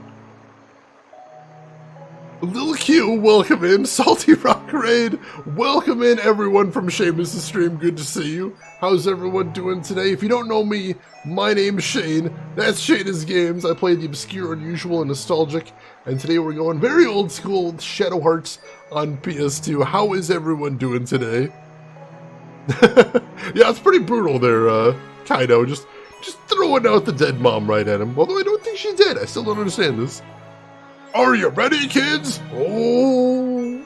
Lil Q, welcome in. Salty Rock Raid, welcome in everyone from Seamus' stream. Good to see you. How's everyone doing today? If you don't know me, my name's Shane. That's Shane's Games. I play the obscure, unusual, and nostalgic. And today we're going very old school with Shadow Hearts on PS2. How is everyone doing today? Yeah, it's pretty brutal there, Kaido. Just throwing out the dead mom right at him. Although I don't think she's dead. I still don't understand this. Are you ready, kids? Oh.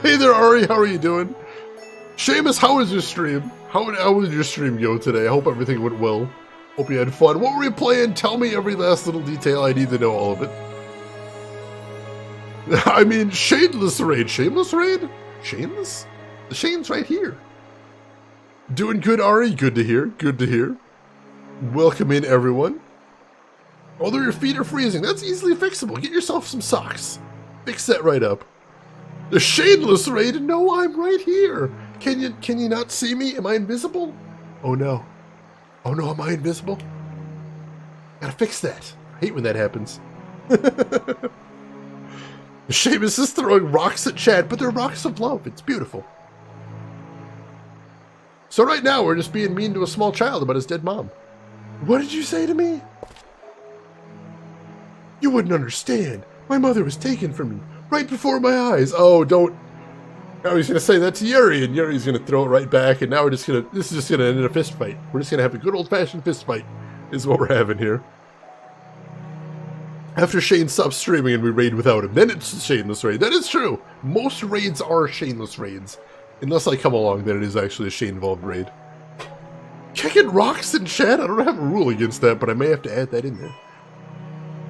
Hey there, Ari. How are you doing? Seamus, how was your stream? How was your stream go today? I hope everything went well. Hope you had fun. What were you playing? Tell me every last little detail. I need to know all of it. I mean, Shameless Raid. Shameless Raid? Shameless? The Shane's right here. Doing good, Ari? Good to hear. Good to hear. Welcome in, everyone. Although your feet are freezing, that's easily fixable. Get yourself some socks. Fix that right up. The Shameless Raid? No, I'm right here. Can you not see me? Am I invisible? Oh no. Oh no, am I invisible? Gotta fix that. I hate when that happens. Seamus is throwing rocks at chat, but they're rocks of love. It's beautiful. So right now, we're just being mean to a small child about his dead mom. What did you say to me? You wouldn't understand. My mother was taken from me, right before my eyes. Oh, don't. Now he's going to say that to Yuri, and Yuri's going to throw it right back, and now this is just going to end in a fist fight. We're just going to have a good old-fashioned fist fight, is what we're having here. After Shane stops streaming and we raid without him, then it's a Shameless Raid. That is true. Most raids are Shameless Raids. Unless I come along, then it is actually a Shane-involved raid. Kicking rocks in chat? I don't have a rule against that, but I may have to add that in there.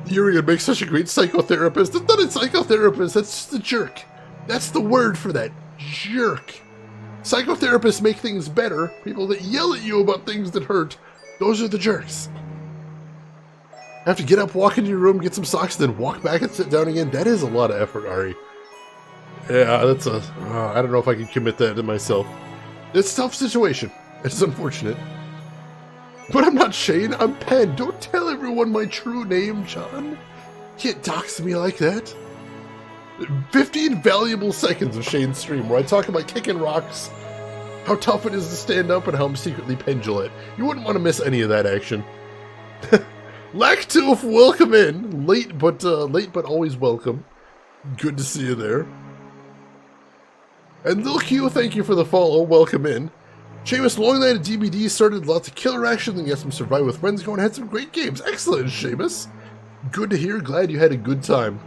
Yuri would make such a great psychotherapist. That's not a psychotherapist, that's just a jerk. That's the word for that. Jerk. Psychotherapists make things better. People that yell at you about things that hurt, those are the jerks. Have to get up, walk into your room, get some socks, then walk back and sit down again. That is a lot of effort, Ari. Yeah, that's I don't know if I can commit that to myself. It's a tough situation. It's unfortunate. But I'm not Shane, I'm Penn. Don't tell everyone my true name, John. Can't dox me like that. 15 valuable seconds of Shane's stream where I talk about kicking rocks, how tough it is to stand up, and how I'm secretly pendulate. You wouldn't want to miss any of that action. Lactoof, welcome in. Late but always welcome. Good to see you there. And Lil Q, thank you for the follow. Welcome in. Seamus, long night of DBD, started lots of killer action, then got some Survive with Friends going, had some great games. Excellent, Seamus. Good to hear. Glad you had a good time.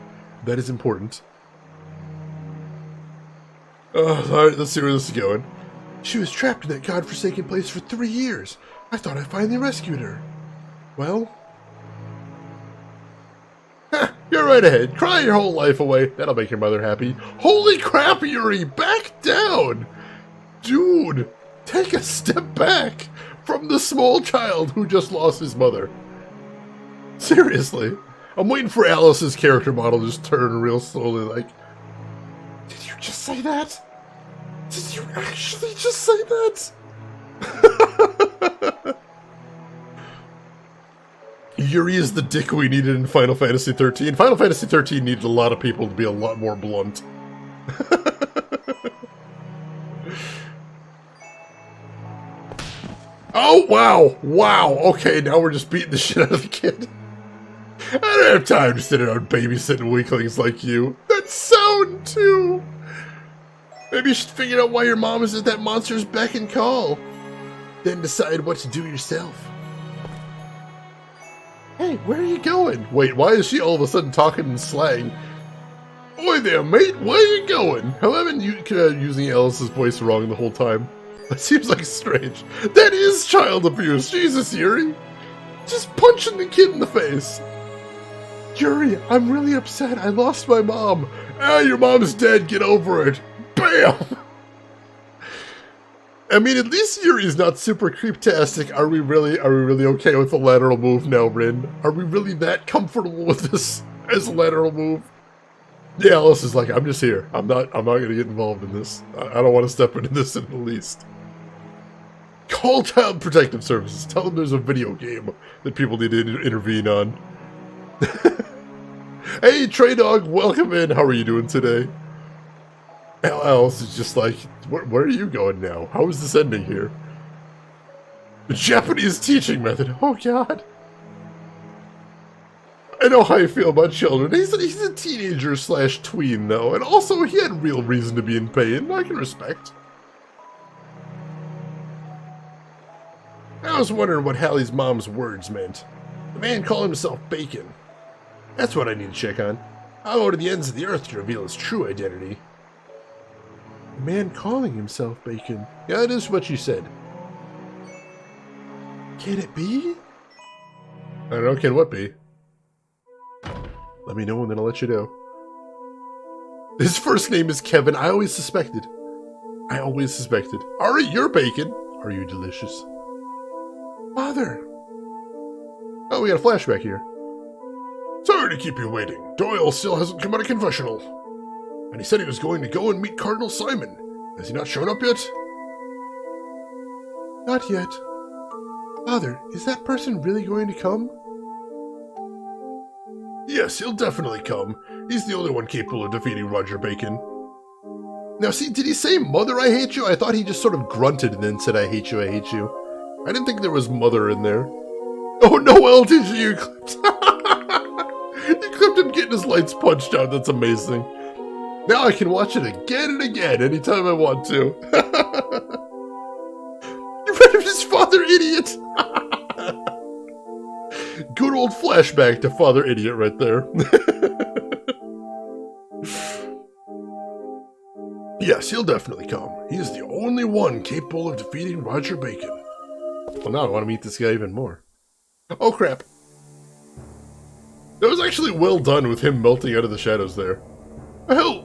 That is important. Alright, let's see where this is going. She was trapped in that godforsaken place for 3 years. I thought I finally rescued her. Well? You're right ahead. Cry your whole life away. That'll make your mother happy. Holy crap, Yuri! Back down! Dude, take a step back from the small child who just lost his mother. Seriously. I'm waiting for Alice's character model to just turn real slowly like, did you just say that? Did you actually just say that? Yuri is the dick we needed in Final Fantasy 13. Final Fantasy 13 needed a lot of people to be a lot more blunt. Oh, wow. Wow. Okay, now we're just beating the shit out of the kid. I don't have time to sit around babysitting weaklings like you. That's sound, too. Maybe you should figure out why your mom is at that monster's beck and call. Then decide what to do yourself. Hey, where are you going? Wait, why is she all of a sudden talking in slang? Oi there, mate, where are you going? Have I been using Alice's voice wrong the whole time? That seems like strange. That is child abuse. Jesus, Yuri. Just punching the kid in the face. Yuri, I'm really upset. I lost my mom. Ah, your mom's dead. Get over it. Bam! I mean, at least Yuri's not super creeptastic. Are we really okay with the lateral move now, Rin? Are we really that comfortable with this as a lateral move? Yeah, Alice is like, I'm just here. I'm not gonna get involved in this. I don't want to step into this in the least. Call Child Protective Services. Tell them there's a video game that people need to intervene on. Hey, Trey Dog, welcome in. How are you doing today? Alice is just like, where are you going now? How is this ending here? The Japanese teaching method. Oh, God. I know how you feel about children. He's a teenager slash tween, though. And also, he had real reason to be in pain. I can respect. I was wondering what Hallie's mom's words meant. The man called himself Bacon. That's what I need to check on. I'll go to the ends of the earth to reveal his true identity. A man calling himself Bacon. Yeah, that is what you said. Can it be? I don't know, can what be? Let me know and then I'll let you know. His first name is Kevin. I always suspected. Alright, you're Bacon. Are you delicious? Father! Oh, we got a flashback here. Sorry to keep you waiting. Doyle still hasn't come out of confessional. And he said he was going to go and meet Cardinal Simon. Has he not shown up yet? Not yet. Father, is that person really going to come? Yes, he'll definitely come. He's the only one capable of defeating Roger Bacon. Now see, did he say, Mother, I hate you? I thought he just sort of grunted and then said, I hate you, I hate you. I didn't think there was Mother in there. Oh, no, LTG, you clipped. You clipped him getting his lights punched out. That's amazing. Now I can watch it again and again anytime I want to. You read of his father, idiot. Good old flashback to Father Idiot right there. Yes, he'll definitely come. He is the only one capable of defeating Roger Bacon. Well, now I want to meet this guy even more. Oh, crap. That was actually well done with him melting out of the shadows there. Hell!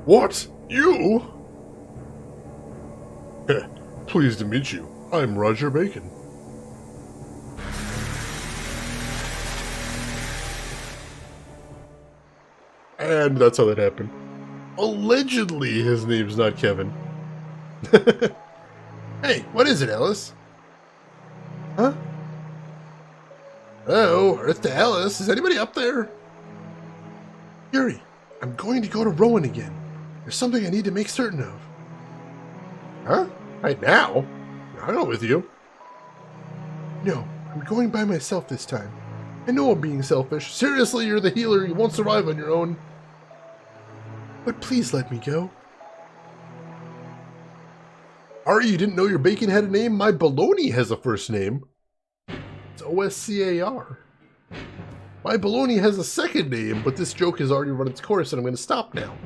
What? You? Pleased to meet you. I'm Roger Bacon. And that's how that happened. Allegedly, his name's not Kevin. Hey, what is it, Alice? Huh? Oh, Earth to Alice. Is anybody up there? Yuri, I'm going to go to Rowan again. There's something I need to make certain of. Huh? Right now? I'm not with you. No, I'm going by myself this time. I know I'm being selfish. Seriously, you're the healer. You won't survive on your own. But please let me go. Ari, you didn't know your bacon had a name? My bologna has a first name. It's OSCAR. My bologna has a second name, but this joke has already run its course and I'm going to stop now.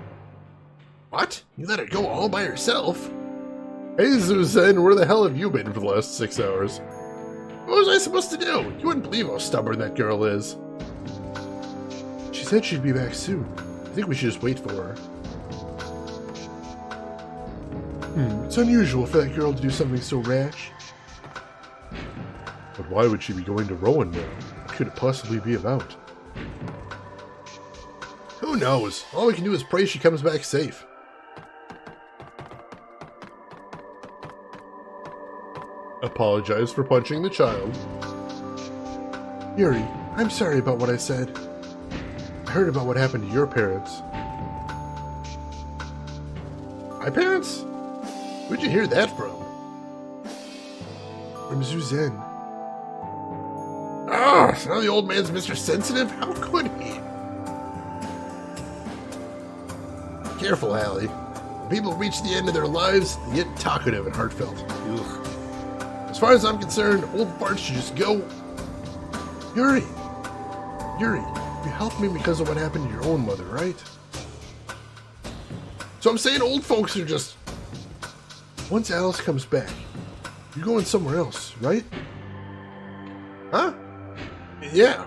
What? You let it go all by yourself? Hey, Suzanne, where the hell have you been for the last 6 hours? What was I supposed to do? You wouldn't believe how stubborn that girl is. She said she'd be back soon. I think we should just wait for her. It's unusual for that girl to do something so rash. But why would she be going to Rowan now? What could it possibly be about? Who knows? All we can do is pray she comes back safe. Apologize for punching the child. Yuri, I'm sorry about what I said. I heard about what happened to your parents. My parents? Where'd you hear that from? From Suzanne. Ah, so now the old man's Mr. Sensitive? How could he? Careful, Hallie. When people reach the end of their lives, they get talkative and heartfelt. Ugh. As far as I'm concerned, old farts should just go. Yuri, you helped me because of what happened to your own mother, right? So I'm saying old folks are just... Once Alice comes back, you're going somewhere else, right? Huh? Yeah.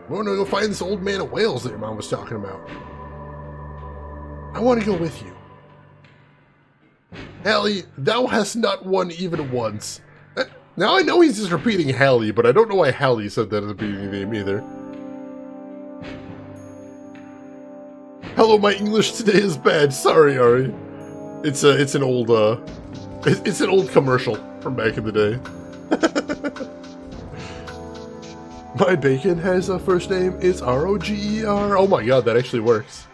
We're going to go find this old man of Wales that your mom was talking about. I want to go with you. Hallie, thou hast not won even once. Now I know he's just repeating Hallie, but I don't know why Hallie said that as a beginning name either. Hello, my English today is bad. Sorry, Ari. It's an old it's an old commercial from back in the day. My bacon has a first name. It's R-O-G-E-R. Oh my god, that actually works.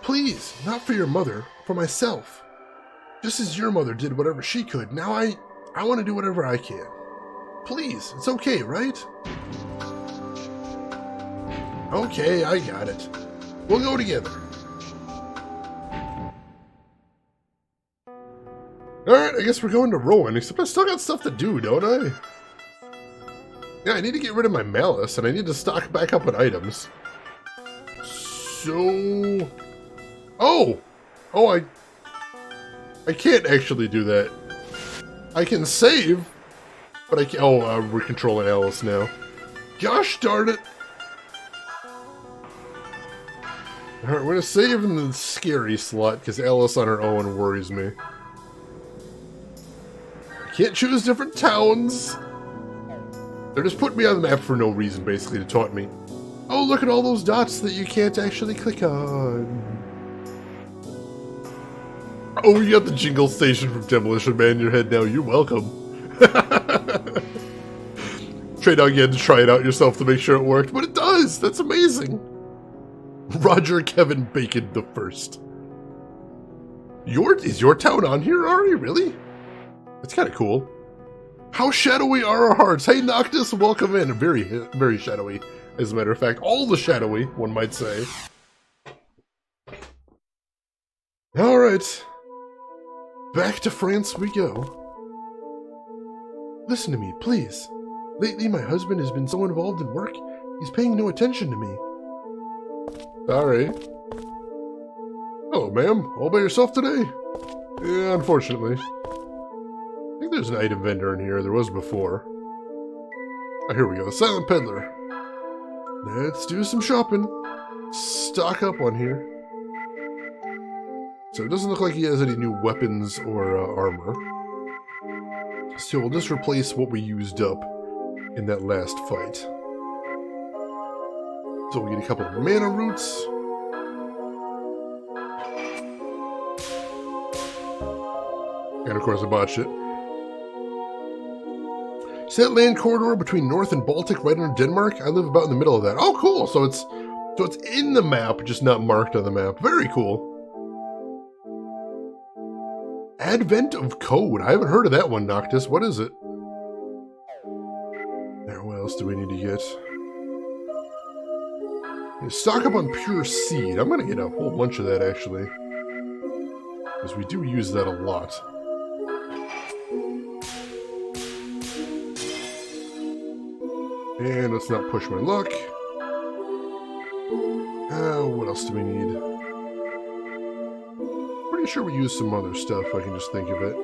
Please, not for your mother, for myself. Just as your mother did whatever she could, now I want to do whatever I can. Please, it's okay, right? Okay, I got it. We'll go together. Alright, I guess we're going to Rowan, except I still got stuff to do, don't I? Yeah, I need to get rid of my malice, and I need to stock back up on items. So... Oh! Oh, I can't actually do that. I can save, but I can't... Oh, we're controlling Alice now. Gosh darn it! Alright, we're gonna save in the scary slot, because Alice on her own worries me. I can't choose different towns. They're just putting me on the map for no reason, basically, to taunt me. Oh, look at all those dots that you can't actually click on. Oh, you got the jingle station from Demolition Man in your head now. You're welcome. Trade out again to try it out yourself to make sure it worked, but it does! That's amazing! Roger Kevin Bacon the First. Is your town on here, Ari? Really? That's kind of cool. How shadowy are our hearts? Hey, Noctis, welcome in. Very, very shadowy, as a matter of fact. All the shadowy, one might say. Alright. Back to France we go. Listen to me, please. Lately, my husband has been so involved in work, he's paying no attention to me. Sorry. Hello, ma'am. All by yourself today? Yeah, unfortunately. I think there's an item vendor in here. There was before. Oh, here we go. The Silent Peddler. Let's do some shopping. Stock up on here. So it doesn't look like he has any new weapons or armor. So we'll just replace what we used up in that last fight. So we get a couple of mana roots. And of course I botched it. See that land corridor between North and Baltic right under Denmark? I live about in the middle of that. Oh cool! So it's in the map, just not marked on the map. Very cool. Advent of Code. I haven't heard of that one, Noctis. What is it? There, what else do we need to get? Stock up on Pure Seed. I'm going to get a whole bunch of that, actually. Because we do use that a lot. And let's not push my luck. What else do we need? Pretty sure we use some other stuff. I can just think of it.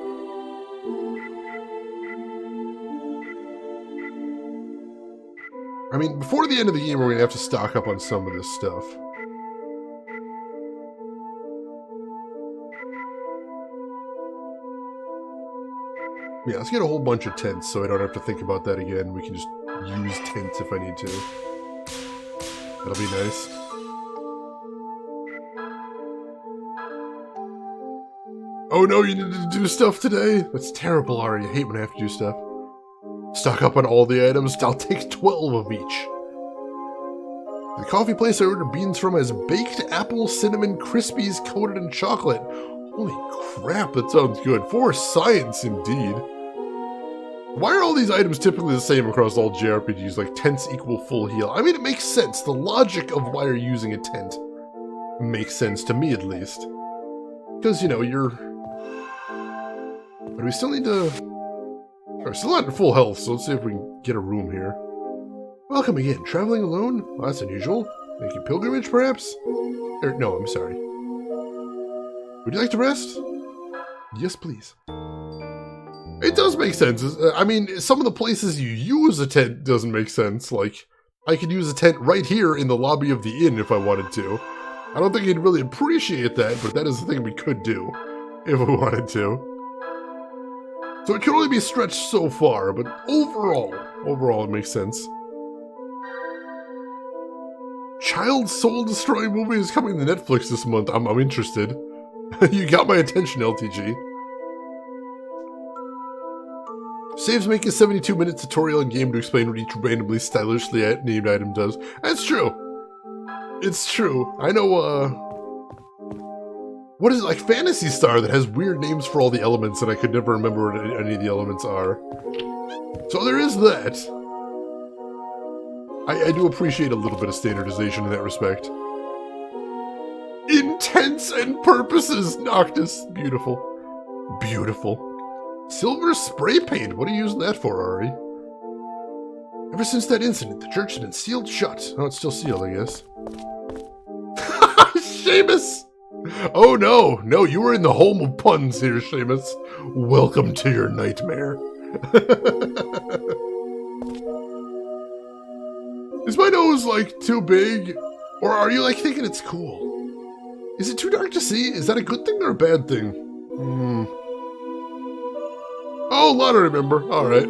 I mean, before the end of the game, we're going to have to stock up on some of this stuff. Yeah, let's get a whole bunch of tents so I don't have to think about that again. We can just use tents if I need to. That'll be nice. Oh no, you need to do stuff today? That's terrible, Ari. I hate when I have to do stuff. Stock up on all the items. I'll take 12 of each. The coffee place I ordered beans from has baked apple cinnamon crispies coated in chocolate. Holy crap, that sounds good. For science, indeed. Why are all these items typically the same across all JRPGs, like tents equal full heal? I mean, it makes sense. The logic of why you're using a tent makes sense to me, at least. Because, you know, you're... But we still need to... We're still not in full health, so let's see if we can get a room here. Welcome again. Traveling alone? Well, that's unusual. Make a pilgrimage, perhaps? No, I'm sorry. Would you like to rest? Yes, please. It does make sense. I mean, some of the places you use a tent doesn't make sense. Like, I could use a tent right here in the lobby of the inn if I wanted to. I don't think he'd really appreciate that, but that is the thing we could do if we wanted to. So it can only be stretched so far, but overall it makes sense. Child soul-destroying movie is coming to Netflix this month. I'm interested. You got my attention, LTG. Saves make a 72-minute tutorial in game to explain what each randomly stylishly named item does. That's true. It's true. I know, what is it, like Phantasy Star that has weird names for all the elements and I could never remember what any of the elements are. So there is that. I do appreciate a little bit of standardization in that respect. Intents and purposes, Noctis. Beautiful. Beautiful. Silver spray paint. What are you using that for, Ari? Ever since that incident, the church has been sealed shut. Oh, it's still sealed, I guess. Seamus! Oh no, no, you were in the home of puns here, Seamus. Welcome to your nightmare. Is my nose, like, too big? Or are you, like, thinking it's cool? Is it too dark to see? Is that a good thing or a bad thing? Oh, a lot to remember. Alright.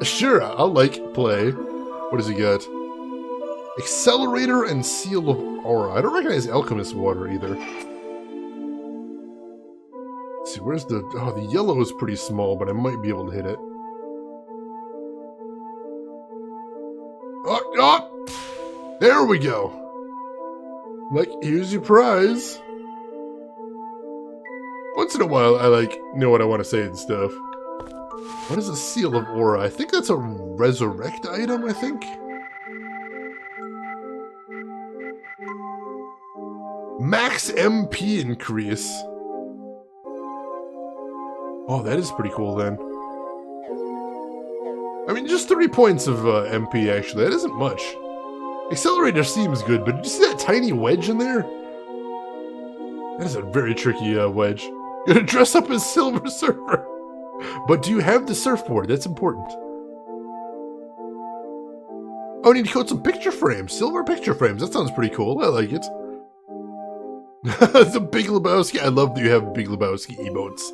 Sure, I'll, like, play. What does he got? Accelerator and Seal of Aura. I don't recognize Alchemist Water either. Let's see, where's the... Oh, the yellow is pretty small, but I might be able to hit it. Oh, oh! There we go. Like, here's your prize. Once in a while, I, like, know what I want to say and stuff. What is a Seal of Aura? I think that's a resurrect item, I think. Max MP increase. Oh, that is pretty cool then. I mean, just 3 points of MP, actually. That isn't much. Accelerator seems good, but did you see that tiny wedge in there? That is a very tricky wedge. Gonna dress up as Silver Surfer. But do you have the surfboard? That's important. Oh, I need to coat some picture frames. Silver picture frames. That sounds pretty cool. I like it. The Big Lebowski. I love that you have Big Lebowski emotes.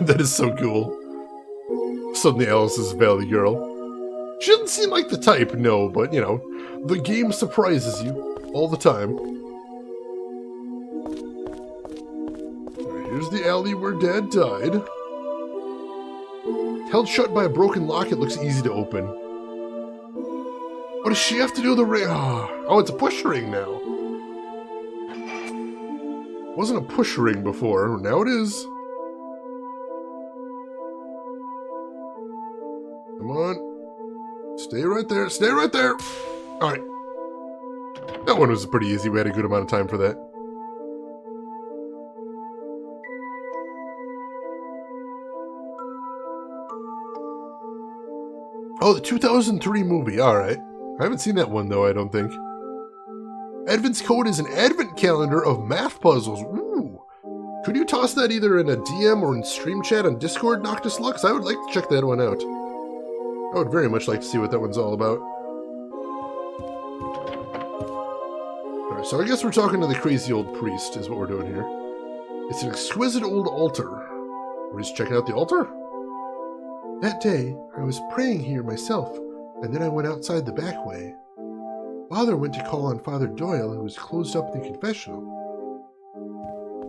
That is so cool. Suddenly Alice is a Valley Girl. She doesn't seem like the type, no, but, you know, the game surprises you all the time. Right, here's the alley where Dad died. Held shut by a broken lock, it looks easy to open. What does she have to do with the ring? Oh, it's a push ring now. Wasn't a push ring before, now it is. Come on. Stay right there. Stay right there. All right. That one was pretty easy. We had a good amount of time for that. Oh, the 2003 movie. All right. I haven't seen that one, though, I don't think. Advent's Code is an advent calendar of math puzzles. Ooh. Could you toss that either in a DM or in stream chat on Discord, Noctis Lux? I would like to check that one out. I would very much like to see what that one's all about. Alright, so I guess we're talking to the crazy old priest, is what we're doing here. It's an exquisite old altar. We're just checking out the altar? That day, I was praying here myself, and then I went outside the back way. Father went to call on Father Doyle, who was closed up in the confessional.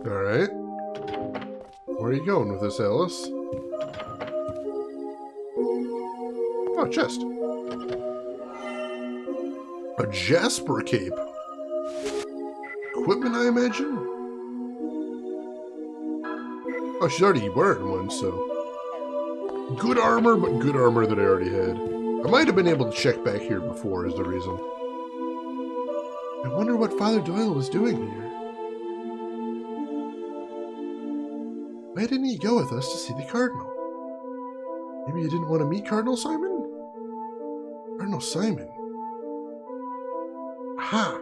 Alright. Where are you going with this, Alice? Oh, chest. A Jasper cape. Equipment, I imagine? Oh, she's already wearing one, so... Good armor, but good armor that I already had. I might have been able to check back here before, is the reason. I wonder what Father Doyle was doing here. Why didn't he go with us to see the Cardinal? Maybe you didn't want to meet Cardinal Simon? Cardinal Simon. Aha!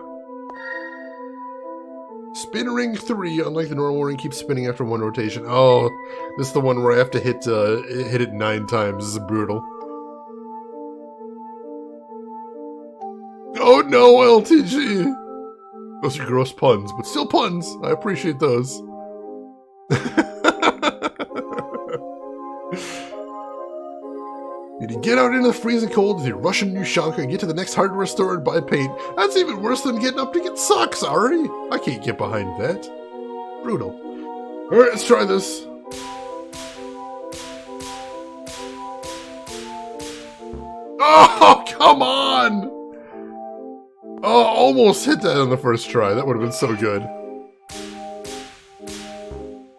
Spin ring 3, unlike the normal ring, keeps spinning after one rotation. Oh, this is the one where I have to hit it 9 times. This is brutal. no, LTG! Those are gross puns, but still puns. I appreciate those. Did you get out into the freezing cold with your Russian Ushanka and get to the next hardware store and buy paint? That's even worse than getting up to get socks, Ari. I can't get behind that. Brutal. Alright, let's try this. Oh, come on! Oh, almost hit that on the first try. That would have been so good.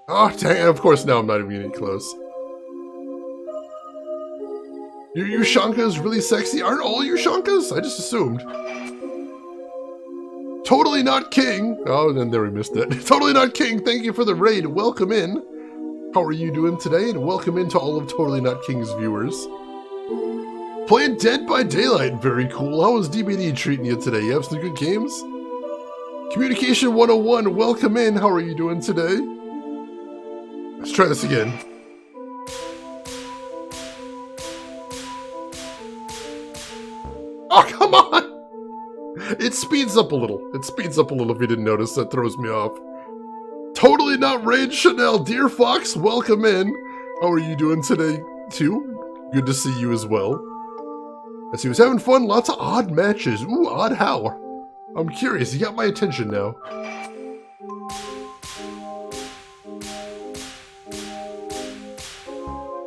Oh, dang. Of course, now I'm not even getting close. Your Ushanka is really sexy. Aren't all Ushankas? I just assumed. Totally Not King. Oh, then there we missed it. Totally Not King, thank you for the raid. Welcome in. How are you doing today? And welcome in to all of Totally Not King's viewers. Playing Dead by Daylight. Very cool. How is DBD treating you today? You have some good games? Communication 101. Welcome in. How are you doing today? Let's try this again. Oh, come on! It speeds up a little. It speeds up a little if you didn't notice. That throws me off. Totally Not Raid Chanel. Dear Fox, welcome in. How are you doing today, too? Good to see you as well. As he was having fun, lots of odd matches. Ooh, odd how? I'm curious. You got my attention now.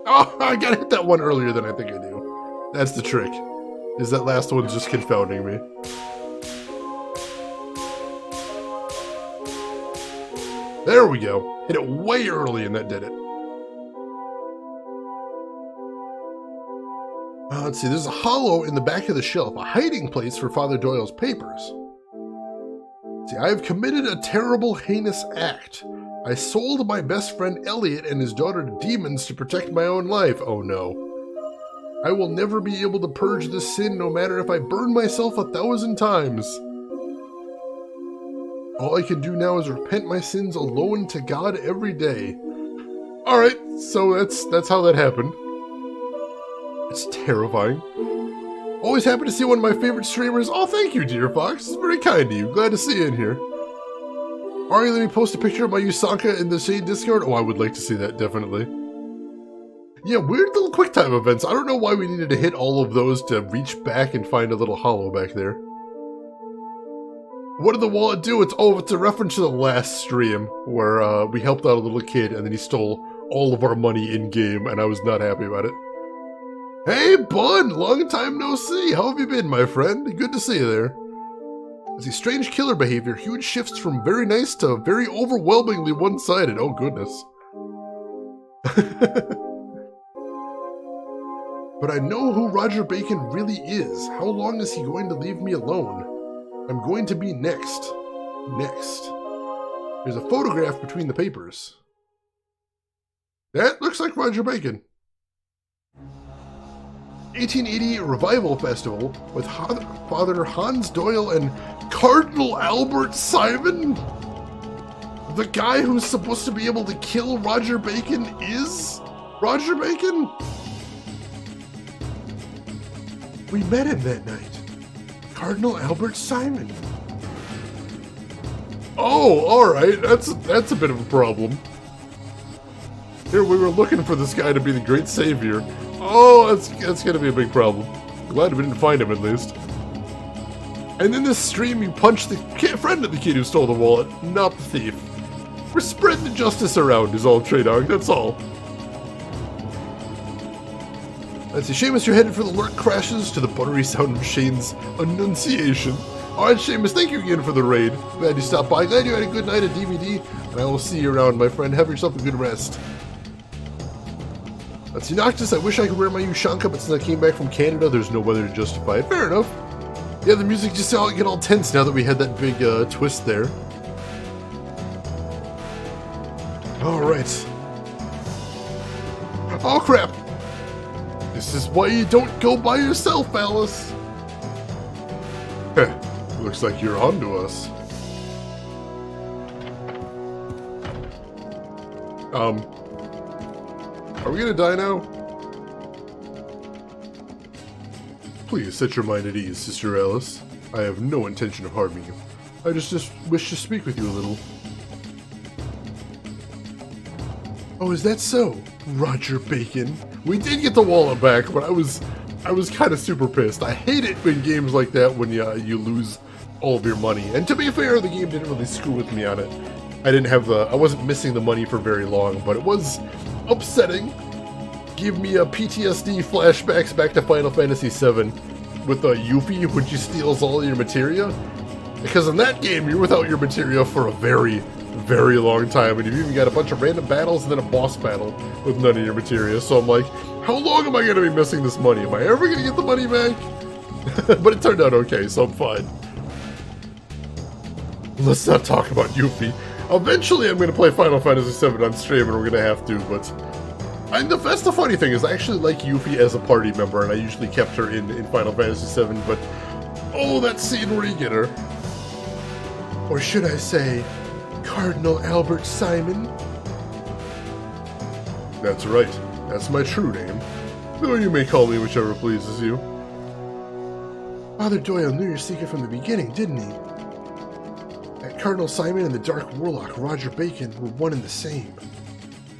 Oh, I gotta hit that one earlier than I think I do. That's the trick. Is that last one's just confounding me. There we go. Hit it way early and that did it. Let's see, there's a hollow in the back of the shelf, a hiding place for Father Doyle's papers. See, I have committed a terrible, heinous act. I sold my best friend Elliot and his daughter to demons to protect my own life. Oh no. I will never be able to purge this sin no matter if I burn myself 1,000 times. All I can do now is repent my sins alone to God every day. Alright, so that's how that happened. It's terrifying. Always happy to see one of my favorite streamers. Oh, thank you, dear Fox. It's very kind of you. Glad to see you in here. Ari, let me post a picture of my Ushanka in the Shade Discord. Oh, I would like to see that, definitely. Yeah, weird little QuickTime events. I don't know why we needed to hit all of those to reach back and find a little hollow back there. What did the wallet do? It's a reference to the last stream where we helped out a little kid and then he stole all of our money in-game and I was not happy about it. Hey, Bud! Long time no see! How have you been, my friend? Good to see you there. I see strange killer behavior, huge shifts from very nice to very overwhelmingly one-sided. Oh, goodness. But I know who Roger Bacon really is. How long is he going to leave me alone? I'm going to be next. Next. There's a photograph between the papers. That looks like Roger Bacon. 1880 Revival Festival with Father Hans Doyle and Cardinal Albert Simon? The guy who's supposed to be able to kill Roger Bacon is Roger Bacon? We met him that night. Cardinal Albert Simon. Oh, alright. That's a bit of a problem. Here, we were looking for this guy to be the great savior. Oh, that's gonna be a big problem. Glad we didn't find him, at least. And in this stream, you punched the friend of the kid who stole the wallet, not the thief. We're spreading the justice around is all, Trey Dog, that's all. Let's see, Seamus, you're headed for the lurk crashes to the buttery sound of Shane's enunciation. Alright, Seamus, thank you again for the raid. Glad you stopped by. Glad you had a good night at DVD, and I will see you around, my friend. Have yourself a good rest. Let's see, Noctis, I wish I could wear my Ushanka, but since I came back from Canada, there's no weather to justify it. Fair enough. Yeah, the music just get all tense now that we had that big twist there. Alright. Oh, crap. This is why you don't go by yourself, Alice. Heh, looks like you're onto us. Are we gonna die now? Please set your mind at ease, Sister Alice. I have no intention of harming you. I just wish to speak with you a little. Oh, is that so, Roger Bacon? We did get the wallet back, but I was kind of super pissed. I hate it in games like that when you lose all of your money. And to be fair, the game didn't really screw with me on it. I wasn't missing the money for very long, but it was upsetting. Give me a PTSD flashbacks back to Final Fantasy VII with Yuffie when she steals all your materia. Because in that game, you're without your materia for a very, very long time, and you've even got a bunch of random battles and then a boss battle with none of your materia. So I'm like, how long am I going to be missing this money? Am I ever going to get the money back? But it turned out okay, so I'm fine. Let's not talk about Yuffie. Eventually, I'm going to play Final Fantasy VII on stream, and we're going to have to, but... that's the funny thing, is I actually like Yuffie as a party member, and I usually kept her in Final Fantasy VII, but... Oh, that scene where you get her. Or should I say, Cardinal Albert Simon? That's right. That's my true name. Though you may call me whichever pleases you. Father Doyle knew your secret from the beginning, didn't he? That Cardinal Simon and the Dark Warlock Roger Bacon were one and the same.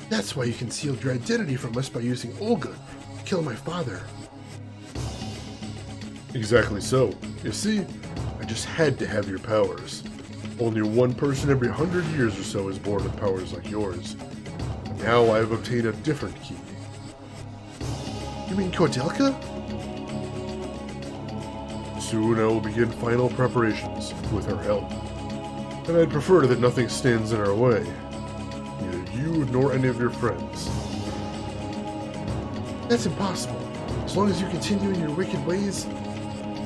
That's why you concealed your identity from us by using Olga to kill my father. Exactly so. You see, I just had to have your powers. Only one person every 100 years or so is born with powers like yours. Now I have obtained a different key. You mean Cordelka? Soon I will begin final preparations with her help. And I'd prefer that nothing stands in our way. Neither you nor any of your friends. That's impossible, as long as you continue in your wicked ways.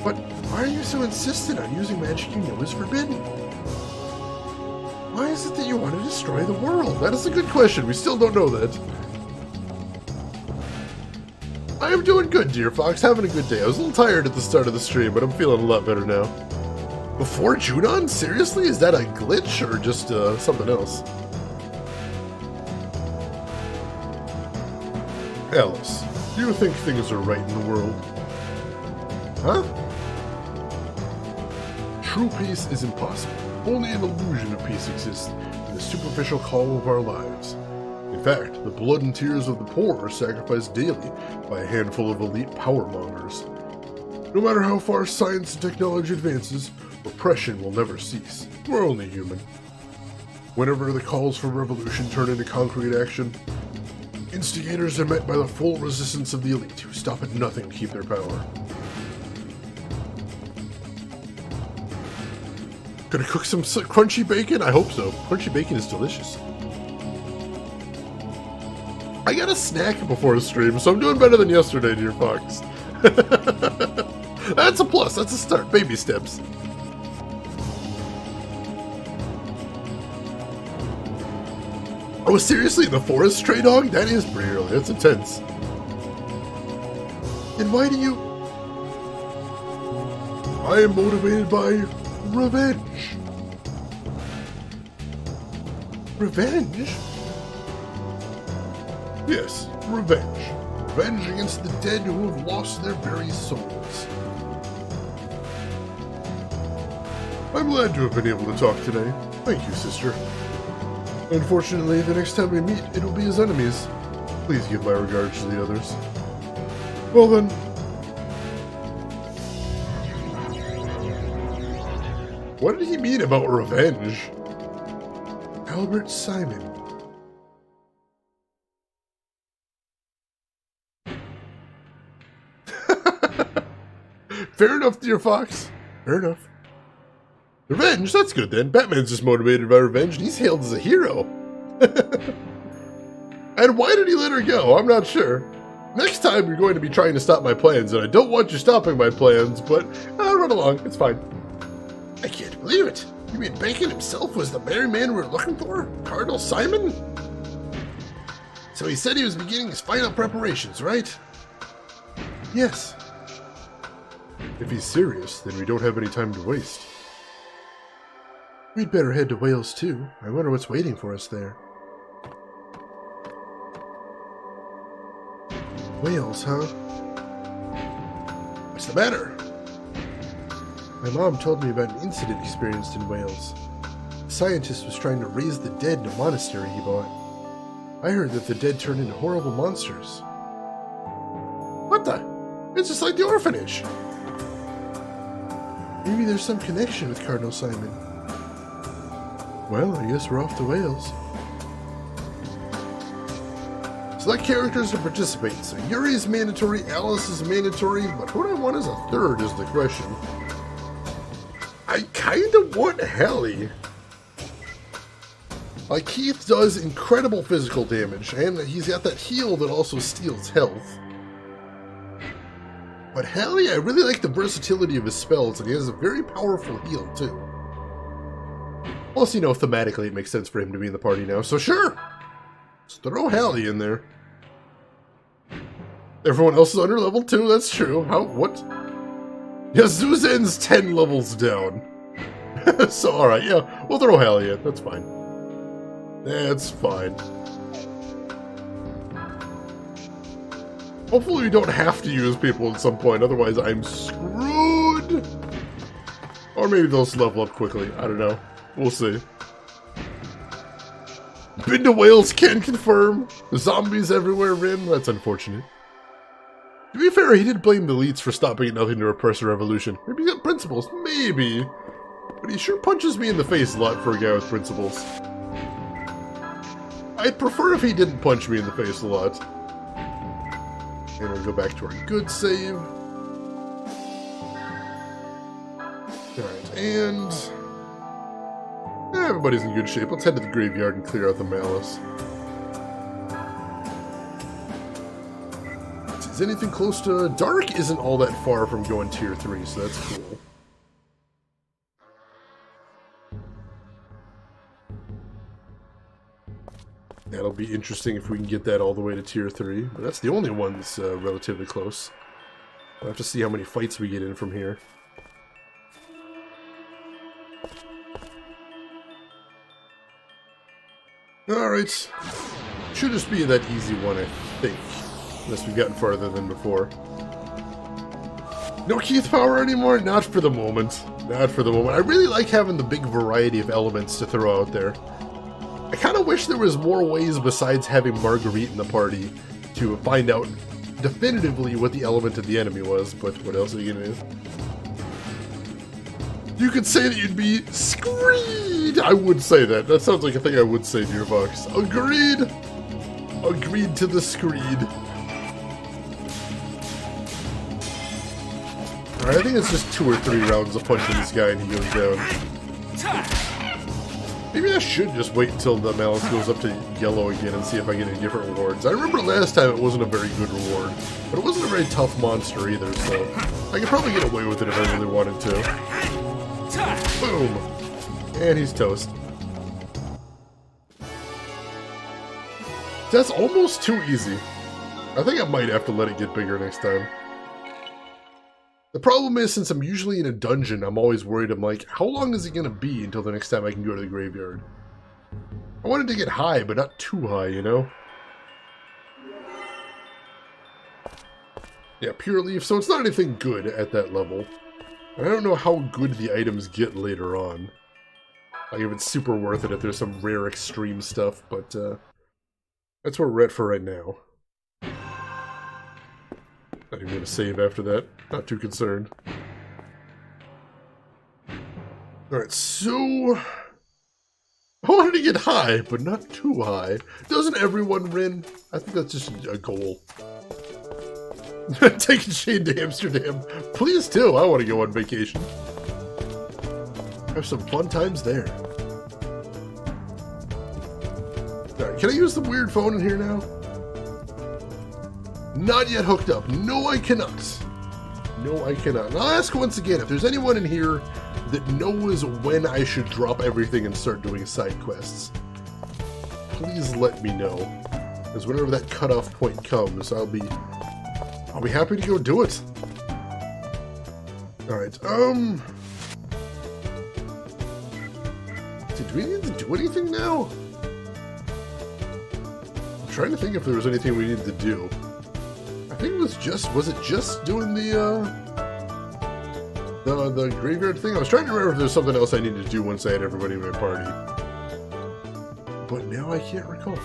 But why are you so insistent on using magic you know is forbidden? Why is it that you want to destroy the world? That is a good question. We still don't know that. I am doing good, dear Fox. Having a good day. I was a little tired at the start of the stream, but I'm feeling a lot better now. Before Junon? Seriously? Is that a glitch or just something else? Alice, do you think things are right in the world? Huh? True peace is impossible. Only an illusion of peace exists in the superficial calm of our lives. In fact, the blood and tears of the poor are sacrificed daily by a handful of elite power mongers. No matter how far science and technology advances, repression will never cease. We're only human. Whenever the calls for revolution turn into concrete action, instigators are met by the full resistance of the elite who stop at nothing to keep their power. Gonna cook some crunchy bacon? I hope so. Crunchy bacon is delicious. I got a snack before the stream, so I'm doing better than yesterday, dear Fox. That's a plus. That's a start. Baby steps. Oh, seriously? The forest stray dog? That is pretty early. That's intense. And why do you... I am motivated by... revenge. Revenge? Yes, revenge. Revenge against the dead who have lost their very souls. I'm glad to have been able to talk today. Thank you, sister. Unfortunately, the next time we meet, it will be as enemies. Please give my regards to the others. Well then... What did he mean about revenge? Albert Simon. Fair enough, dear Fox. Fair enough. Revenge? That's good then. Batman's just motivated by revenge and he's hailed as a hero. And why did he let her go? I'm not sure. Next time you're going to be trying to stop my plans, and I don't want you stopping my plans, but run along. It's fine. I can't believe it. You mean Bacon himself was the very man we were looking for? Cardinal Simon? So he said he was beginning his final preparations, right? Yes. If he's serious, then we don't have any time to waste. We'd better head to Wales too. I wonder what's waiting for us there. Wales, huh? What's the matter? My mom told me about an incident experienced in Wales. A scientist was trying to raise the dead in a monastery he bought. I heard that the dead turned into horrible monsters. What the? It's just like the orphanage. Maybe there's some connection with Cardinal Simon. Well, I guess we're off to Wales. Select characters to participate. So Yuri is mandatory, Alice is mandatory, but who do I want as a third is the question. I kinda want Hallie. Like, Keith does incredible physical damage, and he's got that heal that also steals health. But Hallie, I really like the versatility of his spells, and he has a very powerful heal, too. Plus, you know, thematically it makes sense for him to be in the party now, so sure! Let's throw Hallie in there. Everyone else is under level 2, that's true. How, what? Yeah, Zuzan's 10 levels down. So, alright, yeah, we'll throw Hallie in, that's fine. That's fine. Hopefully we don't have to use people at some point, otherwise I'm screwed! Or maybe they'll level up quickly, I don't know. We'll see. Been to Wales, can confirm. Zombies everywhere, Rim. That's unfortunate. To be fair, he did blame the elites for stopping at nothing to repress a revolution. Maybe he's got principles, maybe. But he sure punches me in the face a lot for a guy with principles. I'd prefer if he didn't punch me in the face a lot. And we'll go back to our good save. Alright, and... everybody's in good shape. Let's head to the graveyard and clear out the malice. Is anything close to... Dark isn't all that far from going tier 3, so that's cool. That'll be interesting if we can get that all the way to tier 3. But that's the only one that's relatively close. We'll have to see how many fights we get in from here. Alright. Should just be that easy one, I think. Unless we've gotten farther than before. No Keith power anymore? Not for the moment. Not for the moment. I really like having the big variety of elements to throw out there. I kind of wish there was more ways besides having Marguerite in the party to find out definitively what the element of the enemy was, but what else are you gonna do? You could say that you'd be screed! I would say that. That sounds like a thing I would say, dear Vox. Agreed! Agreed to the screed. Alright, I think it's just 2 or 3 rounds of punching this guy and he goes down. Maybe I should just wait until the malice goes up to yellow again and see if I get any different rewards. I remember last time it wasn't a very good reward, but it wasn't a very tough monster either, so I could probably get away with it if I really wanted to. Boom! And he's toast. That's almost too easy. I think I might have to let it get bigger next time. The problem is, since I'm usually in a dungeon, I'm always worried. I'm like, how long is it going to be until the next time I can go to the graveyard? I wanted to get high, but not too high, you know? Yeah, pure leaf, so it's not anything good at that level. And I don't know how good the items get later on. Like, if it's super worth it, if there's some rare extreme stuff, but that's where we're at for right now. Not even going to save after that. Not too concerned. Alright, so... I wanted to get high, but not too high. Doesn't everyone, Rin? I think that's just a goal. Taking Shane to Amsterdam. Please do. I want to go on vacation. Have some fun times there. Alright, can I use the weird phone in here now? Not yet hooked up. No, I cannot. No, I cannot. And I'll ask once again, if there's anyone in here that knows when I should drop everything and start doing side quests, please let me know. Because whenever that cutoff point comes, I'll be happy to go do it. Alright, do we need to do anything now? I'm trying to think if there was anything we needed to do. I think it was it just doing the The graveyard thing? I was trying to remember if there's something else I needed to do once I had everybody in my party. But now I can't recall.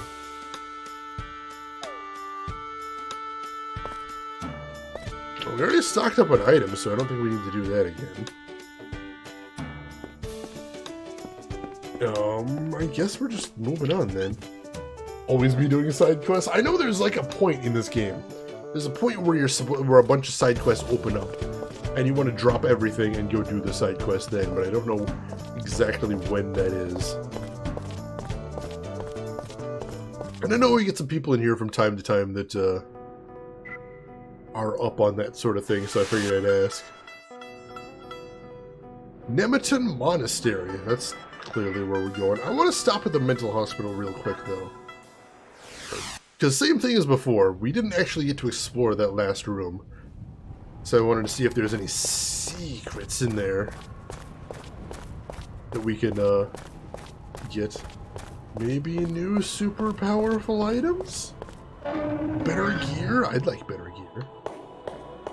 Well, we already stocked up on items, so I don't think we need to do that again. I guess we're just moving on then. Always be doing side quests. I know there's like a point in this game. There's a point where where a bunch of side quests open up, and you want to drop everything and go do the side quest then, but I don't know exactly when that is. And I know we get some people in here from time to time that are up on that sort of thing, so I figured I'd ask. Nemeton Monastery. That's clearly where we're going. I want to stop at the mental hospital real quick, though. Because same thing as before, we didn't actually get to explore that last room. So I wanted to see if there's any secrets in there that we can get. Maybe new super powerful items? Better gear? I'd like better gear.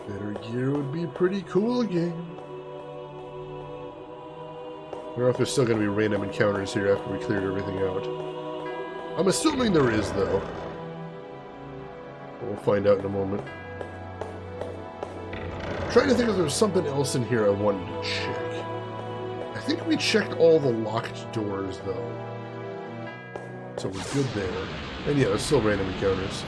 Better gear would be pretty cool game. I don't know if there's still going to be random encounters here after we cleared everything out. I'm assuming there is, though. We'll find out in a moment. I'm trying to think if there's something else in here I wanted to check. I think we checked all the locked doors, though. So we're good there. And yeah, there's still random encounters.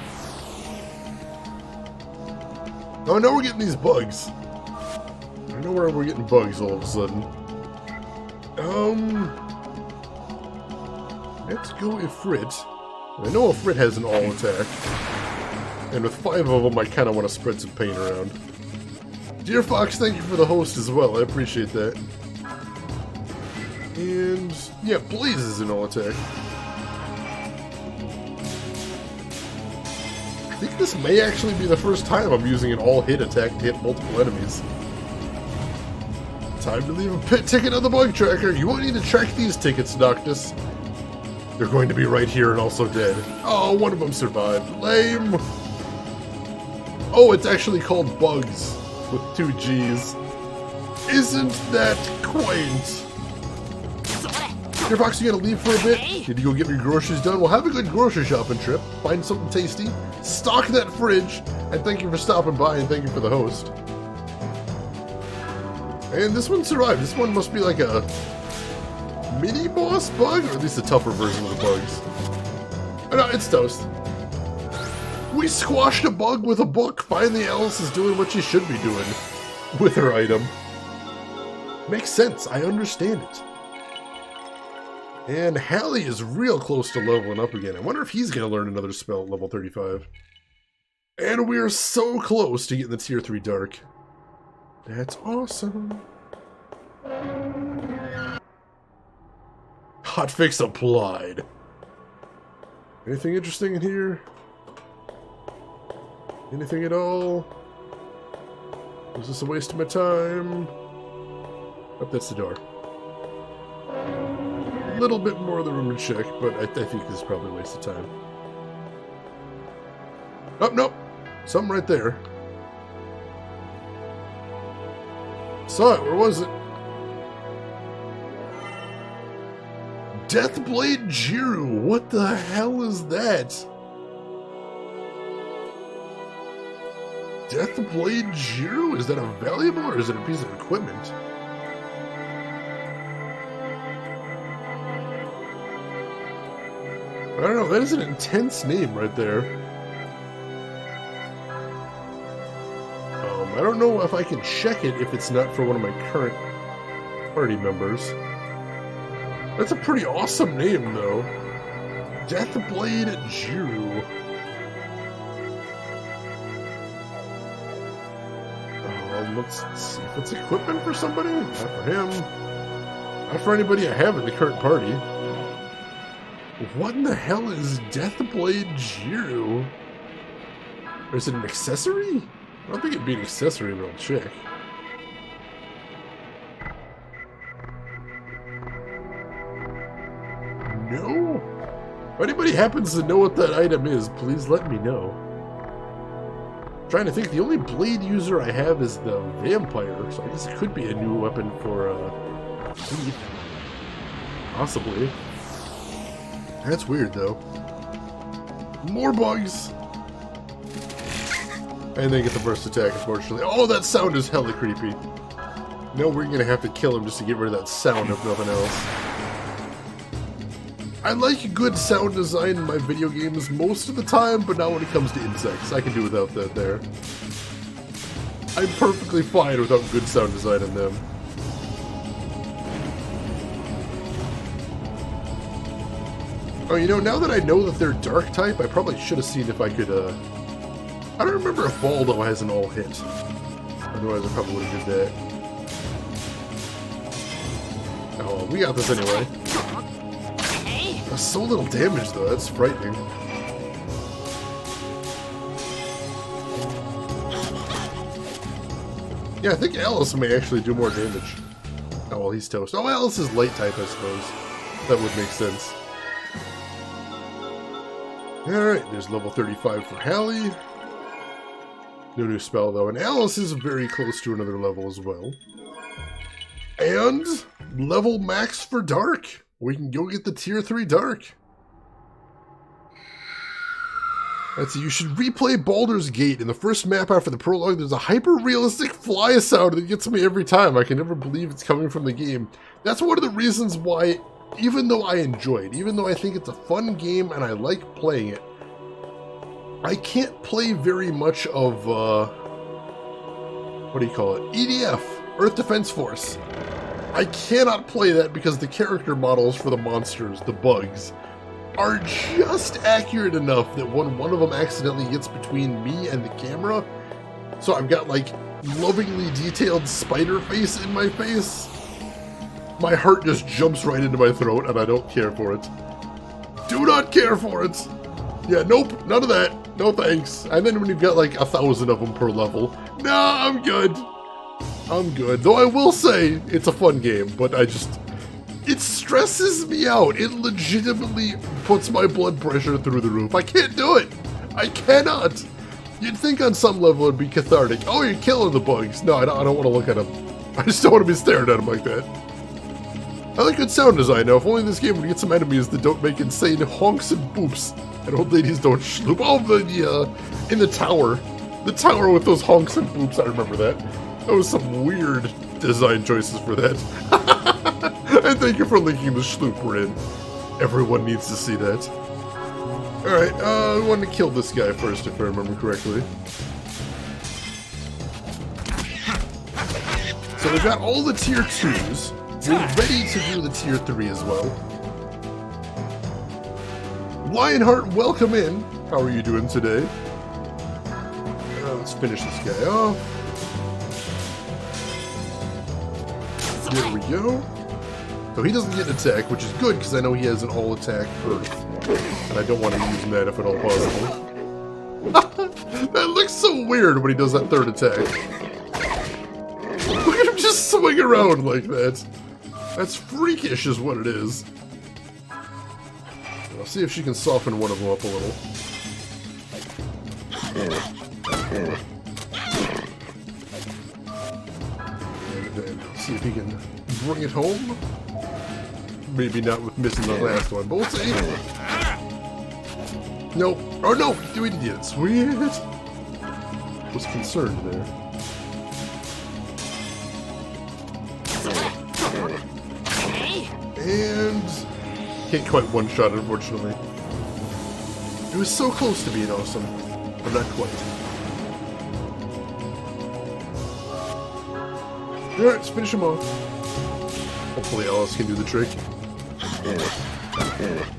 Oh, now we're getting these bugs. I know where we're getting bugs all of a sudden. Let's go Ifrit. I know Ifrit has an all attack. And with 5 of them, I kind of want to spread some pain around. Dear Fox, thank you for the host as well. I appreciate that. And yeah, Blaze is an all attack. I think this may actually be the first time I'm using an all-hit attack to hit multiple enemies. Time to leave a pit ticket on the bug tracker. You won't need to track these tickets, Noctis. They're going to be right here and also dead. Oh, one of them survived. Lame. Oh, it's actually called Bugs with 2 G's. Isn't that quaint? Dear Fox, you gotta leave for a bit? Did you go get your groceries done? Well, have a good grocery shopping trip. Find something tasty. Stock that fridge. And thank you for stopping by and thank you for the host. And this one survived. This one must be like a mini-boss bug? Or at least a tougher version of the bugs. Oh no, it's toast. We squashed a bug with a book. Finally, Alice is doing what she should be doing with her item. Makes sense. I understand it. And Hallie is real close to leveling up again. I wonder if he's going to learn another spell at level 35. And we are so close to getting the tier 3 dark. That's awesome. Hotfix applied. Anything interesting in here? Anything at all? Was this a waste of my time? Oh, that's the door. A little bit more of the room to check, but I think this is probably a waste of time. Oh, nope. Something right there. Saw it. Where was it? Deathblade Jiru. What the hell is that? Deathblade Jiru? Is that a valuable or is it a piece of equipment? I don't know. That is an intense name right there. I don't know if I can check it if it's not for one of my current party members. That's a pretty awesome name, though. Deathblade Jiru. Let's see if it's equipment for somebody. Not for him. Not for anybody I have in the current party. What in the hell is Deathblade Jiru? Or is it an accessory? I don't think it'd be an accessory, but I'll check. No? If anybody happens to know what that item is, please let me know. Trying to think, the only blade user I have is the vampire, so I guess it could be a new weapon for Keith. Possibly. That's weird though. More bugs! And then get the burst attack, unfortunately. Oh, that sound is hella creepy. No, we're gonna have to kill him just to get rid of that sound, if nothing else. I like good sound design in my video games most of the time, but not when it comes to insects. I can do without that there. I'm perfectly fine without good sound design in them. Oh, you know, now that I know that they're dark type, I probably should have seen if I could, I don't remember if Baldo has an all hit. Otherwise I probably would have did that. Oh, we got this anyway. That's so little damage, though. That's frightening. Yeah, I think Alice may actually do more damage. Oh, well, he's toast. Oh, Alice is light type, I suppose. That would make sense. Alright, there's level 35 for Hallie. No new spell, though. And Alice is very close to another level as well. And level max for Dark. We can go get the tier 3 Dark. Let's see, you should replay Baldur's Gate. In the first map after the prologue, there's a hyper-realistic fly sound that gets me every time. I can never believe it's coming from the game. That's one of the reasons why, even though I enjoy it, even though I think it's a fun game and I like playing it, I can't play very much of, what do you call it? EDF, Earth Defense Force. I cannot play that because the character models for the monsters, the bugs, are just accurate enough that when one of them accidentally gets between me and the camera, so I've got like lovingly detailed spider face in my face, my heart just jumps right into my throat and I don't care for it. Do not care for it! Yeah, nope, none of that. No thanks. And then when you've got like 1,000 of them per level, nah, I'm good. I'm good. Though I will say, it's a fun game, but it stresses me out. It legitimately puts my blood pressure through the roof. I can't do it. I cannot. You'd think on some level it'd be cathartic. Oh, you're killing the bugs. No, I don't want to look at them. I just don't want to be staring at them like that. I like good sound design now. If only this game would get some enemies that don't make insane honks and boops. And old ladies don't schloop. Oh, in the tower. The tower with those honks and boops, I remember that. That was some weird design choices for that. And thank you for linking the schloop we're in. Everyone needs to see that. Alright, I want to kill this guy first, if I remember correctly. So we've got all the tier 2s. We're ready to do the tier 3 as well. Lionheart, welcome in. How are you doing today? Let's finish this guy off. There we go. So he doesn't get an attack, which is good because I know he has an all-attack Earth. And I don't want to use that if at all possible. That looks so weird when he does that third attack. Look at him just swing around like that. That's freakish is what it is. I'll see if she can soften one of them up a little. And see if he can bring it home. Maybe not with missing the last one, but we'll see. Nope. Oh no! We did it. Sweet. Was concerned there. And can't quite one-shot, unfortunately. It was so close to being awesome, but not quite. Alright, let's finish him off. Hopefully Alice can do the trick.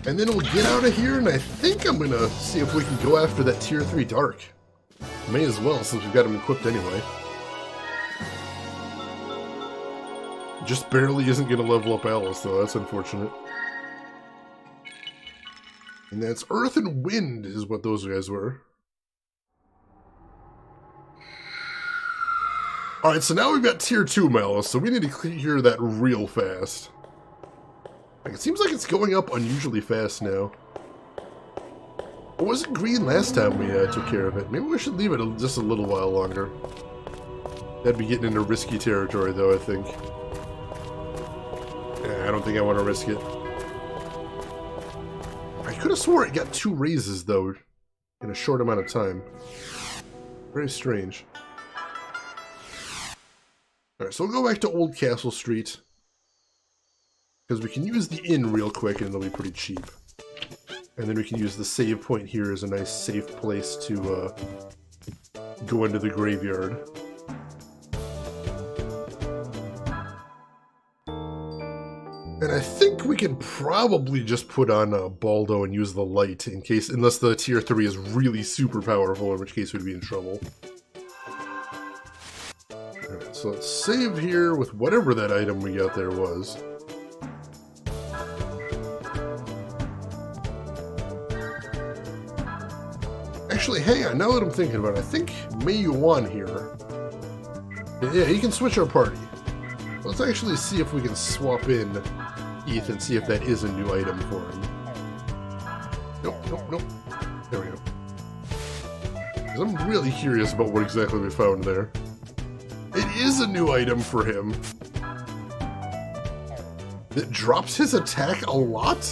And then we'll get out of here, and I think I'm gonna see if we can go after that tier 3 Dark. May as well, since we've got him equipped anyway. Just barely isn't gonna level up Alice, though. That's unfortunate. And that's Earth and Wind is what those guys were. Alright, so now we've got tier 2 Malice, so we need to clear that real fast. Like, it seems like it's going up unusually fast now. It wasn't green last time we took care of it. Maybe we should leave it just a little while longer. That'd be getting into risky territory, though, I think. I don't think I want to risk it. I could have swore it got 2 raises, though, in a short amount of time. Very strange. Alright, so we'll go back to Old Castle Street. Because we can use the inn real quick and it'll be pretty cheap. And then we can use the save point here as a nice safe place to go into the graveyard. And I think we can probably just put on Baldo and use the light in case, unless the tier 3 is really super powerful, in which case we'd be in trouble. Alright, so let's save here with whatever that item we got there was. Actually, hang on, now that I'm thinking about it, I think Mayuan here. Yeah, he can switch our party. Let's actually see if we can swap in Heath and see if that is a new item for him. Nope, nope, nope. There we go. 'Cause I'm really curious about what exactly we found there. It is a new item for him. That drops his attack a lot?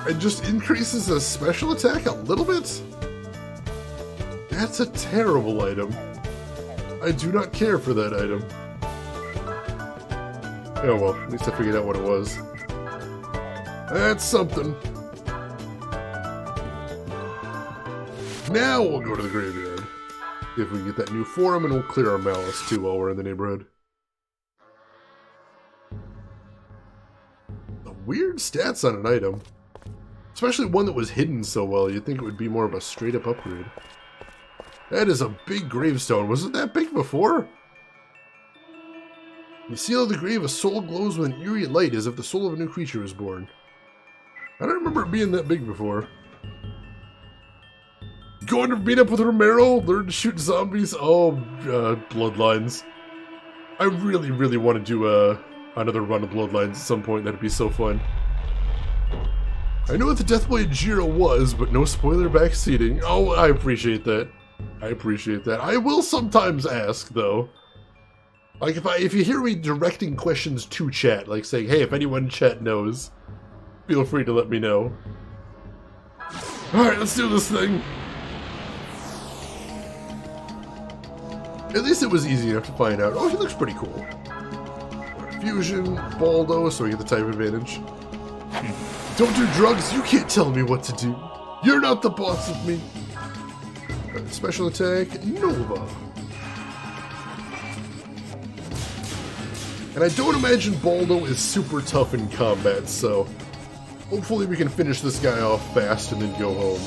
And just increases his special attack a little bit? That's a terrible item. I do not care for that item. Oh well, at least I figured out what it was. That's something. Now we'll go to the graveyard. See if we can get that new forum, and we'll clear our malice too while we're in the neighborhood. Weird stats on an item. Especially one that was hidden so well, you'd think it would be more of a straight up upgrade. That is a big gravestone. Was it that big before? In the seal of the grave, a soul glows with an eerie light as if the soul of a new creature was born. I don't remember it being that big before. Going to meet up with Romero, learn to shoot zombies. Oh, Bloodlines. I really, really want to do another run of Bloodlines at some point. That'd be so fun. I know what the Deathblade Jiro was, but no spoiler backseating. Oh, I appreciate that. I appreciate that. I will sometimes ask, though. Like, if you hear me directing questions to chat, like saying, hey, if anyone in chat knows, feel free to let me know. Alright, let's do this thing. At least it was easy enough to find out. Oh, he looks pretty cool. Fusion, Baldo, so we get the type advantage. Don't do drugs, you can't tell me what to do. You're not the boss of me. Special attack, Nova. And I don't imagine Baldo is super tough in combat, so hopefully we can finish this guy off fast and then go home.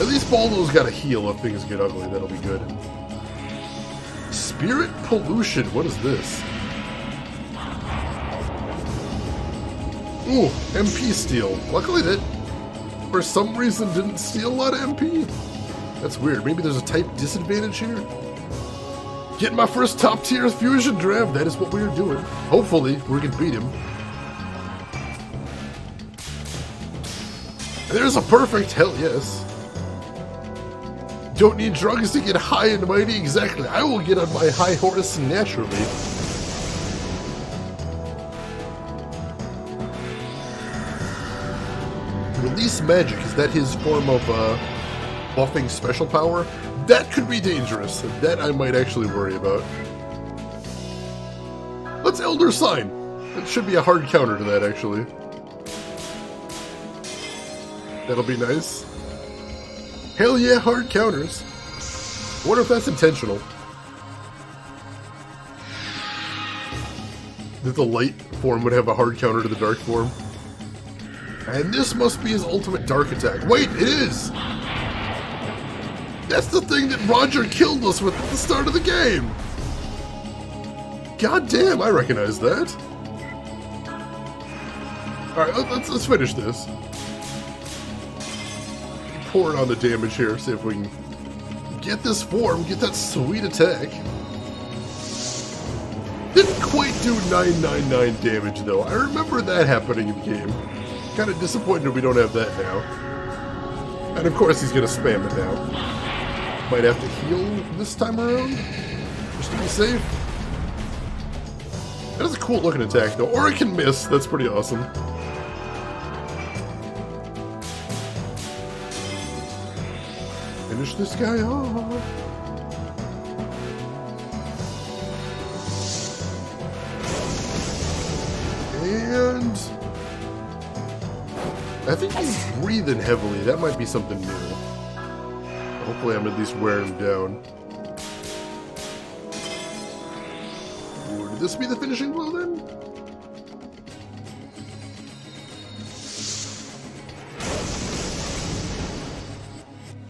At least Baldo's got a heal if things get ugly, that'll be good. Spirit Pollution, what is this? Ooh, MP steal. Luckily that, for some reason, didn't steal a lot of MP. That's weird. Maybe there's a type disadvantage here? Getting my first top tier fusion draft, that is what we are doing. Hopefully, we can beat him. There's a perfect hell yes. Don't need drugs to get high and mighty, exactly. I will get on my high horse naturally. Release magic, is that his form of buffing special power? That could be dangerous. That I might actually worry about. Let's Elder Sign. That should be a hard counter to that, actually. That'll be nice. Hell yeah, hard counters. I wonder if that's intentional. That the light form would have a hard counter to the dark form. And this must be his ultimate dark attack. Wait, it is! That's the thing that Roger killed us with at the start of the game! God damn, I recognize that. Alright, let's finish this. Pour it on the damage here, see if we can get this form, get that sweet attack. Didn't quite do 999 damage though. I remember that happening in the game. Kind of disappointed we don't have that now. And of course he's gonna spam it now. Might have to heal this time around, just to be safe. That is a cool looking attack though, or it can miss, that's pretty awesome. Finish this guy off. And I think he's breathing heavily. That might be something new. Hopefully I'm at least wearing him down. Would this be the finishing blow then?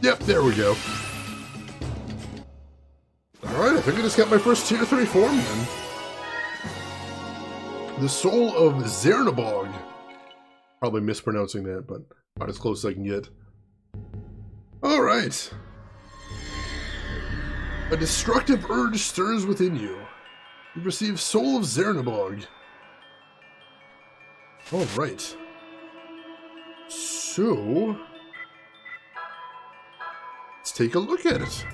Yep, there we go. Alright, I think I just got my first tier 3 form then. The Soul of Zernabog. Probably mispronouncing that, but about as close as I can get. Alright. A destructive urge stirs within you. You receive Soul of Zernabog. Alright. So... let's take a look at it.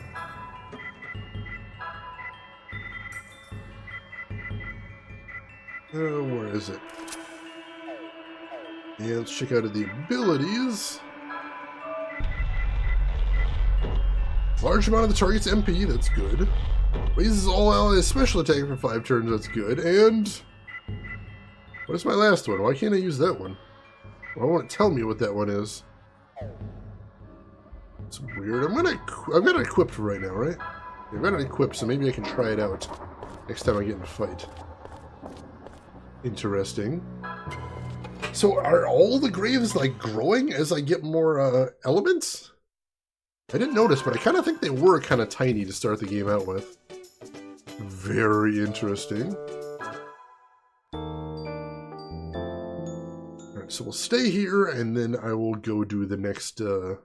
Where is it? Yeah, let's check out the abilities. Large amount of the target's MP, that's good. Raises all allies' special attack for 5 turns, that's good. And what is my last one? Why can't I use that one? Well, I want to tell me what that one is. It's weird. I've got it equipped right now, right? Yeah, I've got it equipped, so maybe I can try it out next time I get in a fight. Interesting. So are all the graves like growing as I get more elements? I didn't notice, but I kind of think they were kind of tiny to start the game out with. Very interesting. Alright, so we'll stay here, and then I will go do the next, go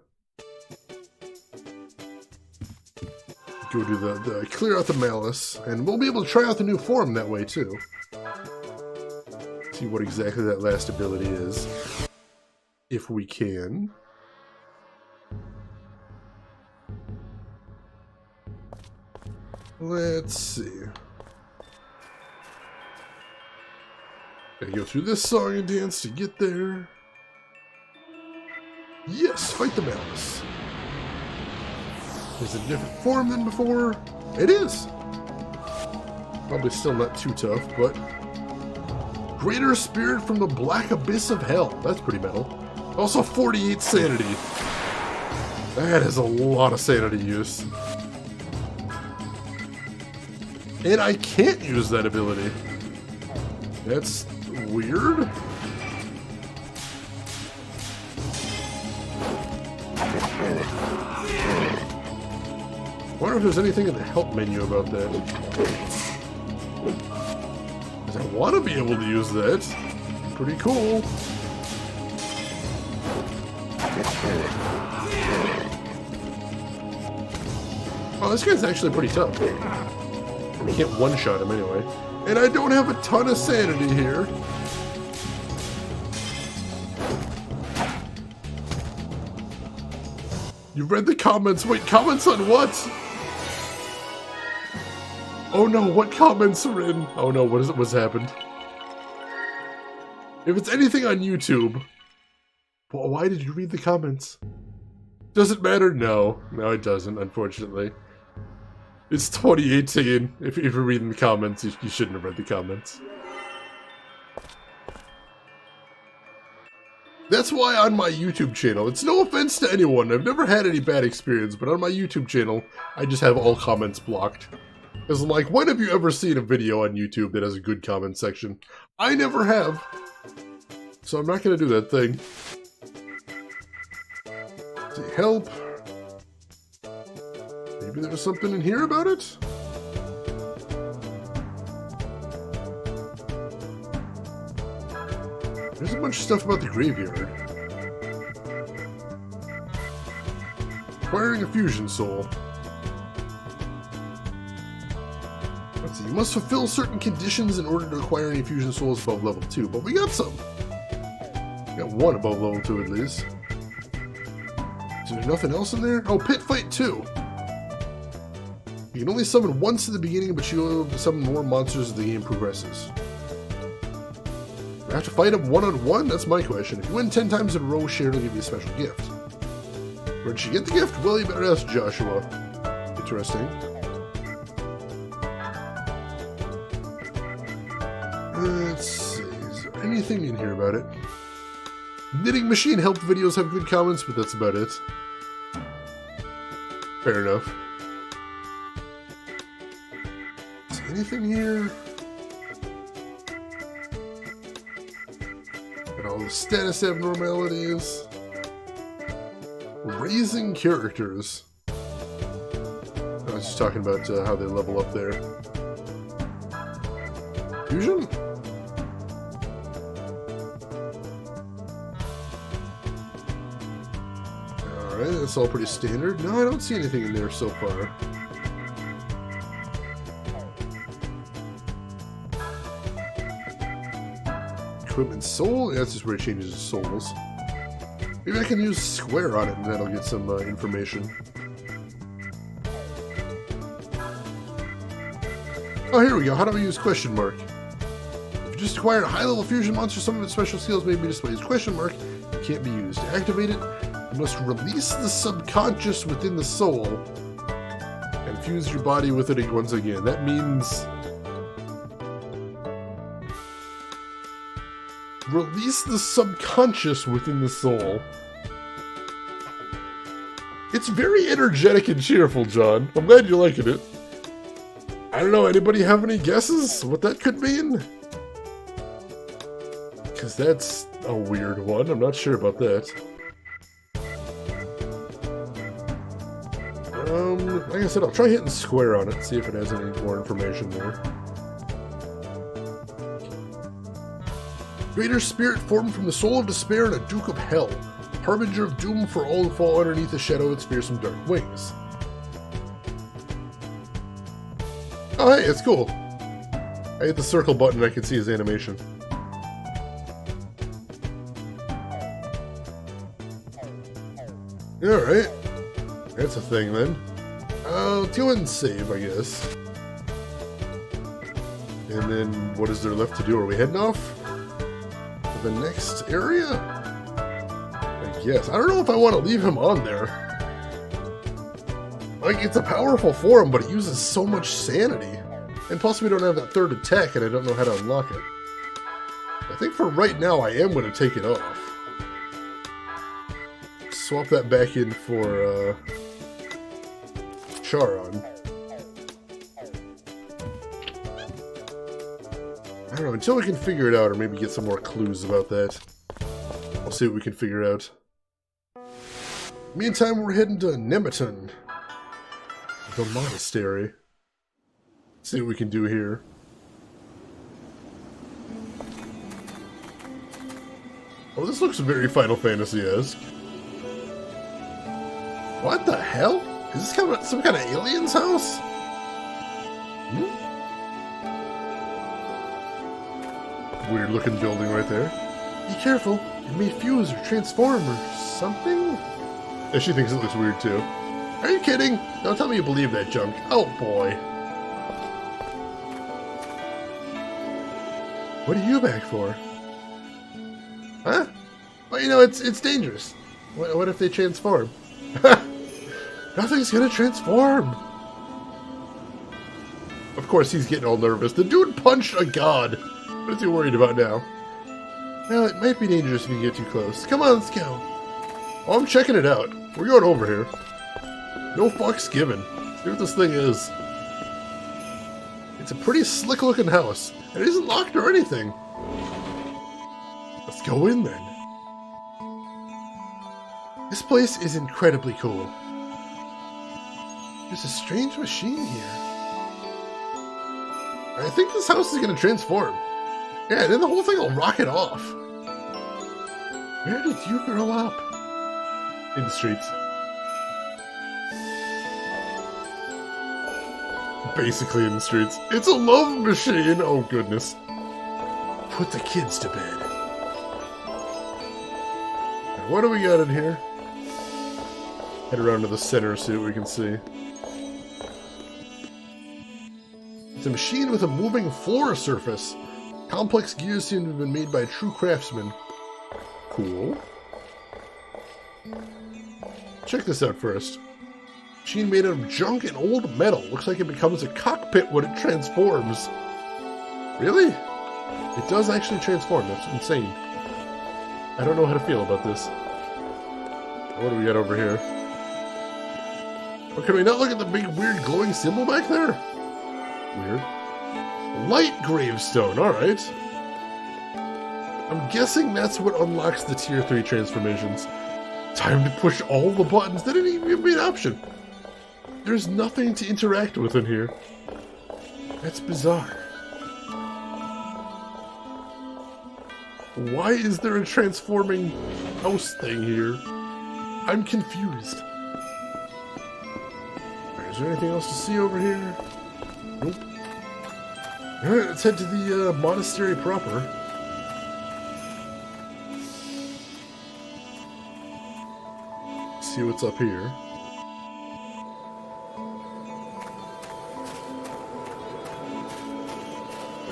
do the clear out the malice, and we'll be able to try out the new form that way, too. See what exactly that last ability is, if we can. Let's see. Gotta go through this song and dance to get there. Yes, fight the malice. Is it a different form than before? It is. Probably still not too tough, but... Greater Spirit from the Black Abyss of Hell. That's pretty metal. Also 48 sanity. That is a lot of sanity use. And I can't use that ability. That's weird. I wonder if there's anything in the help menu about that. I want to be able to use that. Pretty cool. Oh, this guy's actually pretty tough. We can't one-shot him anyway. And I don't have a ton of sanity here. You've read the comments. Wait, comments on what? Oh no, what comments are in? Oh no, what's happened? If it's anything on YouTube, well, why did you read the comments? Does it matter? No. No, it doesn't, unfortunately. It's 2018. If you're reading the comments, you shouldn't have read the comments. That's why on my YouTube channel, it's no offense to anyone, I've never had any bad experience, but on my YouTube channel, I just have all comments blocked. Because, like, when have you ever seen a video on YouTube that has a good comment section? I never have. So I'm not going to do that thing. Let's see, help. Maybe there's something in here about it? There's a bunch of stuff about the graveyard. Acquiring a fusion soul. Let's see, you must fulfill certain conditions in order to acquire any fusion souls above level 2, but we got some. Got one above level 2 at least. Is there nothing else in there? Oh, Pit Fight 2. You can only summon once at the beginning, but you'll be able to summon more monsters as the game progresses. I have to fight them one-on-one? That's my question. If you win 10 times in a row, Sharon will give you a special gift. Where did she get the gift? Well, you better ask Joshua. Interesting. Let's see. Is there anything in here about it? Knitting machine help videos have good comments, but that's about it. Fair enough. Is there anything here? And all the status abnormalities. Raising characters. I was just talking about how they level up there. Fusion? Alright, that's all pretty standard. No, I don't see anything in there so far. Equipment soul? Yeah, that's just where it changes the souls. Maybe I can use square on it and that'll get some information. Oh, here we go. How do I use question mark? If you just acquired a high-level fusion monster, some of its special skills may be displayed as question mark. It can't be used. To activate it, you must release the subconscious within the soul and fuse your body with it once again. That means... release the subconscious within the soul. It's very energetic and cheerful, John. I'm glad you're liking it. I don't know, anybody have any guesses what that could mean? Because that's a weird one. I'm not sure about that. Like I said, I'll try hitting square on it, see if it has any more information there. Greater spirit formed from the soul of despair and a Duke of Hell, harbinger of doom for all who fall underneath the shadow of its fearsome dark wings. Oh hey, it's cool. I hit the circle button and I can see his animation. Alright. That's a thing then. Let's go ahead and save, I guess. And then what is there left to do? Are we heading off? The next area? I guess. I don't know if I want to leave him on there. Like, it's a powerful form, but it uses so much sanity. And plus we don't have that third attack, and I don't know how to unlock it. I think for right now, I am going to take it off. Swap that back in for, Charon. I don't know, until we can figure it out, or maybe get some more clues about that. We'll see what we can figure out. Meantime, we're heading to Nemeton. The monastery. See what we can do here. Oh, this looks very Final Fantasy-esque. What the hell? Is this kind of some kind of alien's house? Weird looking building right there. Be careful, it may fuse or transform or something? Yeah, she thinks it looks weird too. Are you kidding? Don't tell me you believe that junk. Oh boy. What are you back for? Huh? Well, you know, it's dangerous. What if they transform? Nothing's gonna transform. Of course he's getting all nervous. The dude punched a god. What is he worried about now? Well, it might be dangerous if you get too close. Come on, let's go. Oh, I'm checking it out. We're going over here. No fucks given. See what this thing is. It's a pretty slick looking house. And it isn't locked or anything. Let's go in then. This place is incredibly cool. There's a strange machine here. I think this house is going to transform. Yeah, and then the whole thing will rocket off. Where did you grow up? In the streets. Basically in the streets. It's a love machine! Oh goodness. Put the kids to bed. what do we got in here? Head around to the center, see what we can see. It's a machine with a moving floor surface. Complex gears seem to have been made by a true craftsman. Cool. Check this out first. Machine made out of junk and old metal. Looks like it becomes a cockpit when it transforms. Really? It does actually transform. That's insane. I don't know how to feel about this. What do we got over here? Oh, can we not look at the big weird glowing symbol back there? Weird. Light gravestone, alright. I'm guessing that's what unlocks the tier 3 transformations. Time to push all the buttons. They didn't even give me an option. There's nothing to interact with in here. That's bizarre. Why is there a transforming house thing here? I'm confused. Right, is there anything else to see over here? Nope. Alright, let's head to the monastery proper. See what's up here.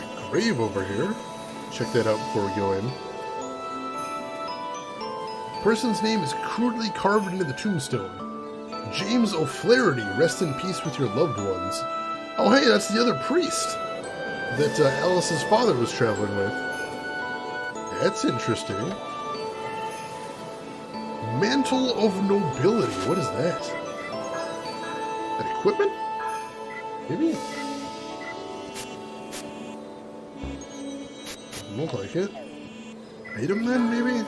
A grave over here. Check that out before we go in. The person's name is crudely carved into the tombstone. James O'Flaherty, rest in peace with your loved ones. Oh hey, that's the other priest that Alice's father was traveling with. That's interesting. Mantle of Nobility. What is that? That equipment? Maybe? Doesn't look like it. Item then, maybe?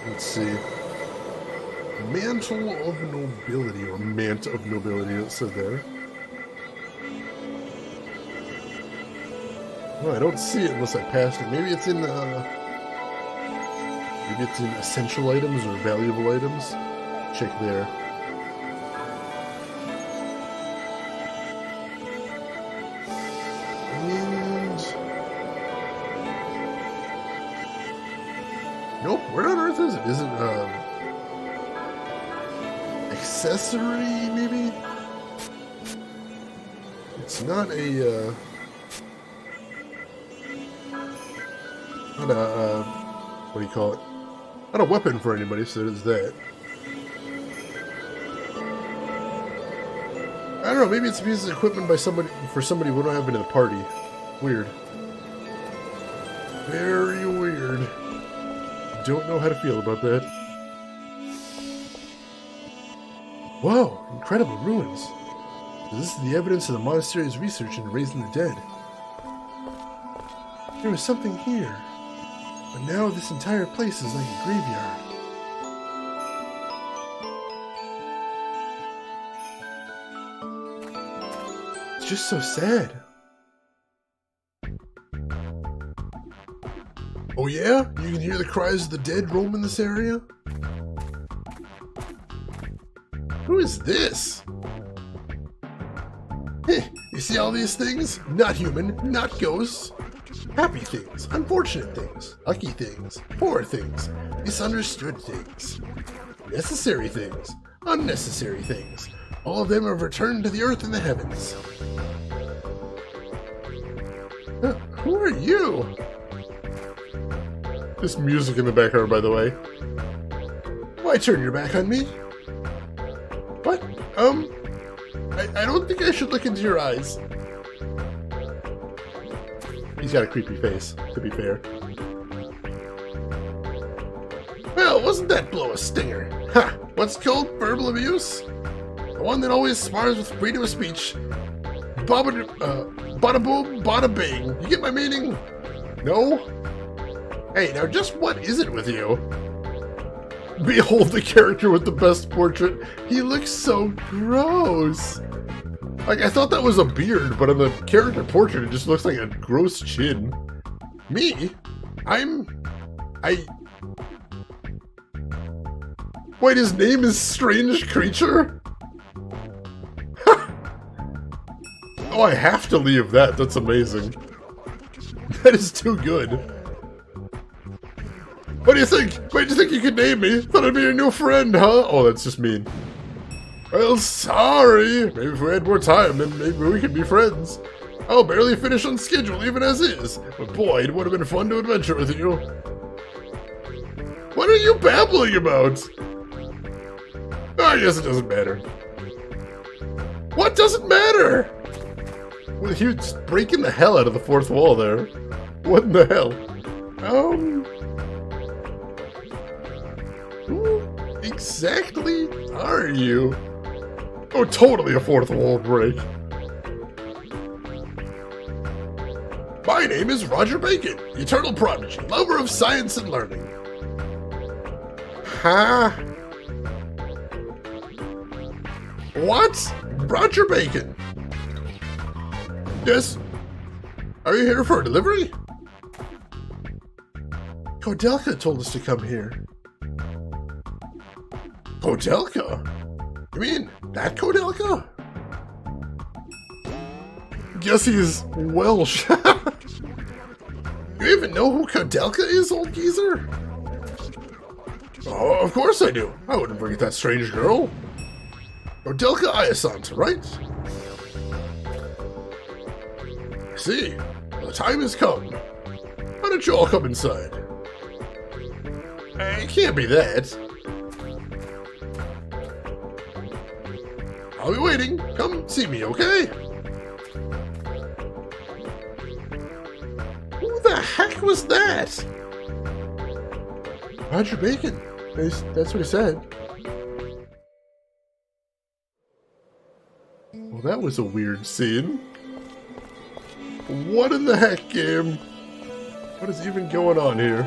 Let's see. Mantle of Nobility, or Mant of Nobility, it said there. Well, I don't see it unless I passed it. Maybe it's in essential items or valuable items. Check there. And nope. Where on earth is it? Is it accessory? Maybe. It's not a. Not a, what do you call it? Not a weapon for anybody, so there's that. I don't know, maybe it's a piece of equipment by somebody, for somebody we don't have in the party. Weird. Very weird. Don't know how to feel about that. Whoa, incredible ruins. This is the evidence of the monastery's research into raising the dead. There was something here. But now this entire place is like a graveyard. It's just so sad. Oh yeah? You can hear the cries of the dead roam in this area? Who is this? You see all these things? Not human, not ghosts. Happy things, unfortunate things, lucky things, poor things, misunderstood things, necessary things, unnecessary things. All of them have returned to the earth and the heavens. Who are you? This music in the background, by the way. Why turn your back on me? What? I don't think I should look into your eyes. He's got a creepy face, to be fair. Well, wasn't that blow a stinger? Ha! What's called verbal abuse? The one that always spars with freedom of speech. Bada boom, bada bing. You get my meaning? No? Hey, now just what is it with you? Behold the character with the best portrait. He looks so gross. Like, I thought that was a beard, but on the character portrait, it just looks like a gross chin. Me? Wait, his name is Strange Creature? Oh, I have to leave that. That's amazing. That is too good. What do you think? Why do you think you could name me? Thought I'd be your new friend, huh? Oh, that's just mean. Well, sorry. Maybe if we had more time, then maybe we could be friends. I'll barely finish on schedule, even as is. But boy, it would have been fun to adventure with you. What are you babbling about? I guess it doesn't matter. What doesn't matter? Well, you're just breaking the hell out of the fourth wall there. What in the hell? Who exactly are you? Oh, totally a fourth wall break. My name is Roger Bacon, eternal prodigy, lover of science and learning. Huh? What? Roger Bacon? Yes? Are you here for a delivery? Kodelka told us to come here. Kodelka? You mean that Kodelka? Guess he's Welsh. You even know who Kodelka is, old geezer? Oh, of course I do. I wouldn't forget that strange girl. Kodelka Iasant, right? I see. Well, the time has come. Why don't you all come inside? It can't be that. I'll be waiting. Come see me, okay? Who the heck was that? Roger Bacon. That's what he said. Well, that was a weird scene. What in the heck, game? What is even going on here?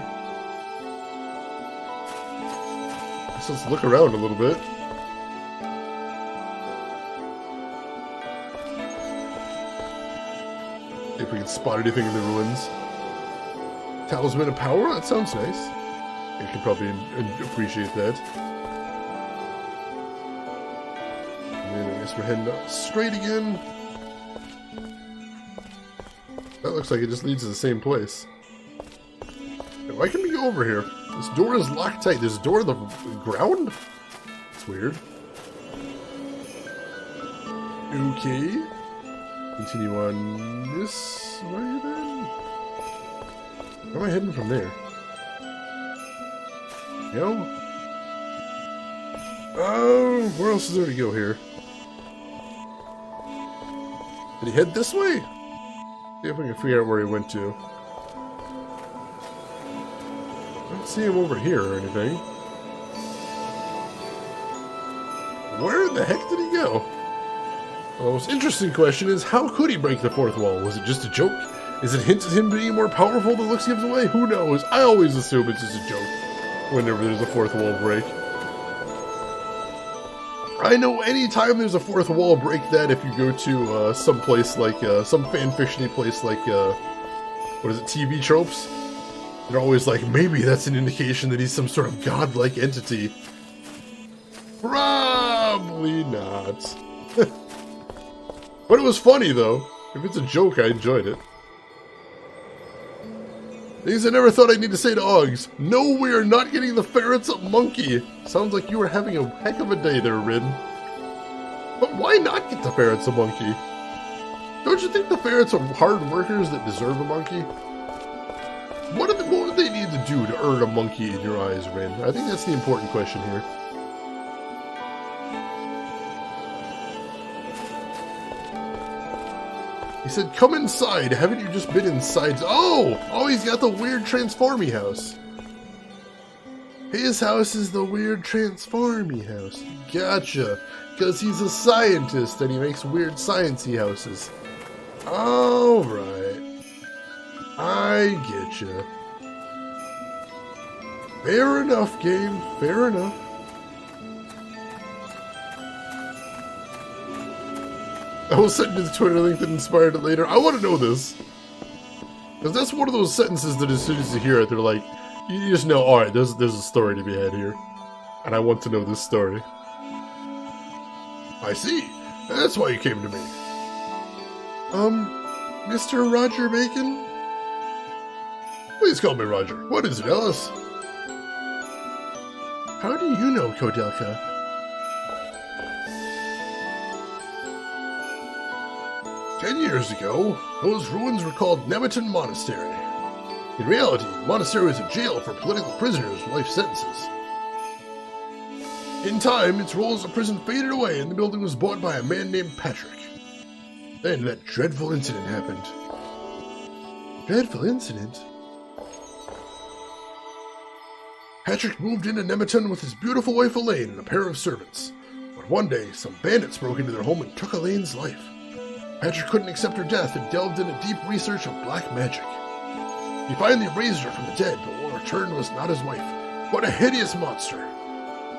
Let's look around a little bit. See if we can spot anything in the ruins. Talisman of Power? That sounds nice. You can probably appreciate that. And then I guess we're heading up straight again. That looks like it just leads to the same place. Now, why can we go over here? This door is locked tight. There's a door in the ground? It's weird. Okay. Continue on this way then? Where am I heading from there? No? Oh, where else is there to go here? Did he head this way? See if we can figure out where he went to. I don't see him over here or anything. Where the heck did he go? Well, the most interesting question is, how could he break the fourth wall? Was it just a joke? Is it a hint at him being more powerful than looks gives away? Who knows? I always assume it's just a joke whenever there's a fourth wall break. I know anytime there's a fourth wall break that if you go to some place like, some fanfiction-y place like, what is it, TV tropes? They're always like, maybe that's an indication that he's some sort of godlike entity. Probably not. But it was funny, though. If it's a joke, I enjoyed it. Things I never thought I'd need to say to Oggs. No, we are not getting the ferrets a monkey. Sounds like you were having a heck of a day there, Rin. But why not get the ferrets a monkey? Don't you think the ferrets are hard workers that deserve a monkey? What would they need to do to earn a monkey in your eyes, Rin? I think that's the important question here. He said, come inside. Haven't you just been inside? Oh, he's got the weird transformy house. His house is the weird transformy house. Gotcha. Because he's a scientist and he makes weird sciencey houses. Alright. I get you. Fair enough, game. Fair enough. I will send you the Twitter link that inspired it later. I want to know this. Because that's one of those sentences that as soon as you hear it, they're like, you just know, alright, there's a story to be had here. And I want to know this story. I see. That's why you came to me. Mr. Roger Bacon? Please call me Roger. What is it, Ellis? How do you know Kodelka? "10 years ago, those ruins were called Nemeton Monastery. In reality, the monastery was a jail for political prisoners with life sentences. In time, its role as a prison faded away and the building was bought by a man named Patrick. Then that dreadful incident happened." Dreadful incident? "Patrick moved into Nemeton with his beautiful wife Elaine and a pair of servants. But one day, some bandits broke into their home and took Elaine's life. Patrick couldn't accept her death and delved into deep research of black magic. He finally raised her from the dead, but what returned was not his wife, but a hideous monster.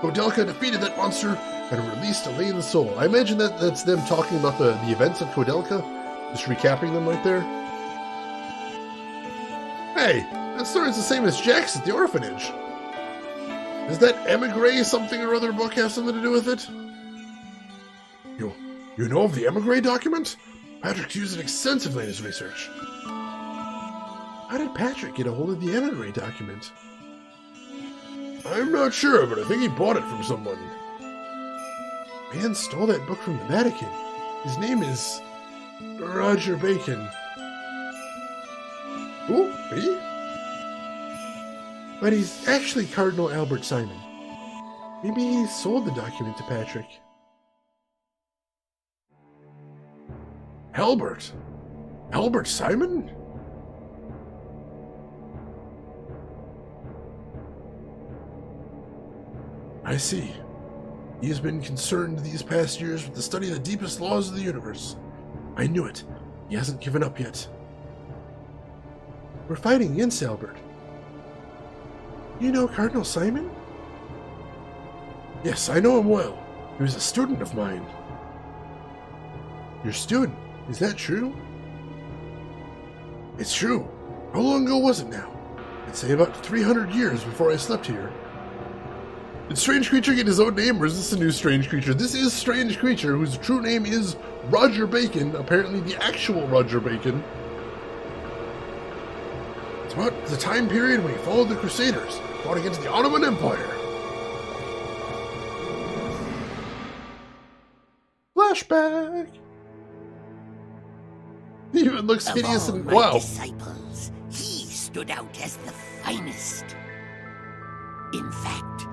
Kodelka defeated that monster and released Elaine's soul." I imagine that's them talking about the events of Kodelka, just recapping them right there. Hey, that story's the same as Jack's at the orphanage. Does that emigre something or other book have something to do with it? You know of the emigre document? Patrick's used it extensively in his research. How did Patrick get a hold of the emigre document? I'm not sure, but I think he bought it from someone. Man stole that book from the Vatican. His name is Roger Bacon. Who? Me? But he's actually Cardinal Albert Simon. Maybe he sold the document to Patrick. Albert? Albert Simon? I see. He has been concerned these past years with the study of the deepest laws of the universe. I knew it. He hasn't given up yet. We're fighting against Albert. You know Cardinal Simon? Yes, I know him well. He was a student of mine. Your student? Is that true? It's true. How long ago was it now? I'd say about 300 years before I slept here. Did Strange Creature get his own name, or is this a new Strange Creature? This is Strange Creature, whose true name is Roger Bacon, apparently the actual Roger Bacon. It's about the time period when he followed the Crusaders, fought against the Ottoman Empire. Flashback! He even looks hideous and wow. Disciples, he stood out as the finest. In fact,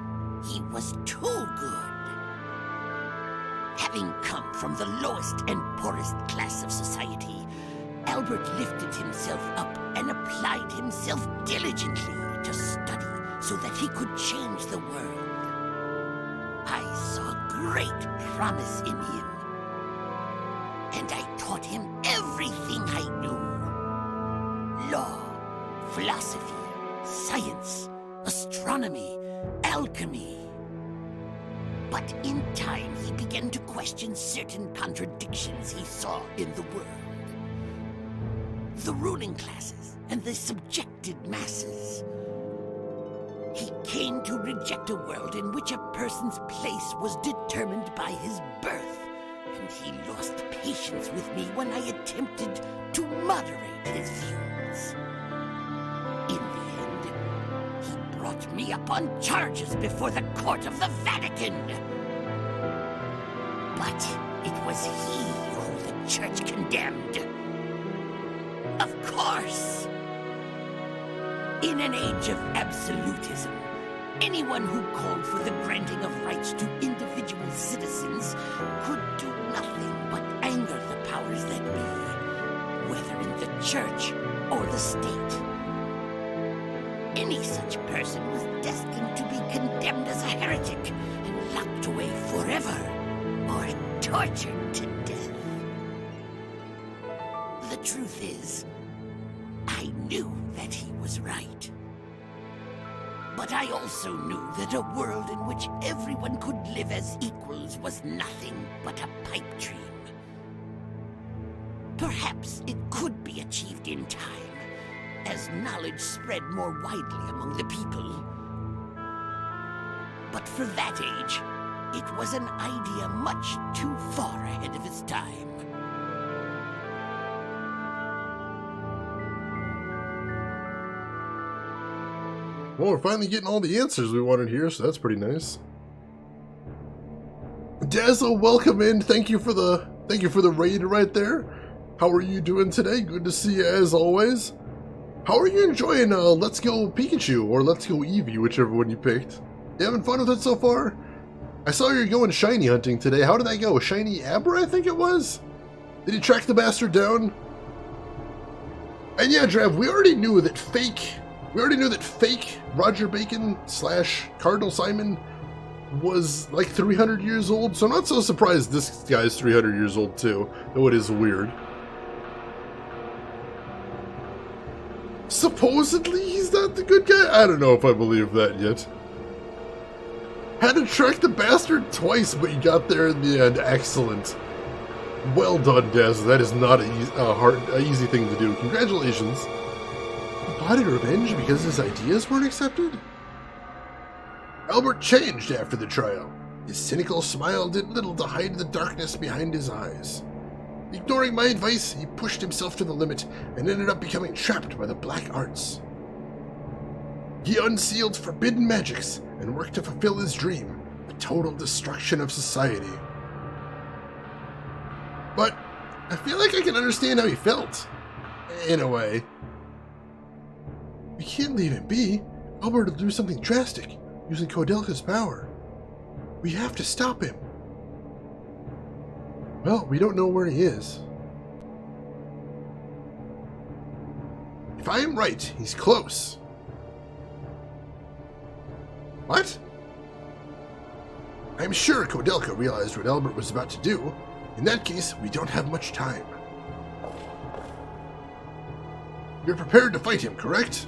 he was too good. Having come from the lowest and poorest class of society, Albert lifted himself up and applied himself diligently to study so that he could change the world. I saw great promise in him, and I taught him everything I knew. Law, philosophy, science, astronomy, alchemy. But in time, he began to question certain contradictions he saw in the world. The ruling classes and the subjected masses. He came to reject a world in which a person's place was determined by his birth, and he lost patience with me when I attempted to moderate his views. In the end, he brought me up on charges before the court of the Vatican. But it was he who the church condemned. Of course! In an age of absolutism, anyone who called for the granting of rights to individual citizens could do nothing but anger the powers that be, whether in the church or the state. Any such person was destined to be condemned as a heretic and locked away forever or tortured to death. The truth is, I knew that he was right. But I also knew that a world in which everyone could live as equals was nothing but a pipe dream. Perhaps it could be achieved in time, as knowledge spread more widely among the people. But for that age, it was an idea much too far ahead of its time. Well, we're finally getting all the answers we wanted here, so that's pretty nice. Dazzle, welcome in. Thank you for the raid right there. How are you doing today? Good to see you as always. How are you enjoying Let's Go Pikachu or Let's Go Eevee, whichever one you picked? You having fun with it so far? I saw you're going shiny hunting today. How did that go? Shiny Abra, I think it was? Did you track the bastard down? And yeah, Drav, we already knew that fake Roger Bacon / Cardinal Simon was like 300 years old, so I'm not so surprised this guy's 300 years old too, though it is weird. Supposedly he's not the good guy? I don't know if I believe that yet. Had to track the bastard twice, but you got there in the end. Excellent. Well done, Daz. That is not an easy thing to do. Congratulations. He plotted revenge because his ideas weren't accepted? Albert changed after the trial. His cynical smile did little to hide the darkness behind his eyes. Ignoring my advice, he pushed himself to the limit and ended up becoming trapped by the black arts. He unsealed forbidden magics and worked to fulfill his dream, the total destruction of society. But I feel like I can understand how he felt. In a way. We can't leave him be. Albert will do something drastic, using Kodelka's power. We have to stop him. Well, we don't know where he is. If I am right, he's close. What? I'm sure Kodelka realized what Albert was about to do. In that case, we don't have much time. You're prepared to fight him, correct?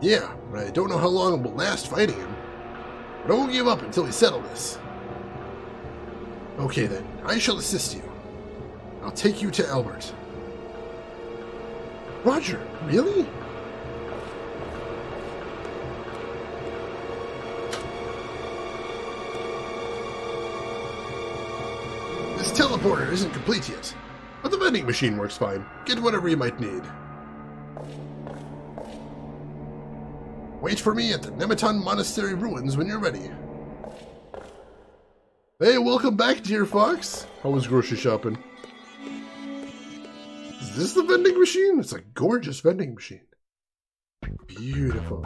Yeah, but I don't know how long it will last fighting him. But I won't give up until we settle this. Okay then, I shall assist you. I'll take you to Albert. Roger, really? This teleporter isn't complete yet, but the vending machine works fine. Get whatever you might need. Wait for me at the Nemeton Monastery ruins when you're ready. Hey, welcome back, dear Fox. How was grocery shopping? Is this the vending machine? It's a gorgeous vending machine. Beautiful.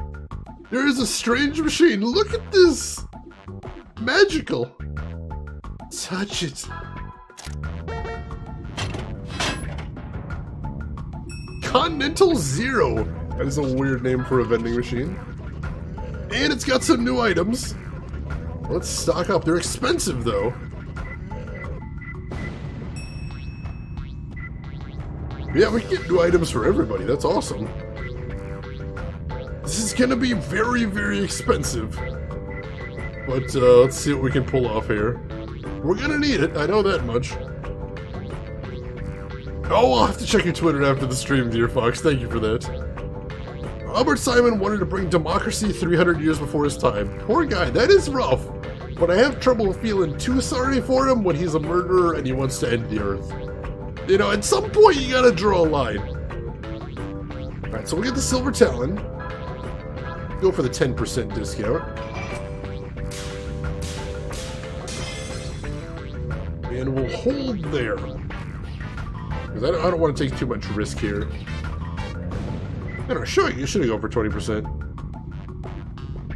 There is a strange machine. Look at this. Magical. Touch it. Continental Zero. That is a weird name for a vending machine. And it's got some new items. Let's stock up. They're expensive, though. Yeah, we can get new items for everybody. That's awesome. This is going to be very, very expensive. But let's see what we can pull off here. We're going to need it. I know that much. Oh, I'll have to check your Twitter after the stream, dear Fox. Thank you for that. Albert Simon wanted to bring democracy 300 years before his time. Poor guy. That is rough. But I have trouble feeling too sorry for him when he's a murderer and he wants to end the Earth. You know, at some point you gotta draw a line. Alright, so we'll get the Silver Talon. Go for the 10% discount. And we'll hold there. Because I don't want to take too much risk here. I don't know, sure, you should go for 20%.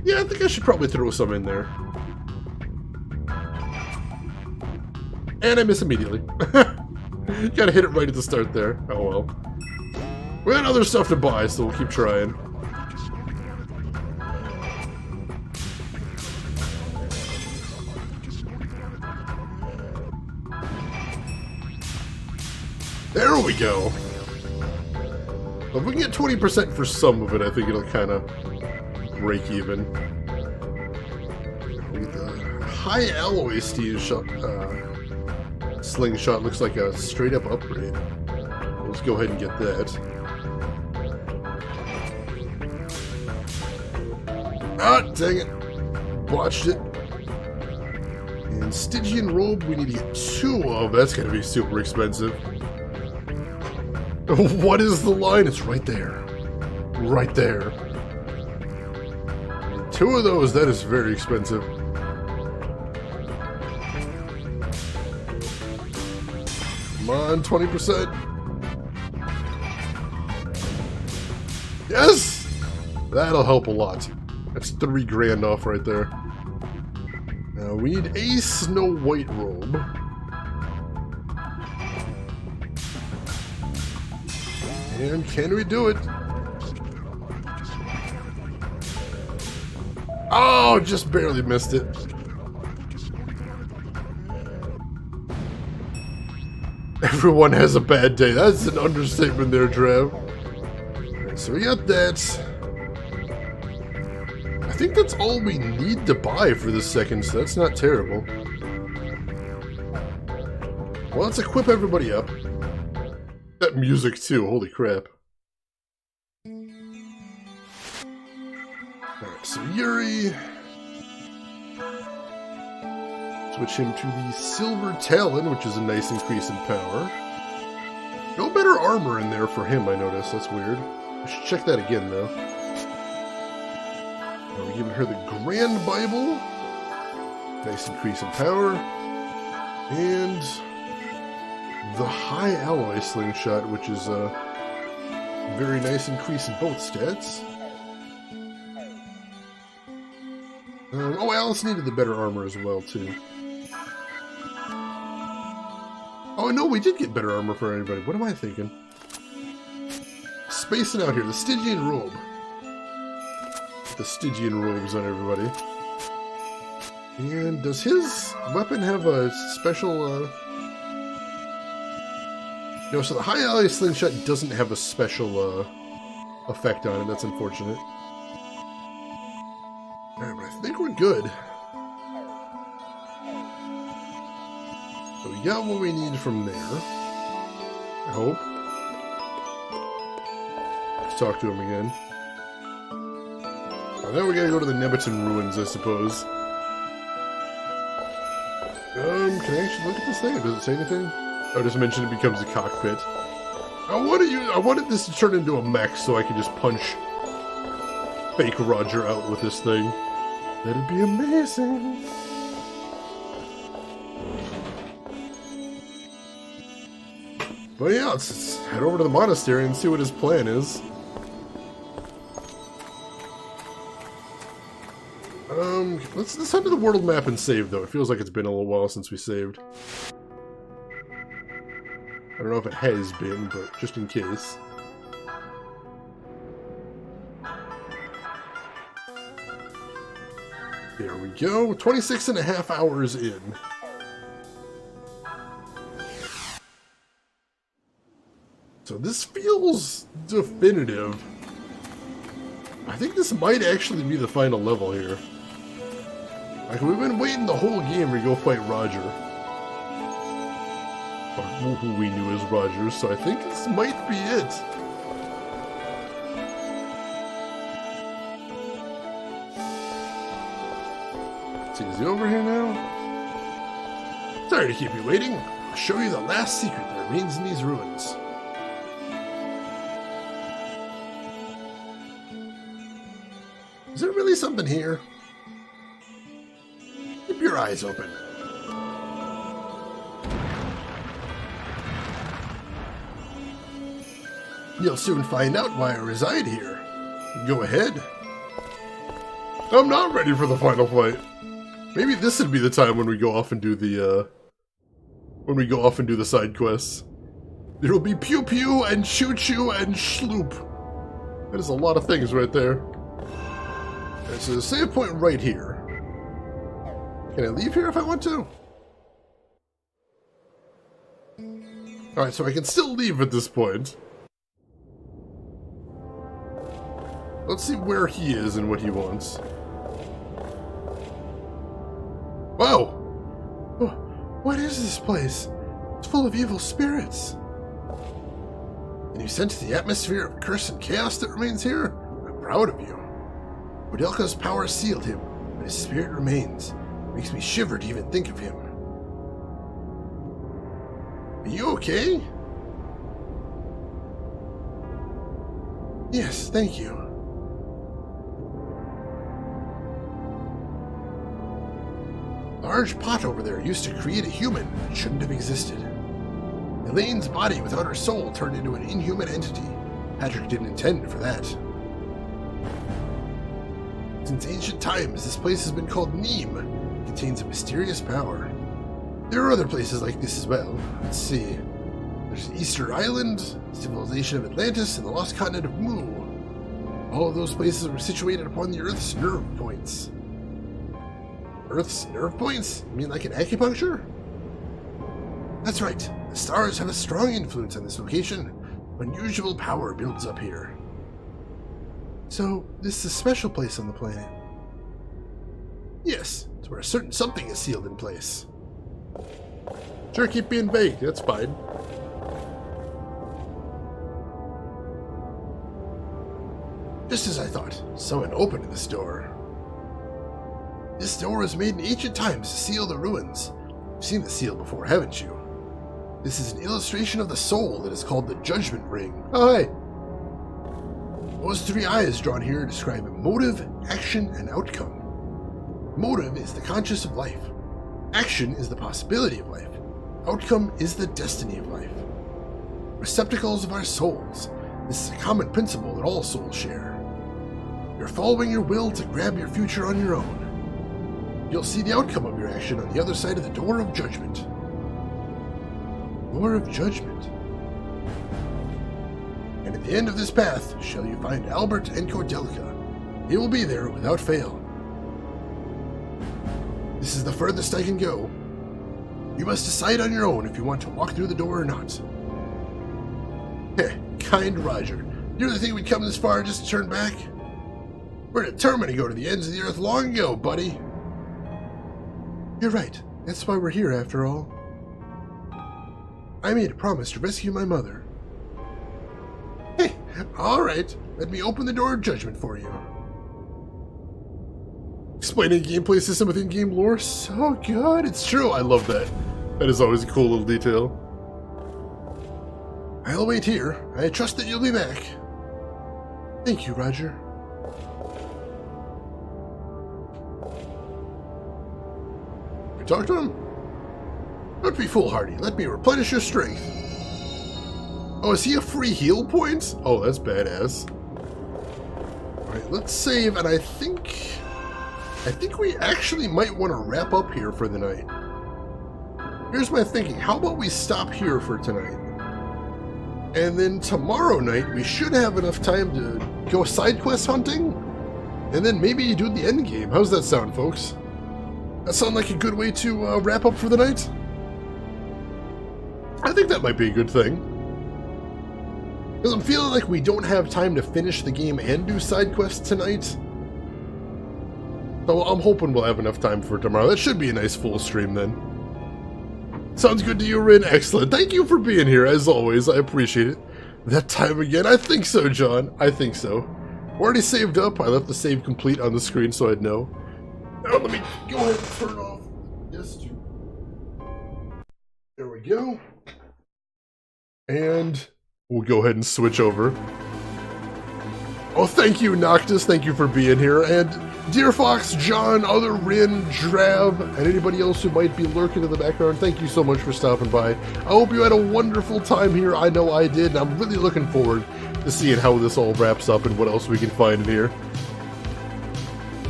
Yeah, I think I should probably throw some in there. And I miss immediately. You gotta hit it right at the start there. Oh well. We got other stuff to buy, so we'll keep trying. There we go. If we can get 20% for some of it, I think it'll kind of break even. The high alloy steel shot, slingshot looks like a straight up upgrade. Let's go ahead and get that. Ah, dang it. Botched it. And Stygian robe we need to get 2 of. That's going to be super expensive. What is the line? It's right there. Right there. 2 of those, that is very expensive. Come on, 20%. Yes! That'll help a lot. That's 3 grand off right there. Now we need a Snow White robe. And can we do it? Oh, just barely missed it. Everyone has a bad day. That's an understatement there, Trev. Alright, so we got that. I think that's all we need to buy for this second, so that's not terrible. Well, let's equip everybody up. That music too, holy crap. Alright, so Yuri. Switch him to the Silver Talon, which is a nice increase in power. No better armor in there for him, I noticed. That's weird. I should check that again, though. Now we're giving her the Grand Bible. Nice increase in power. And the High Alloy Slingshot, which is a very nice increase in both stats. Oh, Alice needed the better armor as well, too. Oh, no, we did get better armor for anybody. What am I thinking? Spacing out here. The Stygian robe. The Stygian robes on everybody. And does his weapon have a special, No, so the High Alloy Slingshot doesn't have a special, effect on it. That's unfortunate. Alright, but I think we're good. So we got what we need from there. I hope. Let's talk to him again. Well, now we gotta go to the Nemeton ruins, I suppose. Can I actually look at this thing? Does it say anything? Oh, just mention it becomes a cockpit. I wanted this to turn into a mech so I could just punch fake Roger out with this thing. That'd be amazing. But yeah, let's head over to the monastery and see what his plan is. Let's head to the world map and save, though. It feels like it's been a little while since we saved. I don't know if it has been, but just in case. There we go. 26.5 hours in. So this feels definitive. I think this might actually be the final level here. Like, we've been waiting the whole game to go fight Roger. Or who we knew as Roger, so I think this might be it. So is he over here now? Sorry to keep you waiting. I'll show you the last secret that remains in these ruins. Is there really something here? Keep your eyes open. You'll soon find out why I reside here. Go ahead. I'm not ready for the final fight. Maybe this would be the time when we go off and do the, side quests. There will be pew pew and choo choo and schloop. That is a lot of things right there. Alright, so the save point right here. Can I leave here if I want to? Alright, so I can still leave at this point. Let's see where he is and what he wants. Whoa! Oh, what is this place? It's full of evil spirits. And you sense the atmosphere of curse and chaos that remains here? I'm proud of you. Wodelka's power sealed him, but his spirit remains. It makes me shiver to even think of him. Are you okay? Yes, thank you. large pot over there used to create a human that shouldn't have existed. Elaine's body without her soul turned into an inhuman entity. Patrick didn't intend for that. Since ancient times, this place has been called Neem. It contains a mysterious power. There are other places like this as well. Let's see. There's Easter Island, civilization of Atlantis, and the lost continent of Mu. All of those places were situated upon the Earth's nerve points. Earth's nerve points? You mean like an acupuncture? That's right. The stars have a strong influence on this location. Unusual power builds up here. So, this is a special place on the planet? Yes, it's where a certain something is sealed in place. Sure, keep being vague. That's fine. Just as I thought, someone opened this door. This door was made in ancient times to seal the ruins. You've seen the seal before, haven't you? This is an illustration of the soul that is called the Judgment Ring. Oh, hey. Those three eyes drawn here describe motive, action, and outcome. Motive is the conscious of life. Action is the possibility of life. Outcome is the destiny of life. Receptacles of our souls. This is a common principle that all souls share. You're following your will to grab your future on your own. You'll see the outcome of your action on the other side of the door of judgment. Door of judgment. And at the end of this path shall you find Albert and Cordelka. They will be there without fail. This is the furthest I can go. You must decide on your own if you want to walk through the door or not. Heh, kind Roger. You really think we'd come this far just to turn back? We're determined to go to the ends of the earth long ago, buddy. You're right. That's why we're here, after all. I made a promise to rescue my mother. Hey, all right. Let me open the door of judgment for you. Explaining gameplay system with in-game lore, so good. It's true. I love that. That is always a cool little detail. I'll wait here. I trust that you'll be back. Thank you, Roger. We talk to him? Don't be foolhardy. Let me replenish your strength. Oh, is he a free heal point? Oh, that's badass. Alright, let's save, and I think we actually might want to wrap up here for the night. Here's my thinking. How about we stop here for tonight? And then tomorrow night, we should have enough time to go side quest hunting, and then maybe do the end game. How's that sound, folks? That sound like a good way to wrap up for the night? I think that might be a good thing. Because I'm feeling like we don't have time to finish the game and do side quests tonight. So I'm hoping we'll have enough time for tomorrow. That should be a nice full stream then. Sounds good to you, Rin. Excellent. Thank you for being here, as always. I appreciate it. That time again? I think so, John. I think so. Already saved up. I left the save complete on the screen so I'd know. Now let me go ahead and turn off this. There we go. And we'll go ahead and switch over. Oh, thank you, Noctis. Thank you for being here. And Dear Fox, John, other Rin, Drab, and anybody else who might be lurking in the background, thank you so much for stopping by. I hope you had a wonderful time here. I know I did, and I'm really looking forward to seeing how this all wraps up and what else we can find in here.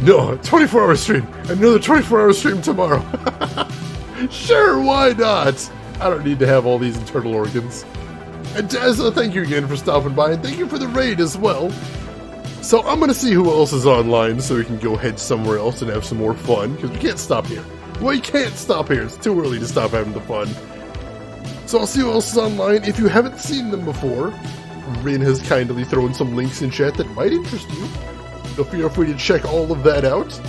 No, 24-hour stream. Another 24-hour stream tomorrow. Sure, why not? I don't need to have all these internal organs. And Dazza, thank you again for stopping by, and thank you for the raid as well. So I'm going to see who else is online so we can go head somewhere else and have some more fun, because we can't stop here. We can't stop here. It's too early to stop having the fun. So I'll see who else is online. If you haven't seen them before, Rin has kindly thrown some links in chat that might interest you. So feel free to check all of that out,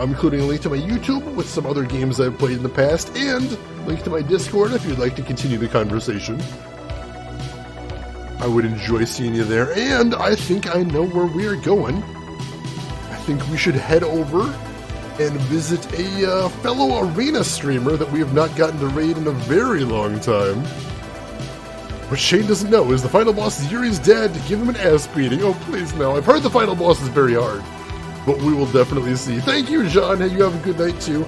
including a link to my YouTube with some other games I've played in the past, and a link to my Discord if you'd like to continue the conversation. I would enjoy seeing you there, and I think I know where we are going. I think we should head over and visit a fellow arena streamer that we have not gotten to raid in a very long time. What Shane doesn't know is the final boss is Yuri's dad to give him an ass beating. Oh, please no. I've heard the final boss is very hard. but we will definitely see. Thank you, John, and you have a good night too.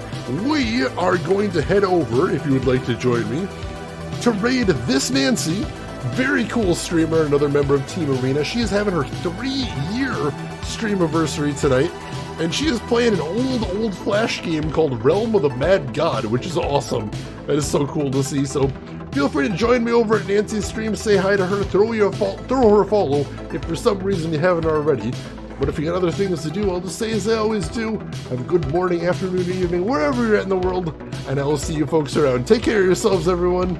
We are going to head over, if you would like to join me, to raid this Nancy. Very cool streamer, another member of Team Arena. She is having her 3-year streamiversary tonight, and she is playing an old Flash game called Realm of the Mad God, which is awesome. That is so cool to see. So feel free to join me over at Nancy's stream, say hi to her, throw her a follow if for some reason you haven't already. But if you got other things to do, I'll just say as I always do, have a good morning, afternoon, evening, wherever you're at in the world, and I will see you folks around. Take care of yourselves, everyone.